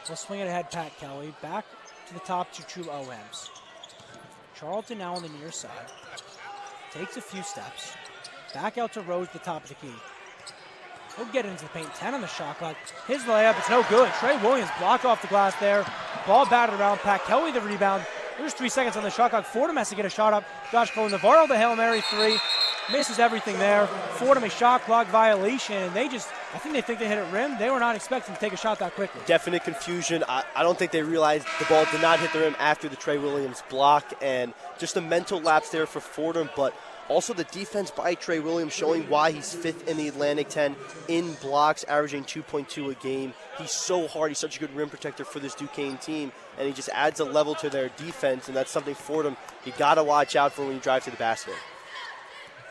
He'll swing it ahead, Pat Kelly. Back to the top to Chuba Oems. Charlton now on the near side. Takes a few steps. Back out to Rose, the top of the key. He'll get into the paint, 10 on the shot clock. His layup, it's no good. Trey Williams blocked off the glass there. Ball batted around. Pat Kelly the rebound. There's 3 seconds on the shot clock. Fordham has to get a shot up. Josh Cole Navarro the Hail Mary 3. misses everything there. Fordham a shot clock violation, and I think they hit it rim. They were not expecting to take a shot that quickly.
Definite confusion. I don't think they realized the ball did not hit the rim after the Trey Williams block, and just a mental lapse there for Fordham, but also the defense by Trey Williams showing why he's 5th in the Atlantic 10 in blocks, averaging 2.2 a game. He's so hard. He's such a good rim protector for this Duquesne team, and he just adds a level to their defense, and that's something Fordham you got to watch out for when you drive to the basket.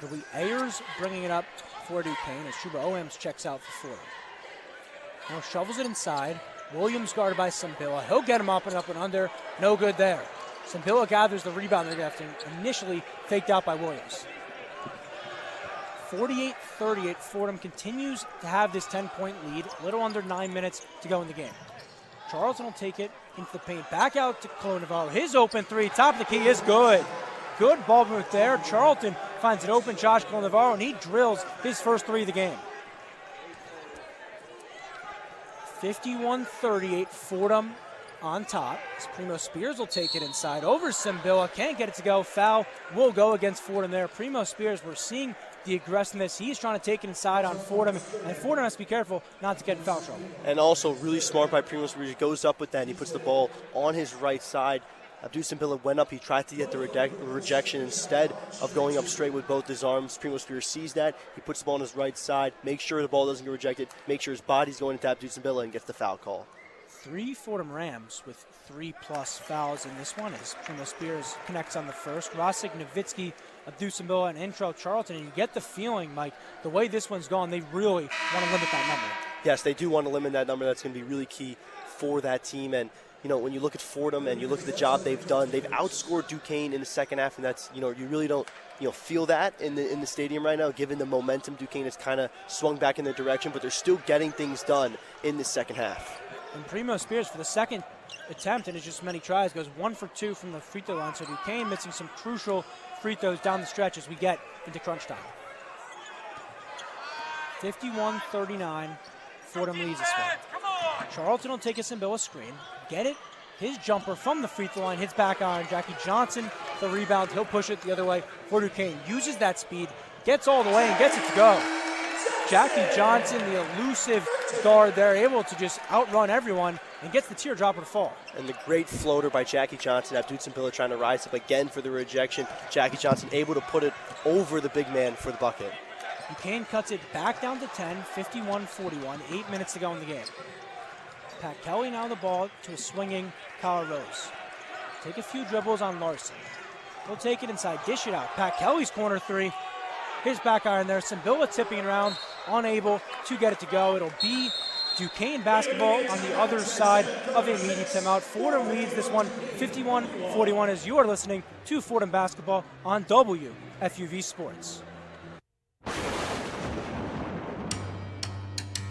Louis Ayers bringing it up for Duquesne as Chuba Oems checks out for Fordham. Now shovels it inside. Williams guarded by Simbila. He'll get him up and under. No good there. Simbila gathers the rebound there after initially faked out by Williams. 48-38, Fordham continues to have this 10-point lead. A little under 9 minutes to go in the game. Charlton will take it into the paint. Back out to Clonavaro. His open three, top of the key is good. Good ball move there. Charlton finds it open, Josh Clonavaro, and he drills his first three of the game. 51-38, Fordham on top. Primo Spears will take it inside over Simbila. Can't get it to go. Foul will go against Fordham there. Primo Spears, we're seeing the aggressiveness. He's trying to take it inside on Fordham, and Fordham has to be careful not to get in foul trouble.
And also really smart by Primo Spears. He goes up with that, and he puts the ball on his right side. Abdul Simbila went up. He tried to get the rejection instead of going up straight with both his arms. Primo Spears sees that. He puts the ball on his right side, makes sure the ball doesn't get rejected, makes sure his body's going into Abdul Simbila, and gets the foul call.
3 Fordham Rams with 3+ fouls in this one as Primo Spears connects on the first. Rosick, Nowitzki, Abdul Simbila, and Intrell Charlton. And you get the feeling, Mike, the way this one's gone, they really want to limit that number.
Yes, they do want to limit that number. That's going to be really key for that team. And you know, when you look at Fordham and you look at the job they've done, they've outscored Duquesne in the second half, and that's, you know, you really don't, feel that in the stadium right now, given the momentum. Duquesne has kind of swung back in their direction, but they're still getting things done in the second half.
And Primo Spears, for the second attempt, and it's just many tries, goes 1 for 2 from the free throw line. So Duquesne missing some crucial free throws down the stretch as we get into crunch time. 51-39, Fordham leads this one. Charlton will take a Simbila screen, get it. His jumper from the free throw line hits back iron. Jackie Johnson, the rebound. He'll push it the other way for Duquesne. Uses that speed, gets all the way, and gets it to go. Jackie Johnson, the elusive guard there, able to just outrun everyone and gets the teardropper to fall.
And the great floater by Jackie Johnson. Abdul Simbila trying to rise up again for the rejection. Jackie Johnson able to put it over the big man for the bucket.
Duquesne cuts it back down to 10, 51-41, 8 minutes to go in the game. Pat Kelly now the ball to a swinging Kyle Rose. Take a few dribbles on Larson. He'll take it inside, dish it out. Pat Kelly's corner three. His back iron there. Simbila tipping around, unable to get it to go. It'll be Duquesne basketball on the other side of a immediate timeout. Fordham leads this one 51-41 as you are listening to Fordham basketball on WFUV Sports.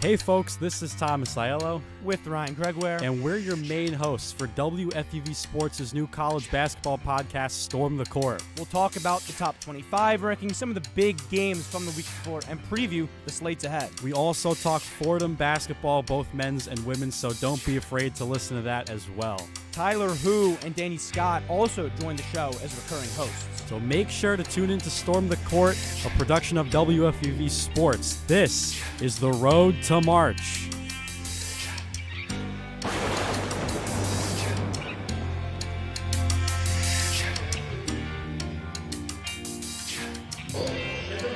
Hey folks, this is Thomas Aiello
with Ryan Gregware,
and we're your main hosts for WFUV Sports' new college basketball podcast, Storm the Court.
We'll talk about the top 25 rankings, some of the big games from the week before, and preview the slates ahead.
We also talk Fordham basketball, both men's and women's, so don't be afraid to listen to that as well.
Tyler Hu and Danny Scott also join the show as recurring hosts.
So make sure to tune in to Storm the Court, a production of WFUV Sports. This is The Road to March.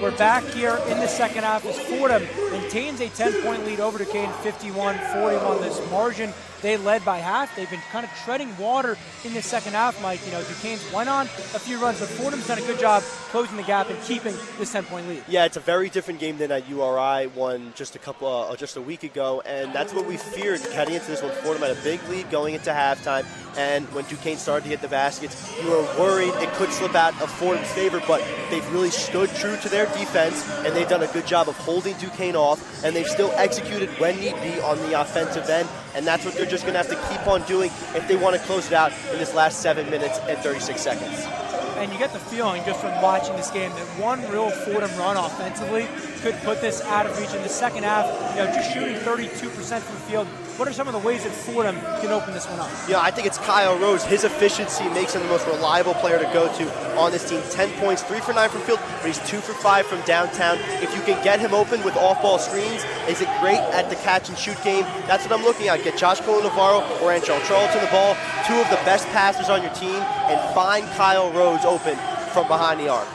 We're back here in the second half as Fordham maintains a 10-point lead over Duquesne, 51-41. This margin, they led by half. They've been kind of treading water in the second half, Mike. Duquesne's went on a few runs, but Fordham's done a good job closing the gap and keeping this 10-point lead.
Yeah, it's a very different game than that URI won just a week ago, and that's what we feared heading into this one. Fordham had a big lead going into halftime, and when Duquesne started to get the baskets, you were worried it could slip out of Fordham's favor, but they've really stood true to their defense, and they've done a good job of holding Duquesne off, and they've still executed when need be on the offensive end, and that's what they're just going to have to keep on doing if they want to close it out in this last 7 minutes and 36 seconds.
And you get the feeling just from watching this game that one real Fordham run offensively could put this out of reach in the second half. Just shooting 32% from the field. What are some of the ways that Fordham can open this one up?
Yeah, I think it's Kyle Rose. His efficiency makes him the most reliable player to go to on this team. 10 points, 3 for 9 from field, but he's 2 for 5 from downtown. If you can get him open with off-ball screens, is it great at the catch-and-shoot game? That's what I'm looking at. Get Josh Colo-Navarro or Antrell Charlton the ball, 2 of the best passers on your team, and find Kyle Rose open from behind the arc.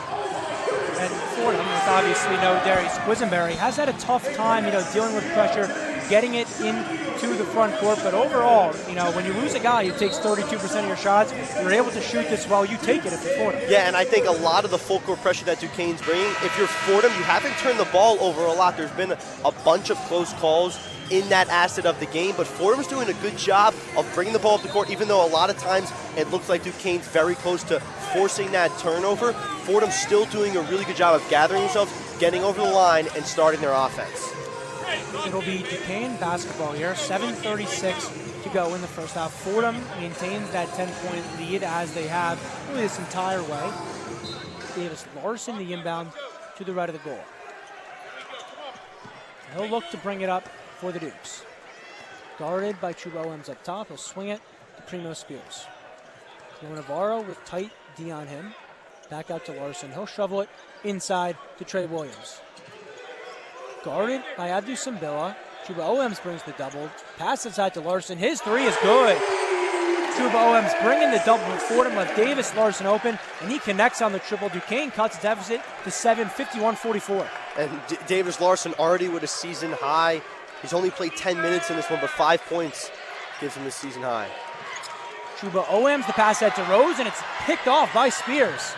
And Fordham, with obviously no Darius Quisenberry, has had a tough time, dealing with pressure, getting it into the front court. But overall, when you lose a guy who takes 32% of your shots, you're able to shoot this well. You take it if you're Fordham.
Yeah, and I think a lot of the full court pressure that Duquesne's bringing, if you're Fordham, you haven't turned the ball over a lot. There's been a bunch of close calls in that asset of the game, but Fordham's doing a good job of bringing the ball up the court, even though a lot of times it looks like Duquesne's very close to forcing that turnover. Fordham's still doing a really good job of gathering themselves, getting over the line, and starting their offense.
It'll be Duquesne basketball here, 7:36 to go in the first half. Fordham maintains that 10-point lead as they have really this entire way. Davis Larson, the inbound to the right of the goal. He'll look to bring it up for the Dukes. Guarded by Chuba Owens up top. He'll swing it to Primo Spears. Navarro with tight D on him. Back out to Larson. He'll shovel it inside to Trey Williams. Guarded by Abdu Simbila. Chuba Owens brings the double. Pass inside to Larson. His three is good. Chuba Owens bringing the double for Fordham, left Davis Larson open, and he connects on the triple. Duquesne cuts the deficit to 7, 51-44.
And Davis Larson already with a season high. He's only played 10 minutes in this one, but 5 points gives him the season high.
Chuba Owens, the pass head to Rose, and it's picked off by Spears.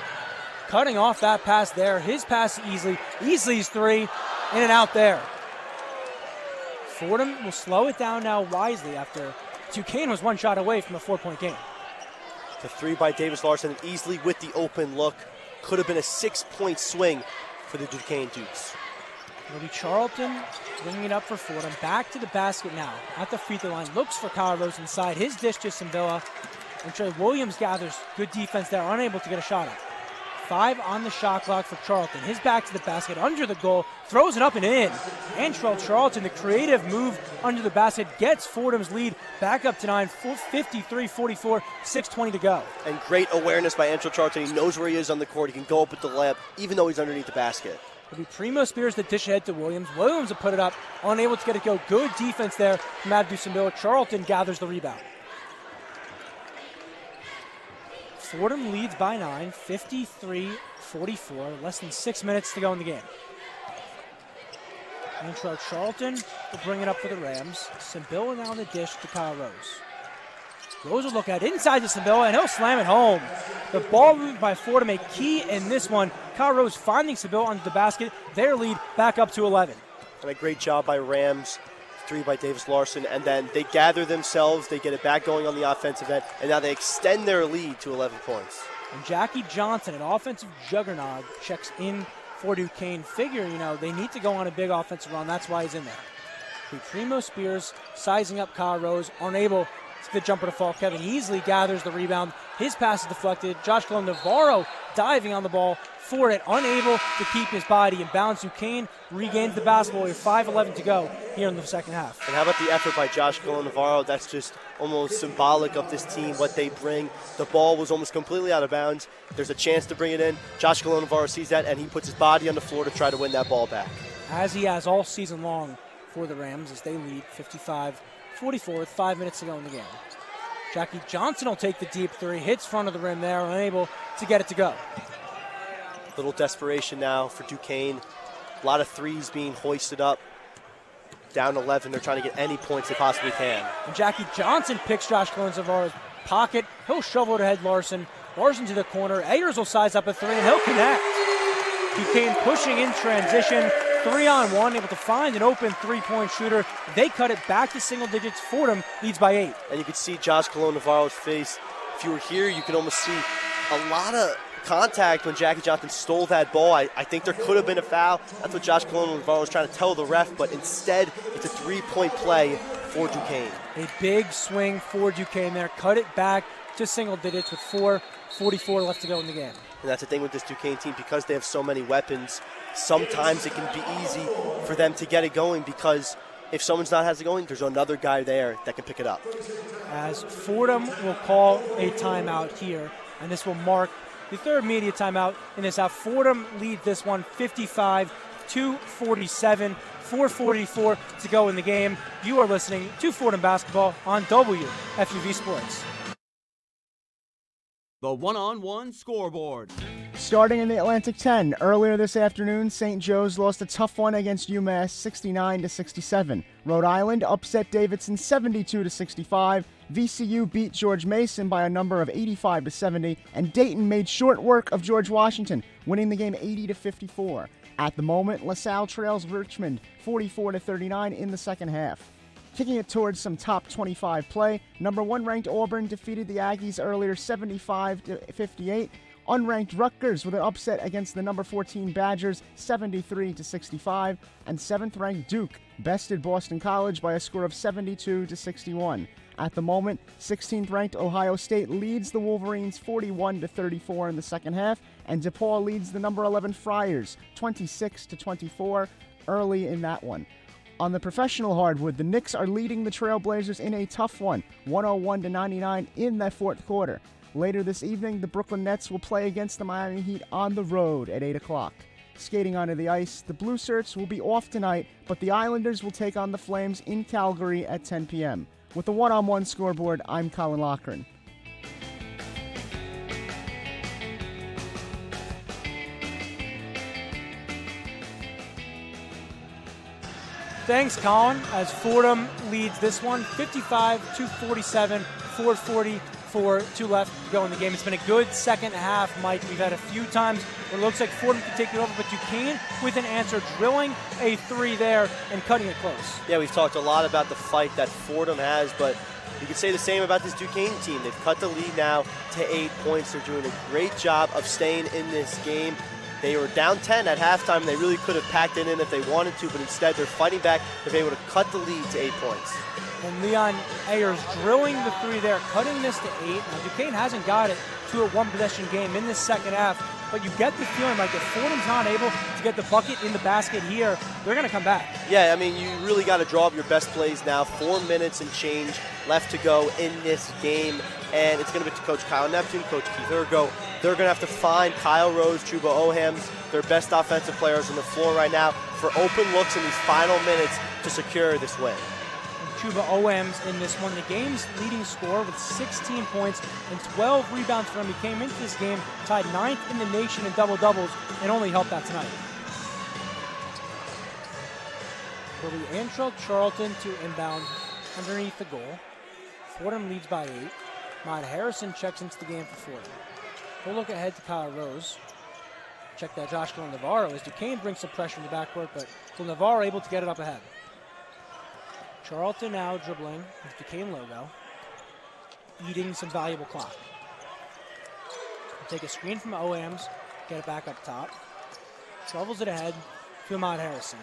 Cutting off that pass there. His pass to Easley. Easley's three, in and out there. Fordham will slow it down now wisely after Duquesne was one shot away from a 4-point game.
The three by Davis Larson, and Easley with the open look. Could have been a 6-point swing for the Duquesne Dukes.
It'll be Charlton bringing it up for Fordham. Back to the basket now at the free throw line. Looks for Kyle Rose inside. His dish to Simbila. And Trey Williams gathers good defense there. Unable to get a shot up. 5 on the shot clock for Charlton. His back to the basket under the goal. Throws it up and in. Antrell Charlton, the creative move under the basket, gets Fordham's lead back up to 9. 53-44, 6:20 to go.
And great awareness by Antrell Charlton. He knows where he is on the court. He can go up with the layup, even though he's underneath the basket.
It'll be Primo Spears that dish ahead to Williams. Williams will put it up, unable to get it go. Good defense there from Abdu Simbila. Charlton gathers the rebound. Fordham leads by 9, 53-44. Less than 6 minutes to go in the game. Antrell Charlton will bring it up for the Rams. Simbila now on the dish to Kyle Rose. Rose will look at inside to Simbila, and he'll slam it home. The ball moved by Fordham, a key in this one. Kyle Rose finding Simbila under the basket. Their lead back up to 11.
And a great job by Rams. 3 by Davis Larson. And then they gather themselves. They get it back going on the offensive end. And now they extend their lead to 11 points.
And Jackie Johnson, an offensive juggernaut, checks in for Duquesne. Figure, they need to go on a big offensive run. That's why he's in there. Primo Spears sizing up Kyle Rose, unable to the jumper to fall. Kevin Easley gathers the rebound. His pass is deflected. Josh Colo-Navarro diving on the ball for it, unable to keep his body in bounds. Duquesne regains the basketball with 5:11 to go here in the second half.
And how about the effort by Josh Colo-Navarro? That's just almost symbolic of this team, what they bring. The ball was almost completely out of bounds. There's a chance to bring it in. Josh Colo-Navarro sees that, and he puts his body on the floor to try to win that ball back.
As he has all season long for the Rams as they lead 55-44 with 5 minutes to go in the game. Jackie Johnson will take the deep three, hits front of the rim there, unable to get it to go.
Little desperation now for Duquesne. A lot of threes being hoisted up. Down 11, they're trying to get any points they possibly can.
And Jackie Johnson picks Josh Colo-Navarro's pocket. He'll shovel it ahead Larson. Larson to the corner. Ayers will size up a three, and he'll connect. Duquesne pushing in transition. 3-on-1, able to find an open three-point shooter. They cut it back to single digits. Fordham leads by 8.
And you can see Josh Colo-Navarro's face. If you were here, you can almost see a lot of contact when Jackie Johnson stole that ball. I think there could have been a foul. That's what Josh Colo-Navarro was trying to tell the ref, but instead it's a 3-point play for Duquesne.
A big swing for Duquesne there. Cut it back to single digits with 4:44 left to go in the game.
And that's the thing with this Duquesne team, because they have so many weapons, sometimes it can be easy for them to get it going, because if someone's not has it going, there's another guy there that can pick it up.
As Fordham will call a timeout here, and this will mark the third media timeout in this half. Fordham lead this one 55-47, 4:44 to go in the game. You are listening to Fordham Basketball on WFUV Sports.
The one-on-one scoreboard.
Starting in the Atlantic 10, earlier this afternoon, St. Joe's lost a tough one against UMass 69-67. Rhode Island upset Davidson 72-65. VCU beat George Mason by a number of 85-70, and Dayton made short work of George Washington, winning the game 80-54. At the moment, LaSalle trails Richmond 44-39 in the second half. Kicking it towards some top 25 play, number 1 ranked Auburn defeated the Aggies earlier 75-58. Unranked Rutgers with an upset against the number 14 Badgers 73-65, and 7th ranked Duke bested Boston College by a score of 72-61. At the moment, 16th ranked Ohio State leads the Wolverines 41-34 in the second half, and DePaul leads the number 11 Friars 26-24 early in that one. On the professional hardwood, the Knicks are leading the Trailblazers in a tough one, 101-99 in the fourth quarter. Later this evening, the Brooklyn Nets will play against the Miami Heat on the road at 8 o'clock. Skating onto the ice, the Blue Shirts will be off tonight, but the Islanders will take on the Flames in Calgary at 10 p.m. With the one-on-one scoreboard, I'm Colin Loughran.
Thanks, Colin, as Fordham leads this one 55-47, 4:44 to left to go in the game. It's been a good second half, Mike. We've had a few times where it looks like Fordham can take it over, but Duquesne with an answer, drilling a three there and cutting it close.
Yeah, we've talked a lot about the fight that Fordham has, but you could say the same about this Duquesne team. They've cut the lead now to 8 points. They're doing a great job of staying in this game. They were down 10 at halftime. They really could have packed it in if they wanted to, but instead they're fighting back. They're able to cut the lead to 8 points.
And Leon Ayers drilling the three there, cutting this to 8. Now, Duquesne hasn't got it to a one-possession game in this second half, but you get the feeling like if Fordham's not able to get the bucket in the basket here, they're going to come back.
Yeah, I mean, you really got to draw up your best plays now. 4 minutes and change left to go in this game, and it's going to be to Coach Kyle Neptune, Coach Keith Ergo. They're going to have to find Kyle Rose, Chuba Ohams, their best offensive players on the floor right now, for open looks in these final minutes to secure this win.
Chuba Ohams in this one, the game's leading scorer with 16 points and 12 rebounds for him. He came into this game tied 9th in the nation in double-doubles and only helped out tonight. For the Antrell Charlton to inbound underneath the goal. Fordham leads by 8. Matt Harrison checks into the game for Fordham. We'll look ahead to Kyle Rose. Check that Josh Navarro as Duquesne brings some pressure in the backcourt, but Navarro able to get it up ahead. Charlton now dribbling with Duquesne logo, eating some valuable clock. We'll take a screen from Ohams, get it back up top. Shovels it ahead to Ahmad Harrison.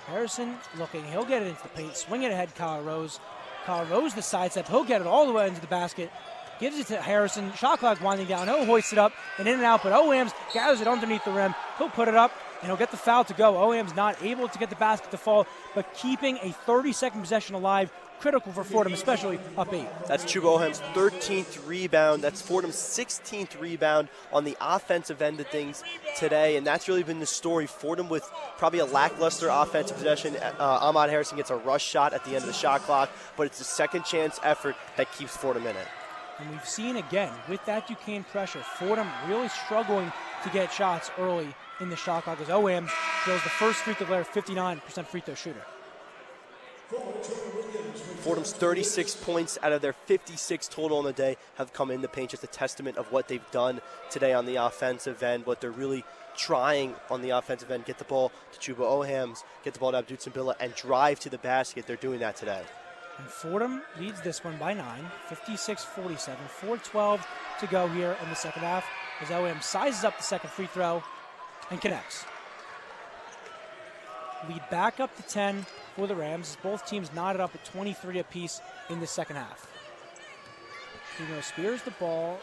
Harrison looking, he'll get it into the paint, swing it ahead, Kyle Rose. Kyle Rose the sidestep, he'll get it all the way into the basket. Gives it to Harrison, shot clock winding down, he'll hoist it up and in and out, but Ohams gathers it underneath the rim, he'll put it up, and he'll get the foul to go. Ohams not able to get the basket to fall, but keeping a 30-second possession alive, critical for Fordham, especially up 8.
That's Chuba Ohams' 13th rebound. That's Fordham's 16th rebound on the offensive end of things today, and that's really been the story. Fordham with probably a lackluster offensive possession. Ahmad Harrison gets a rush shot at the end of the shot clock, but it's a second chance effort that keeps Fordham in it.
And we've seen again, with that Duquesne pressure, Fordham really struggling to get shots early in the shot clock as Ohams drills the first free throw player, 59% free throw shooter.
Fordham's 36 points out of their 56 total on the day have come in the paint. Just a testament of what they've done today on the offensive end, what they're really trying on the offensive end. Get the ball to Chuba Ohams, get the ball to Abdul Simbila, and drive to the basket. They're doing that today.
And Fordham leads this one by 9, 56-47, 4:12 to go here in the second half as Ohams sizes up the second free throw and connects. Lead back up to 10 for the Rams as both teams knotted up at 23 apiece in the second half.
Spears the ball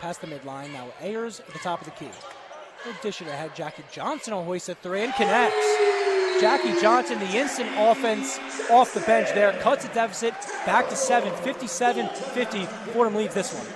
past the midline. Now Ayers at the top of the key. He'll dish it ahead. Jackie Johnson will hoist a three and connects. Jackie Johnson, the instant offense off the bench there, cuts the deficit back to 7, 57-50. Fordham leads this one.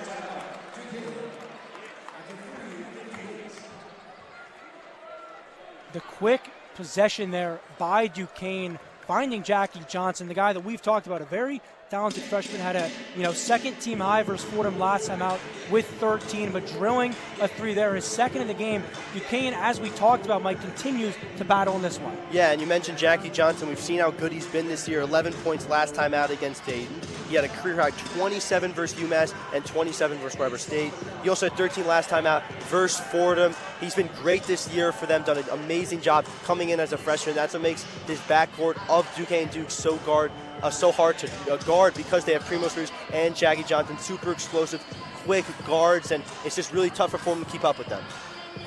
The quick possession there by Duquesne, finding Jackie Johnson, the guy that we've talked about, a very talented freshman, had a second team high versus Fordham last time out with 13, but drilling a three there, his second in the game. Duquesne, as we talked about, Mike, continues to battle in this one.
Yeah, and you mentioned Jackie Johnson. We've seen how good he's been this year. 11 points last time out against Dayton. He had a career high 27 versus UMass and 27 versus Weber State. He also had 13 last time out versus Fordham. He's been great this year for them, done an amazing job coming in as a freshman. That's what makes his backcourt of Duquesne Duke so hard to guard, because they have Primo Spears and Jackie Johnson, super explosive, quick guards, and it's just really tough for Fordham to keep up with them.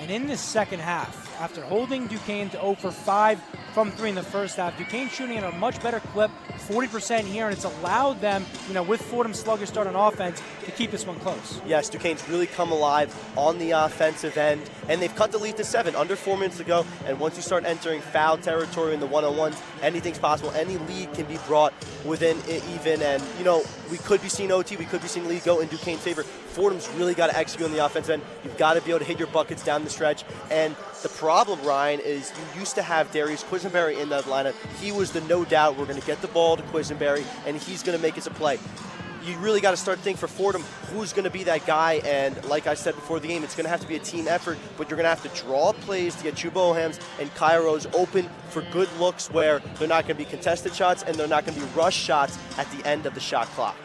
And in this second half, after holding Duquesne to 0 for 5 from 3 in the first half, Duquesne shooting at a much better clip, 40% here, and it's allowed them, with Fordham's sluggish start on offense, to keep this one close.
Yes, Duquesne's really come alive on the offensive end, and they've cut the lead to 7, under 4 minutes to go, and once you start entering foul territory in the one-on-ones, anything's possible. Any lead can be brought within even, and, we could be seeing OT, we could be seeing lead go in Duquesne's favor. Fordham's really got to execute on the offensive end. You've got to be able to hit your buckets down the stretch, and the problem, Ryan, is you used to have Darius Quisenberry in that lineup. He was the no doubt, we're going to get the ball to Quisenberry, and he's going to make us a play. You really got to start thinking for Fordham, who's going to be that guy, and like I said before the game, it's going to have to be a team effort, but you're going to have to draw plays to get Chuba Ohams and Kyle Rose open for good looks where they're not going to be contested shots and they're not going to be rush shots at the end of the shot clock.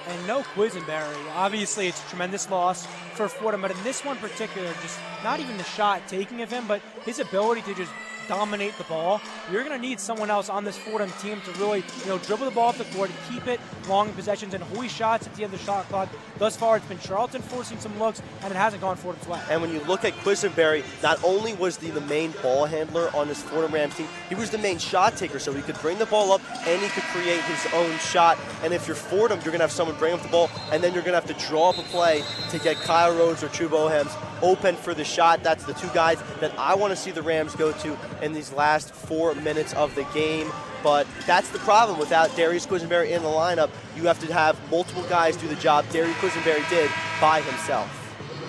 And no Quisenberry. Obviously, it's a tremendous loss for Fordham, but in this one in particular, just not even the shot taking of him, but his ability to just dominate the ball. You're going to need someone else on this Fordham team to really, dribble the ball off the court, keep it long in possessions, and hoist shots at the end of the shot clock. Thus far, it's been Charlton forcing some looks, and it hasn't gone Fordham's way.
And when you look at Quisenberry, not only was he the main ball handler on this Fordham Rams team, he was the main shot taker, so he could bring the ball up and he could create his own shot. And if you're Fordham, you're going to have someone bring up the ball, and then you're going to have to draw up a play to get Kyle Rhodes or Chuba Ohams open for the shot. That's the two guys that I want to see the Rams go to in these last 4 minutes of the game. But that's the problem. Without Darius Quisenberry in the lineup, you have to have multiple guys do the job Darius Quisenberry did by himself.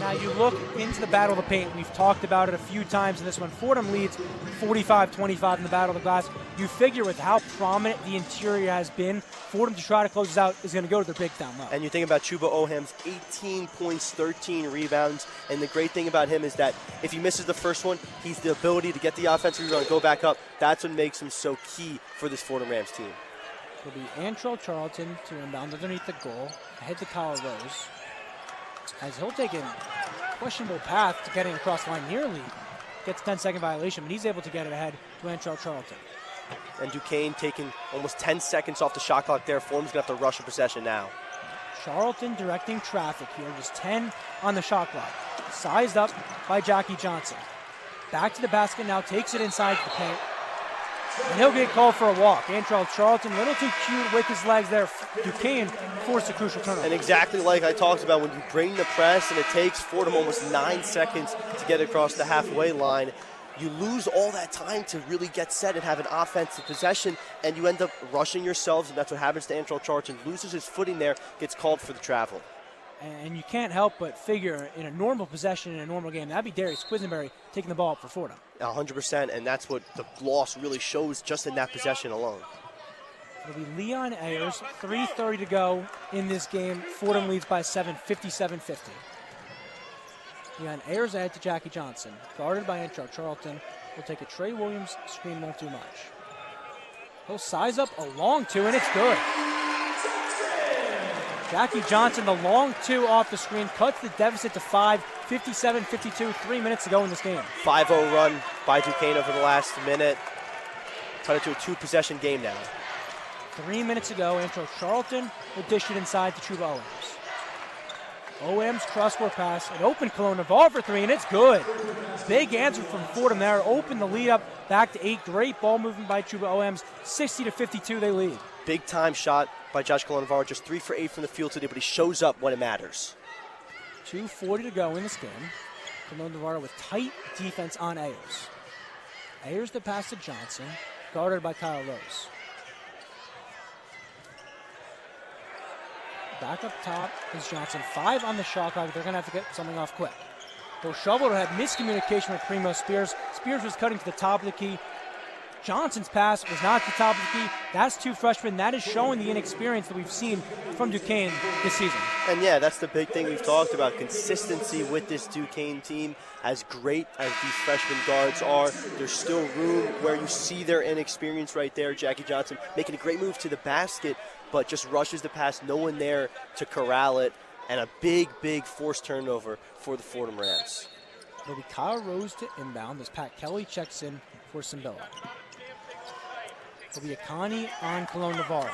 Now you look into the Battle of the Paint. We've talked about it a few times in this one. Fordham leads 45-25 in the Battle of the Glass. You figure with how prominent the interior has been, Fordham to try to close this out is going to go to their big down low.
And you think about Chuba Ohams, 18 points, 13 rebounds. And the great thing about him is that if he misses the first one, he's the ability to get the offensive rebound and go back up. That's what makes him so key for this Fordham Rams team.
It'll be Antrell Charlton to inbound underneath the goal, ahead to Kyle Rose, as he'll take a questionable path to getting across the line nearly. Gets a 10-second violation, but he's able to get it ahead to Antrell Charlton.
And Duquesne taking almost 10 seconds off the shot clock there. Fordham's going to have to rush a possession now.
Charlton directing traffic here, just 10 on the shot clock. Sized up by Jackie Johnson. Back to the basket now, takes it inside the paint. And he'll get called for a walk. Antrell Charlton, a little too cute with his legs there. Duquesne forced a crucial turnover.
And exactly like I talked about, when you bring the press and it takes Fordham almost 9 seconds to get across the halfway line, you lose all that time to really get set and have an offensive possession, and you end up rushing yourselves, and that's what happens to Antrell Charlton. Loses his footing there, gets called for the travel.
And you can't help but figure in a normal possession in a normal game, that'd be Darius Quisenberry taking the ball up for Fordham.
100%, and that's what the loss really shows just in that possession alone.
It'll be Leon Ayers, 3:30 to go in this game. Fordham leads by 7, 57-50. Leon Ayers ahead to Jackie Johnson, guarded by Antrell Charlton. Will take a Trey Williams screen, won't do much. He'll size up a long two, and it's good. Jackie Johnson, the long two off the screen, cuts the deficit to 5, 57-52, 3 minutes to go in this game.
5-0 run by Duquesne over the last minute. Cut it to a 2-possession game now.
3 minutes ago, Antrell Charlton will dish it inside to Chuba Owens.
OM's cross-court pass, an open Cologne Navarro for three, and it's good. Big answer from Fordham there. Open the lead up back to 8. Great ball movement by Chuba OMs. 60-52, they lead.
Big time shot by Josh Cologne Navarro. Just 3 for 8 from the field today, but he shows up when it matters.
2:40 to go in this game. Cologne Navarro with tight defense on Ayers. Ayers the pass to Johnson, guarded by Kyle Rose. Back up top is Johnson. 5 on the shot clock. They're going to have to get something off quick. They'll shovel to have miscommunication with Primo Spears. Spears was cutting to the top of the key. Johnson's pass was not at the top of the key. That's 2 freshmen. That is showing the inexperience that we've seen from Duquesne this season.
And yeah, that's the big thing we've talked about, consistency with this Duquesne team. As great as these freshman guards are, there's still room where you see their inexperience right there. Jackie Johnson making a great move to the basket, but just rushes the pass, no one there to corral it, and a big, big forced turnover for the Fordham Rams.
It'll be Kyle Rose to inbound as Pat Kelly checks in for Simbilla. It'll be Akani on Cologne Navarro.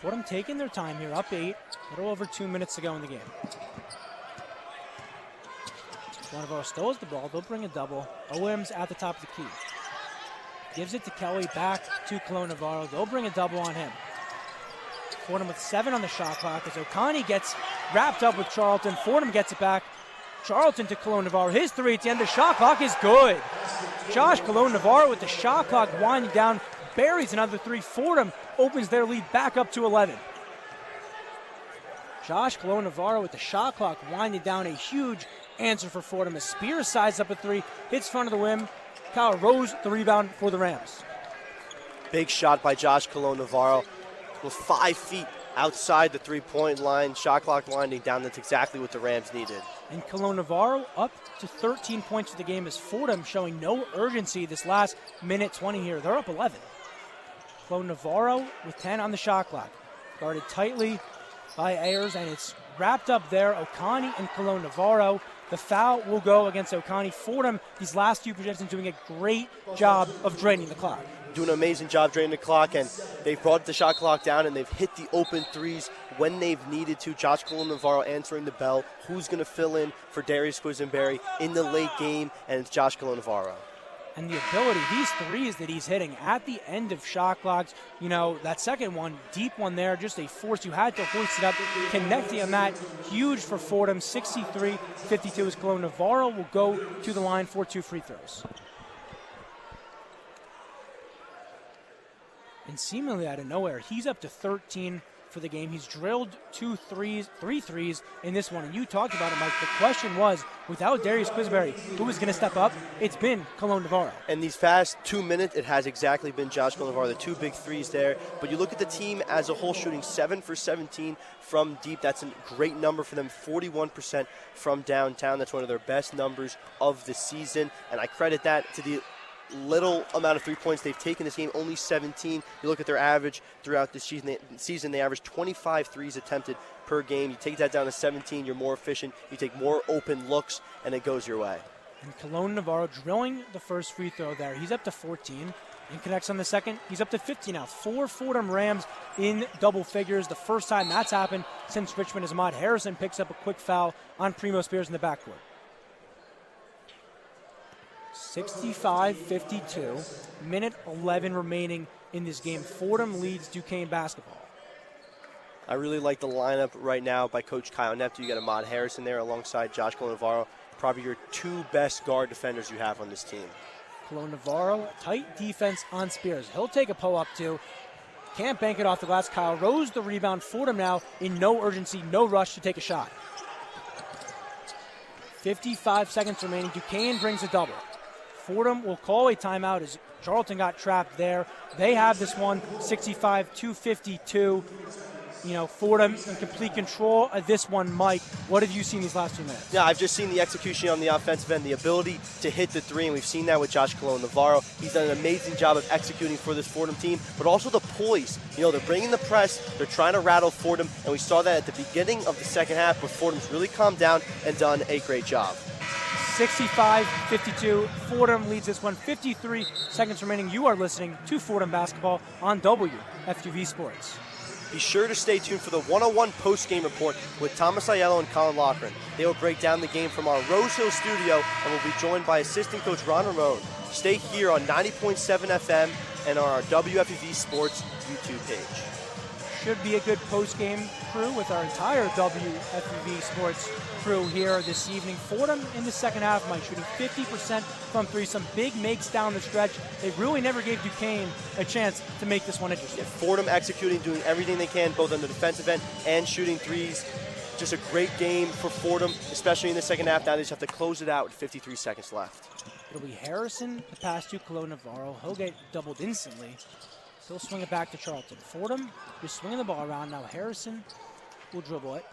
Fordham taking their time here, up 8, a little over 2 minutes to go in the game. Cologne Navarro still has the ball, they'll bring a double. OM's at the top of the key. Gives it to Kelly, back to Cologne Navarro. They'll bring a double on him. Fordham with 7 on the shot clock as Okani gets wrapped up with Charlton. Fordham gets it back. Charlton to Cologne Navarro. His 3 at the end. The shot clock is good. Josh Cologne Navarro with the shot clock winding down. Buries another 3. Fordham opens their lead back up to 11. Josh Cologne Navarro with the shot clock winding down. A huge answer for Fordham as Spears sizes up a 3. Hits front of the rim. Kyle Rose, the rebound for the Rams.
Big shot by Josh Cologne Navarro. With 5 feet outside the 3-point line, shot clock winding down. That's exactly what the Rams needed.
And Cologne Navarro up to 13 points for the game as Fordham showing no urgency this last minute 20 here. They're up 11. Cologne Navarro with 10 on the shot clock. Guarded tightly by Ayers, and it's wrapped up there. Okani and Cologne Navarro. The foul will go against Okani. Fordham, these last 2 possessions, doing a great job of draining the clock.
Doing an amazing job draining the clock, and they've brought the shot clock down, and they've hit the open threes when they've needed to. Josh Cologne Navarro answering the bell. Who's going to fill in for Darius Quisenberry in the late game? And it's Josh Cologne Navarro.
And the ability, these threes that he's hitting at the end of shot clocks, you know, that second one, deep one there, just a force. You had to hoist it up, connecting on that, huge for Fordham. 63-52 as Cologne Navarro will go to the line for 2 free throws. And seemingly out of nowhere, he's up to 13 for the game. He's drilled 3 threes in this one. And you talked about it, Mike. The question was, without Darius Quisenberry, who was going to step up? It's been Cologne Navarro.
And these past 2 minutes, it has exactly been Josh Cologne Navarro, the 2 big threes there. But you look at the team as a whole, shooting 7 for 17 from deep. That's a great number for them. 41% from downtown. That's one of their best numbers of the season. And I credit that to the little amount of 3 points they've taken this game, only 17. You look at their average throughout this season, they average 25 threes attempted per game. You take that down to 17, you're more efficient. You take more open looks, and it goes your way.
And Cologne Navarro drilling the first free throw there. He's up to 14. And connects on the second. He's up to 15 now. 4 Fordham Rams in double figures. The first time that's happened since Richmond, as Ahmad Harrison picks up a quick foul on Primo Spears in the backcourt. 65-52, minute 11 remaining in this game. Fordham leads Duquesne basketball.
I really like the lineup right now by Coach Kyle Neptune. You got Ahmad Harrison there alongside Josh Cologne Navarro. Probably your 2 best guard defenders you have on this team.
Cologne Navarro, tight defense on Spears. He'll take a pull-up too. Can't bank it off the glass. Kyle Rose the rebound. Fordham now in no urgency, no rush to take a shot. 55 seconds remaining. Duquesne brings a double. Fordham will call a timeout as Charlton got trapped there. They have this one, 65-52. You know, Fordham in complete control of this one. Mike, what have you seen these last 2 minutes?
Yeah, I've just seen the execution on the offensive end, the ability to hit the 3, and we've seen that with Josh Cologne Navarro. He's done an amazing job of executing for this Fordham team, but also the poise. You know, they're bringing the press, they're trying to rattle Fordham, and we saw that at the beginning of the second half, where Fordham's really calmed down and done a great job.
65-52. Fordham leads this one. 53 seconds remaining. You are listening to Fordham basketball on WFUV Sports.
Be sure to stay tuned for the one-on-one post-game report with Thomas Aiello and Colin Loughran. They will break down the game from our Rose Hill studio and will be joined by assistant coach Ron Ramon. Stay here on 90.7 FM and on our WFUV Sports YouTube page.
Should be a good post-game crew with our entire WFUV Sports crew here this evening. Fordham in the second half, Mike, shooting 50% from three. Some big makes down the stretch. They really never gave Duquesne a chance to make this one interesting.
Yeah, Fordham executing, doing everything they can, both on the defensive end and shooting threes. Just a great game for Fordham, especially in the second half. Now they just have to close it out with 53 seconds left.
It'll be Harrison, the pass to Colo Navarro. He'll get doubled instantly. He'll swing it back to Charlton. Fordham just swinging the ball around. Now Harrison will dribble it.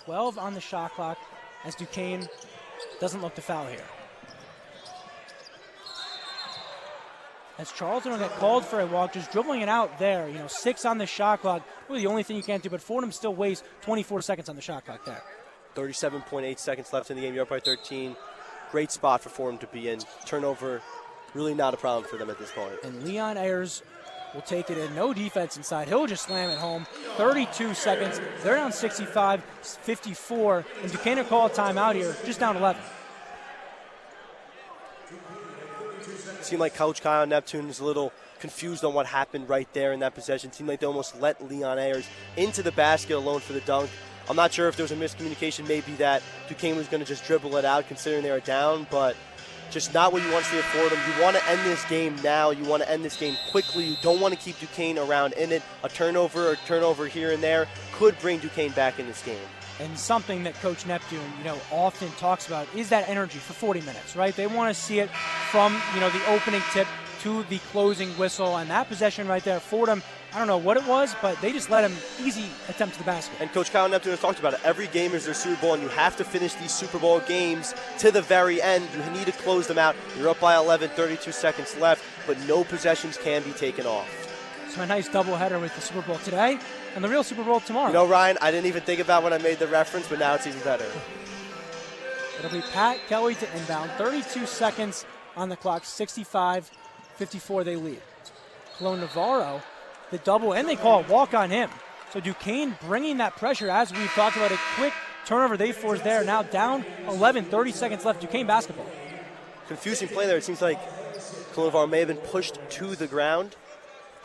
12 on the shot clock as Duquesne doesn't look to foul here. As Charlton will get called for a walk, just dribbling it out there. 6 on the shot clock. Really the only thing you can't do, but Fordham still wastes 24 seconds on the shot clock there.
37.8 seconds left in the game. You're up by 13. Great spot for Fordham to be in. Turnover, really not a problem for them at this point.
And Leon Ayers will take it in. No defense inside. He'll just slam it home. 32 seconds. They're down 65-54. And Duquesne will call a timeout here, just down 11.
Seemed like Coach Kyle Neptune is a little confused on what happened right there in that possession. Seemed like they almost let Leon Ayers into the basket alone for the dunk. I'm not sure if there was a miscommunication, maybe that Duquesne was going to just dribble it out considering they were down, but just not what you want to see at Fordham. You want to end this game now. You want to end this game quickly. You don't want to keep Duquesne around in it. A turnover here and there could bring Duquesne back in this game.
And something that Coach Neptune, often talks about is that energy for 40 minutes, right? They want to see it from, the opening tip to the closing whistle. And that possession right there, Fordham, I don't know what it was, but they just let him easy attempt to the basket.
And Coach Kyle Neptune has talked about it. Every game is their Super Bowl, and you have to finish these Super Bowl games to the very end. You need to close them out. You're up by 11, 32 seconds left, but no possessions can be taken off.
So a nice doubleheader with the Super Bowl today and the real Super Bowl tomorrow.
Ryan, I didn't even think about when I made the reference, but now it's even better.
It'll be Pat Kelly to inbound. 32 seconds on the clock. 65-54 they lead. Colo Navarro, the double, and they call a walk on him. So Duquesne bringing that pressure, as we've talked about, a quick turnover they forced there. Now down 11, 30 seconds left. Duquesne basketball.
Confusing play there. It seems like Colo Navarro may have been pushed to the ground.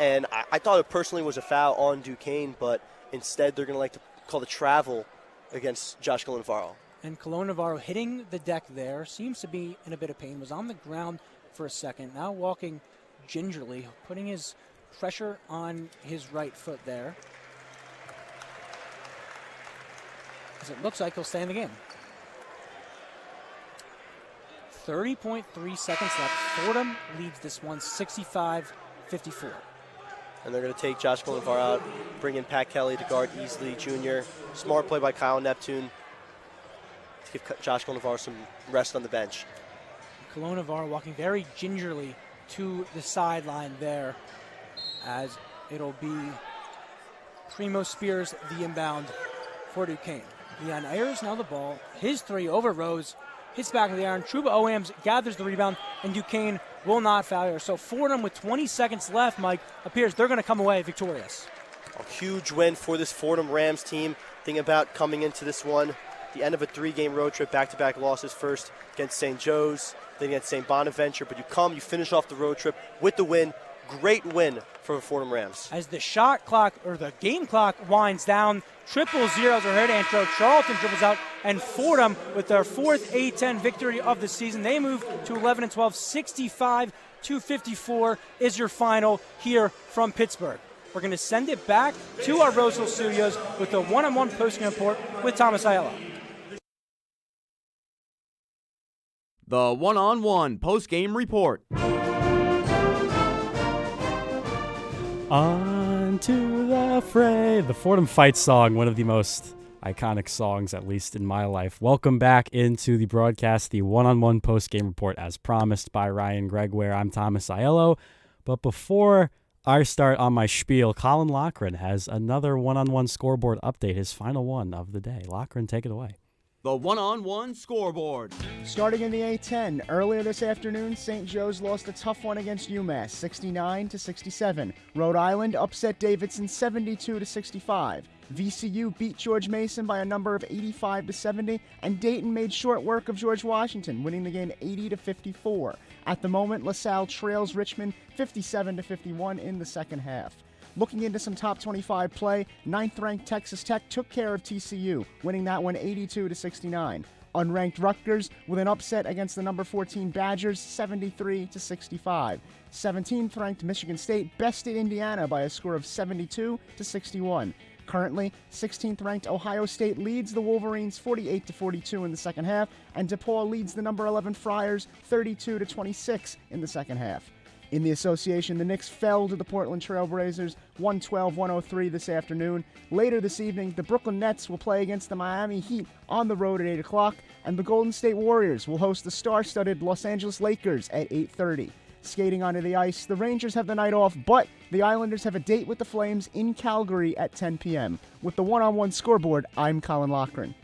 And I thought it personally was a foul on Duquesne, but instead they're going to like to call the travel against Josh Colo Navarro.
And Colo Navarro hitting the deck there, seems to be in a bit of pain, was on the ground for a second, now walking gingerly, putting his pressure on his right foot there. As it looks like he'll stay in the game. 30.3 seconds left. Fordham leads this one 65-54.
And they're going to take Josh Colo Navarro out, bring in Pat Kelly to guard Easley Jr. Smart play by Kyle Neptune to give Josh Colo Navarro some rest on the bench.
Colo Navarro walking very gingerly to the sideline there, as it'll be Primo Spears the inbound for Duquesne. Leon Ayers now the ball. His three over Rose. Hits back of the iron. Truba Oams gathers the rebound, and Duquesne will not foul here. So Fordham with 20 seconds left, Mike, appears they're going to come away victorious.
A huge win for this Fordham Rams team. Thing about coming into this one, the end of a 3-game road trip, back-to-back losses, first against St. Joe's, then against St. Bonaventure. But you finish off the road trip with the win. Great win for the Fordham Rams.
As the shot clock, or the game clock, winds down, 000 are heard intro. Charlton dribbles out, and Fordham, with their fourth A10 victory of the season, they move to 11-12. 65-54 is your final here from Pittsburgh. We're going to send it back to our Rose Hill studios with the one-on-one post-game report with Thomas Aiello.
The one-on-one post-game report.
On to the fray. The Fordham Fight song, one of the most iconic songs, at least in my life. Welcome back into the broadcast, the one-on-one post-game report, as promised by Ryan Gregware. I'm Thomas Aiello. But before I start on my spiel, Colin Loughran has another one-on-one scoreboard update, his final one of the day. Loughran, take it away.
The one-on-one scoreboard.
Starting in the A10, earlier this afternoon, St. Joe's lost a tough one against UMass, 69-67. Rhode Island upset Davidson 72-65. VCU beat George Mason by a number of 85-70, and Dayton made short work of George Washington, winning the game 80-54. At the moment, LaSalle trails Richmond 57-51 in the second half. Looking into some top 25 play, 9th-ranked Texas Tech took care of TCU, winning that one 82-69. Unranked Rutgers with an upset against the number 14 Badgers 73-65. 17th-ranked Michigan State bested Indiana by a score of 72-61. Currently, 16th-ranked Ohio State leads the Wolverines 48-42 in the second half, and DePaul leads the number 11 Friars 32-26 in the second half. In the association, the Knicks fell to the Portland Trail Blazers 112-103 this afternoon. Later this evening, the Brooklyn Nets will play against the Miami Heat on the road at 8 o'clock, and the Golden State Warriors will host the star-studded Los Angeles Lakers at 8:30. Skating onto the ice, the Rangers have the night off, but the Islanders have a date with the Flames in Calgary at 10 p.m. With the one-on-one scoreboard, I'm Colin Loughran.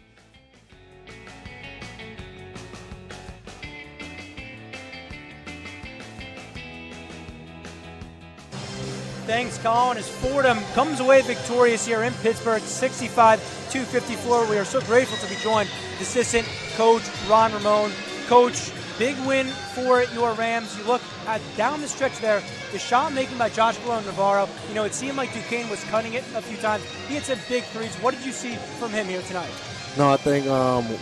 Thanks, Colin, as Fordham comes away victorious here in Pittsburgh, 65-54. We are so grateful to be joined with assistant coach Ron Ramon. Coach, big win for your Rams. You look at down the stretch there, the shot making by Josh Navarro. You know, it seemed like Duquesne was cutting it a few times. He had some big threes. What did you see from him here tonight?
No, I think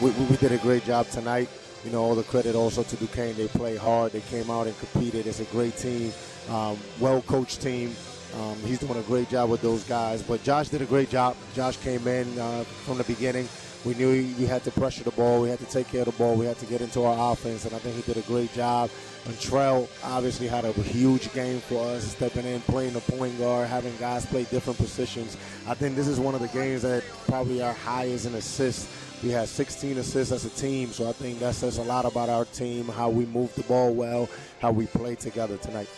we did a great job tonight. You know, all the credit also to Duquesne. They played hard. They came out and competed. It's a great team, well-coached team. He's doing a great job with those guys. But Josh did a great job. Josh came in from the beginning. We knew we had to pressure the ball. We had to take care of the ball. We had to get into our offense, and I think he did a great job. And Trell obviously had a huge game for us, stepping in, playing the point guard, having guys play different positions. I think this is one of the games that probably our highest in assists. We had 16 assists as a team, so I think that says a lot about our team, how we move the ball well, how we play together tonight.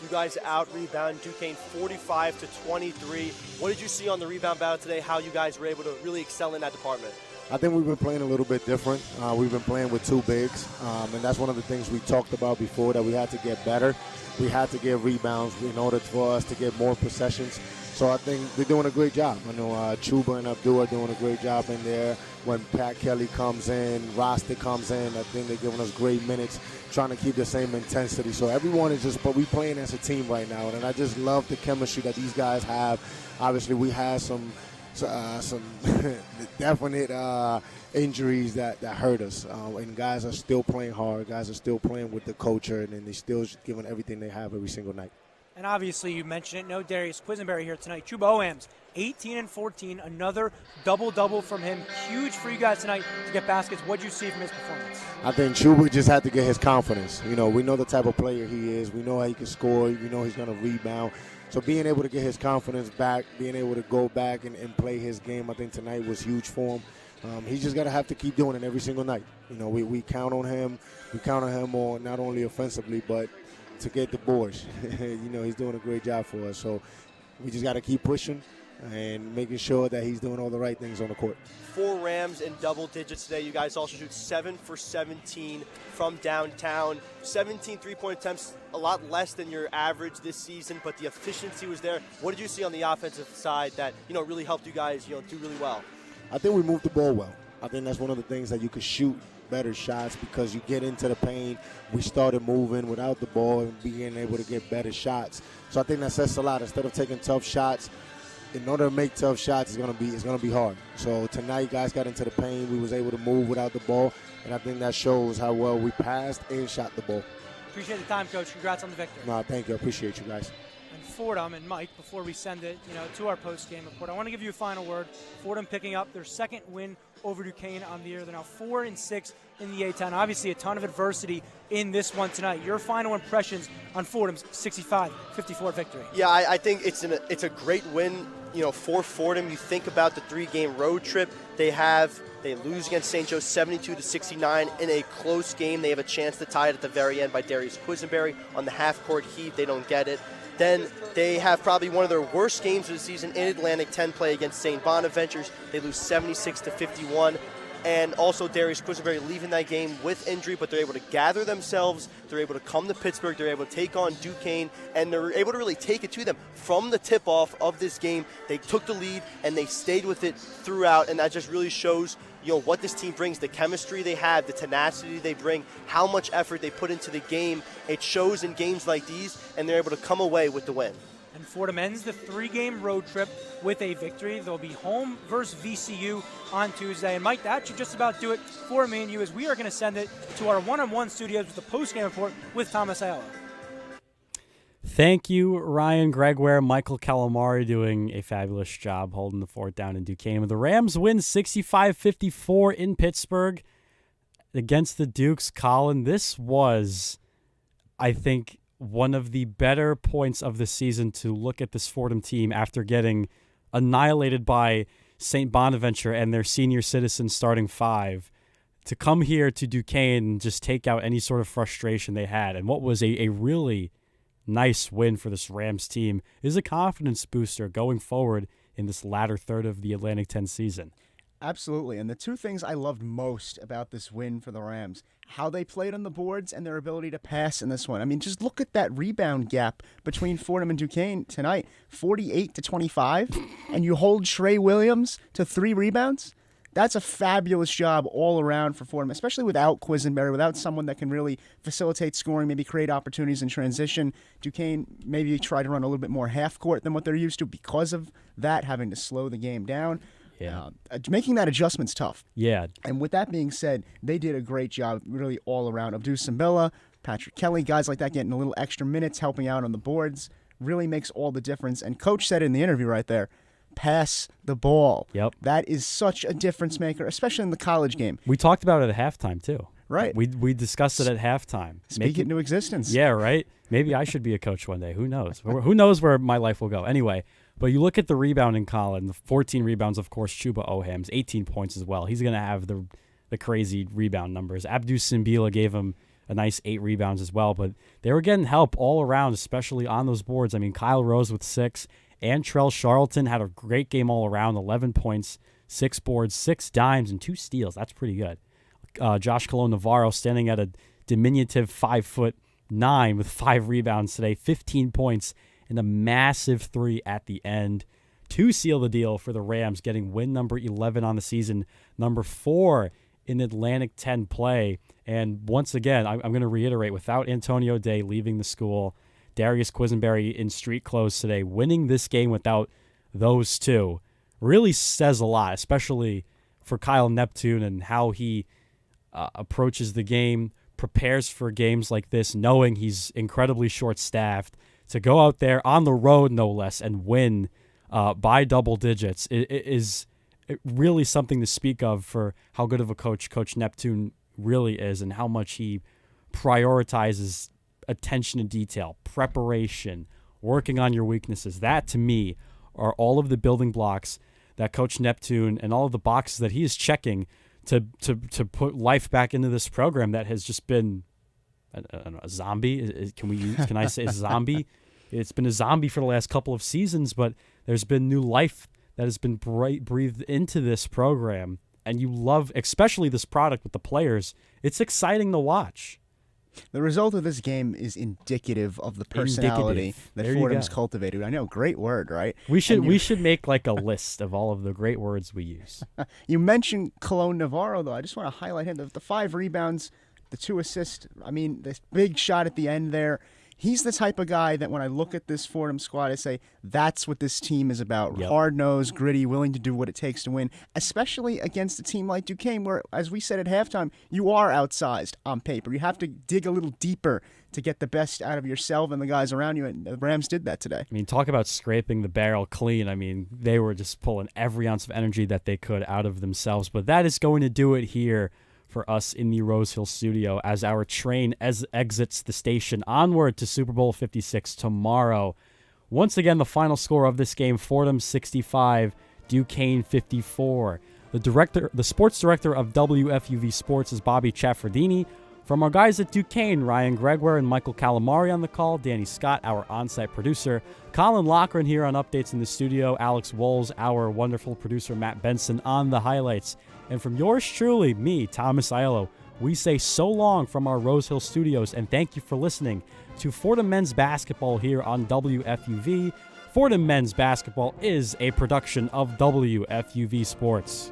You guys out-rebound Duquesne 45-23. What did you see on the rebound battle today, how you guys were able to really excel in that department?
I think we've been playing a little bit different. We've been playing with two bigs, and that's one of the things we talked about before, that we had to get better. We had to get rebounds in order for us to get more possessions. So I think they're doing a great job. I know Chuba and Abdul are doing a great job in there. When Pat Kelly comes in, Rasta comes in, I think they're giving us great minutes, trying to keep the same intensity. So everyone is just, but we playing as a team right now, and I just love the chemistry that these guys have. Obviously, we had some definite injuries that hurt us, and guys are still playing hard. Guys are still playing with the culture, and they're still giving everything they have every single night.
And obviously, you mentioned it, no Darius Quisenberry here tonight. Chuba Oams, 18 and 14, another double-double from him. Huge for you guys tonight to get baskets. What did you see from his performance?
I think Chuba just had to get his confidence. You know, we know the type of player he is. We know how he can score. We know he's going to rebound. So being able to get his confidence back, being able to go back and play his game, I think tonight was huge for him. He's just got to have to keep doing it every single night. You know, we count on him. We count on him on not only offensively, but to get the boards. You know, he's doing a great job for us. So we just got to keep pushing and making sure that he's doing all the right things on the court.
4 Rams in double digits today. You guys also shoot 7 for 17 from downtown. 17 three-point attempts, a lot less than your average this season, but the efficiency was there. What did you see on the offensive side that, you know, really helped you guys, you know, do really well?
I think we moved the ball well. I think that's one of the things that you could shoot better shots because you get into the paint. We started moving without the ball and being able to get better shots. So I think that says a lot. Instead of taking tough shots, in order to make tough shots, it's gonna be hard. So tonight, guys got into the paint. We was able to move without the ball, and I think that shows how well we passed and shot the ball.
Appreciate the time, Coach. Congrats on the victory.
No, thank you. I appreciate you guys.
And Fordham and Mike, before we send it, to our post-game report, I want to give you a final word. Fordham picking up their second win over Duquesne on the year. They're now 4-6 in the A-10. Obviously, a ton of adversity in this one tonight. Your final impressions on Fordham's 65-54 victory?
Yeah, I think it's a great win, for Fordham. You think about the 3-game road trip they have. They lose against St. Joe 72-69 in a close game. They have a chance to tie it at the very end by Darius Quisenberry on the half-court heave. They don't get it. Then they have probably one of their worst games of the season in Atlantic 10 play against St. Bonaventures. They lose 76-51. and also Darius Quisenberry leaving that game with injury, but they're able to gather themselves. They're able to come to Pittsburgh. They're able to take on Duquesne, and they're able to really take it to them. From the tip-off of this game, they took the lead, and they stayed with it throughout, and that just really shows what this team brings, the chemistry they have, the tenacity they bring, how much effort they put into the game. It shows in games like these, and they're able to come away with the win.
And Fordham ends the 3-game road trip with a victory. They'll be home versus VCU on Tuesday. And Mike, that should just about do it for me and you, as we are going to send it to our one-on-one studios with the post-game report with Thomas Ayala.
Thank you, Ryan Gregware, Michael Calamari doing a fabulous job holding the fort down in Duquesne. The Rams win 65-54 in Pittsburgh against the Dukes. Colin, this was, I think, one of the better points of the season to look at this Fordham team after getting annihilated by St. Bonaventure and their senior citizen starting 5, to come here to Duquesne and just take out any sort of frustration they had. And what was a really nice win for this Rams team is a confidence booster going forward in this latter third of the Atlantic 10 season.
Absolutely. And the two things I loved most about this win for the Rams, how they played on the boards and their ability to pass in this one. I mean, just look at that rebound gap between Fordham and Duquesne tonight, 48-25, and you hold Trey Williams to 3 rebounds. That's a fabulous job all around for Fordham, especially without Quisenberry, without someone that can really facilitate scoring, maybe create opportunities in transition. Duquesne maybe try to run a little bit more half court than what they're used to because of that, having to slow the game down.
Yeah.
Making that adjustment's tough.
Yeah.
And with that being said, they did a great job really all around. Abdou Simbila, Patrick Kelly, guys like that getting a little extra minutes, helping out on the boards, really makes all the difference. And Coach said in the interview right there, pass the ball.
Yep.
That is such a difference maker, especially in the college game.
We talked about it at halftime, too.
Right.
We discussed it at halftime.
Speak it into existence.
Yeah, right? Maybe I should be a coach one day. Who knows? Who knows where my life will go? Anyway, but you look at the rebounding column, the 14 rebounds, of course, Chuba Oham's, 18 points as well. He's going to have the crazy rebound numbers. Abdou Simbila gave him a nice 8 rebounds as well, but they were getting help all around, especially on those boards. I mean, Kyle Rose with 6, and Trell Charlton had a great game all around, 11 points, 6 boards, 6 dimes, and 2 steals. That's pretty good. Josh Colon Navarro standing at a diminutive 5'9" with 5 rebounds today, 15 points, and a massive 3 at the end to seal the deal for the Rams, getting win number 11 on the season, number 4 in Atlantic 10 play. And once again, I'm going to reiterate, without Antonio Day leaving the school, Darius Quisenberry in street clothes today, winning this game without those two really says a lot, especially for Kyle Neptune and how he approaches the game, prepares for games like this, knowing he's incredibly short-staffed. To go out there on the road, no less, and win by double digits is really something to speak of for how good of a coach Coach Neptune really is and how much he prioritizes attention to detail, preparation, working on your weaknesses. That, to me, are all of the building blocks that Coach Neptune and all of the boxes that he is checking to put life back into this program that has just been a zombie. Can I say a zombie? It's been a zombie for the last couple of seasons, but there's been new life that has been breathed into this program, and you love, especially this product with the players. It's exciting to watch.
The result of this game is indicative of the personality that Fordham's cultivated. I know, great word, right?
We should make like a list of all of the great words we use.
You mentioned Colon Navarro, though. I just want to highlight him. The 5 rebounds, the 2 assists. I mean, this big shot at the end there. He's the type of guy that when I look at this Fordham squad, I say, that's what this team is about.
Yep.
Hard-nosed, gritty, willing to do what it takes to win, especially against a team like Duquesne where, as we said at halftime, you are outsized on paper. You have to dig a little deeper to get the best out of yourself and the guys around you, and the Rams did that today.
I mean, talk about scraping the barrel clean. I mean, they were just pulling every ounce of energy that they could out of themselves, but that is going to do it here for us in the Rose Hill studio as our train exits the station onward to Super Bowl 56 tomorrow. Once again, the final score of this game, Fordham 65, Duquesne 54. The sports director of WFUV Sports is Bobby Chaffardini. From our guys at Duquesne, Ryan Gregware and Michael Calamari on the call, Danny Scott, our on-site producer, Colin Loughran here on Updates in the studio, Alex Wolves, our wonderful producer, Matt Benson on the highlights. And from yours truly, me, Thomas Aiello, we say so long from our Rose Hill studios, and thank you for listening to Fordham Men's Basketball here on WFUV. Fordham Men's Basketball is a production of WFUV Sports.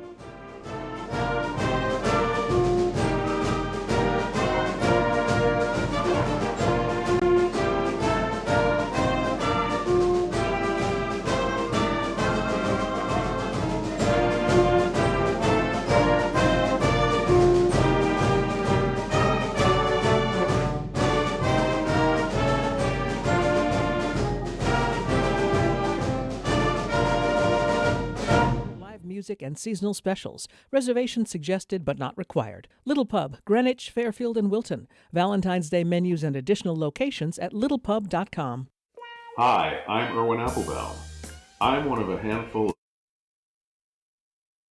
Music and seasonal specials. Reservations suggested but not required. Little Pub, Greenwich, Fairfield, and Wilton. Valentine's Day menus and additional locations at littlepub.com.
Hi, I'm Erwin Applebaum. I'm one of a handful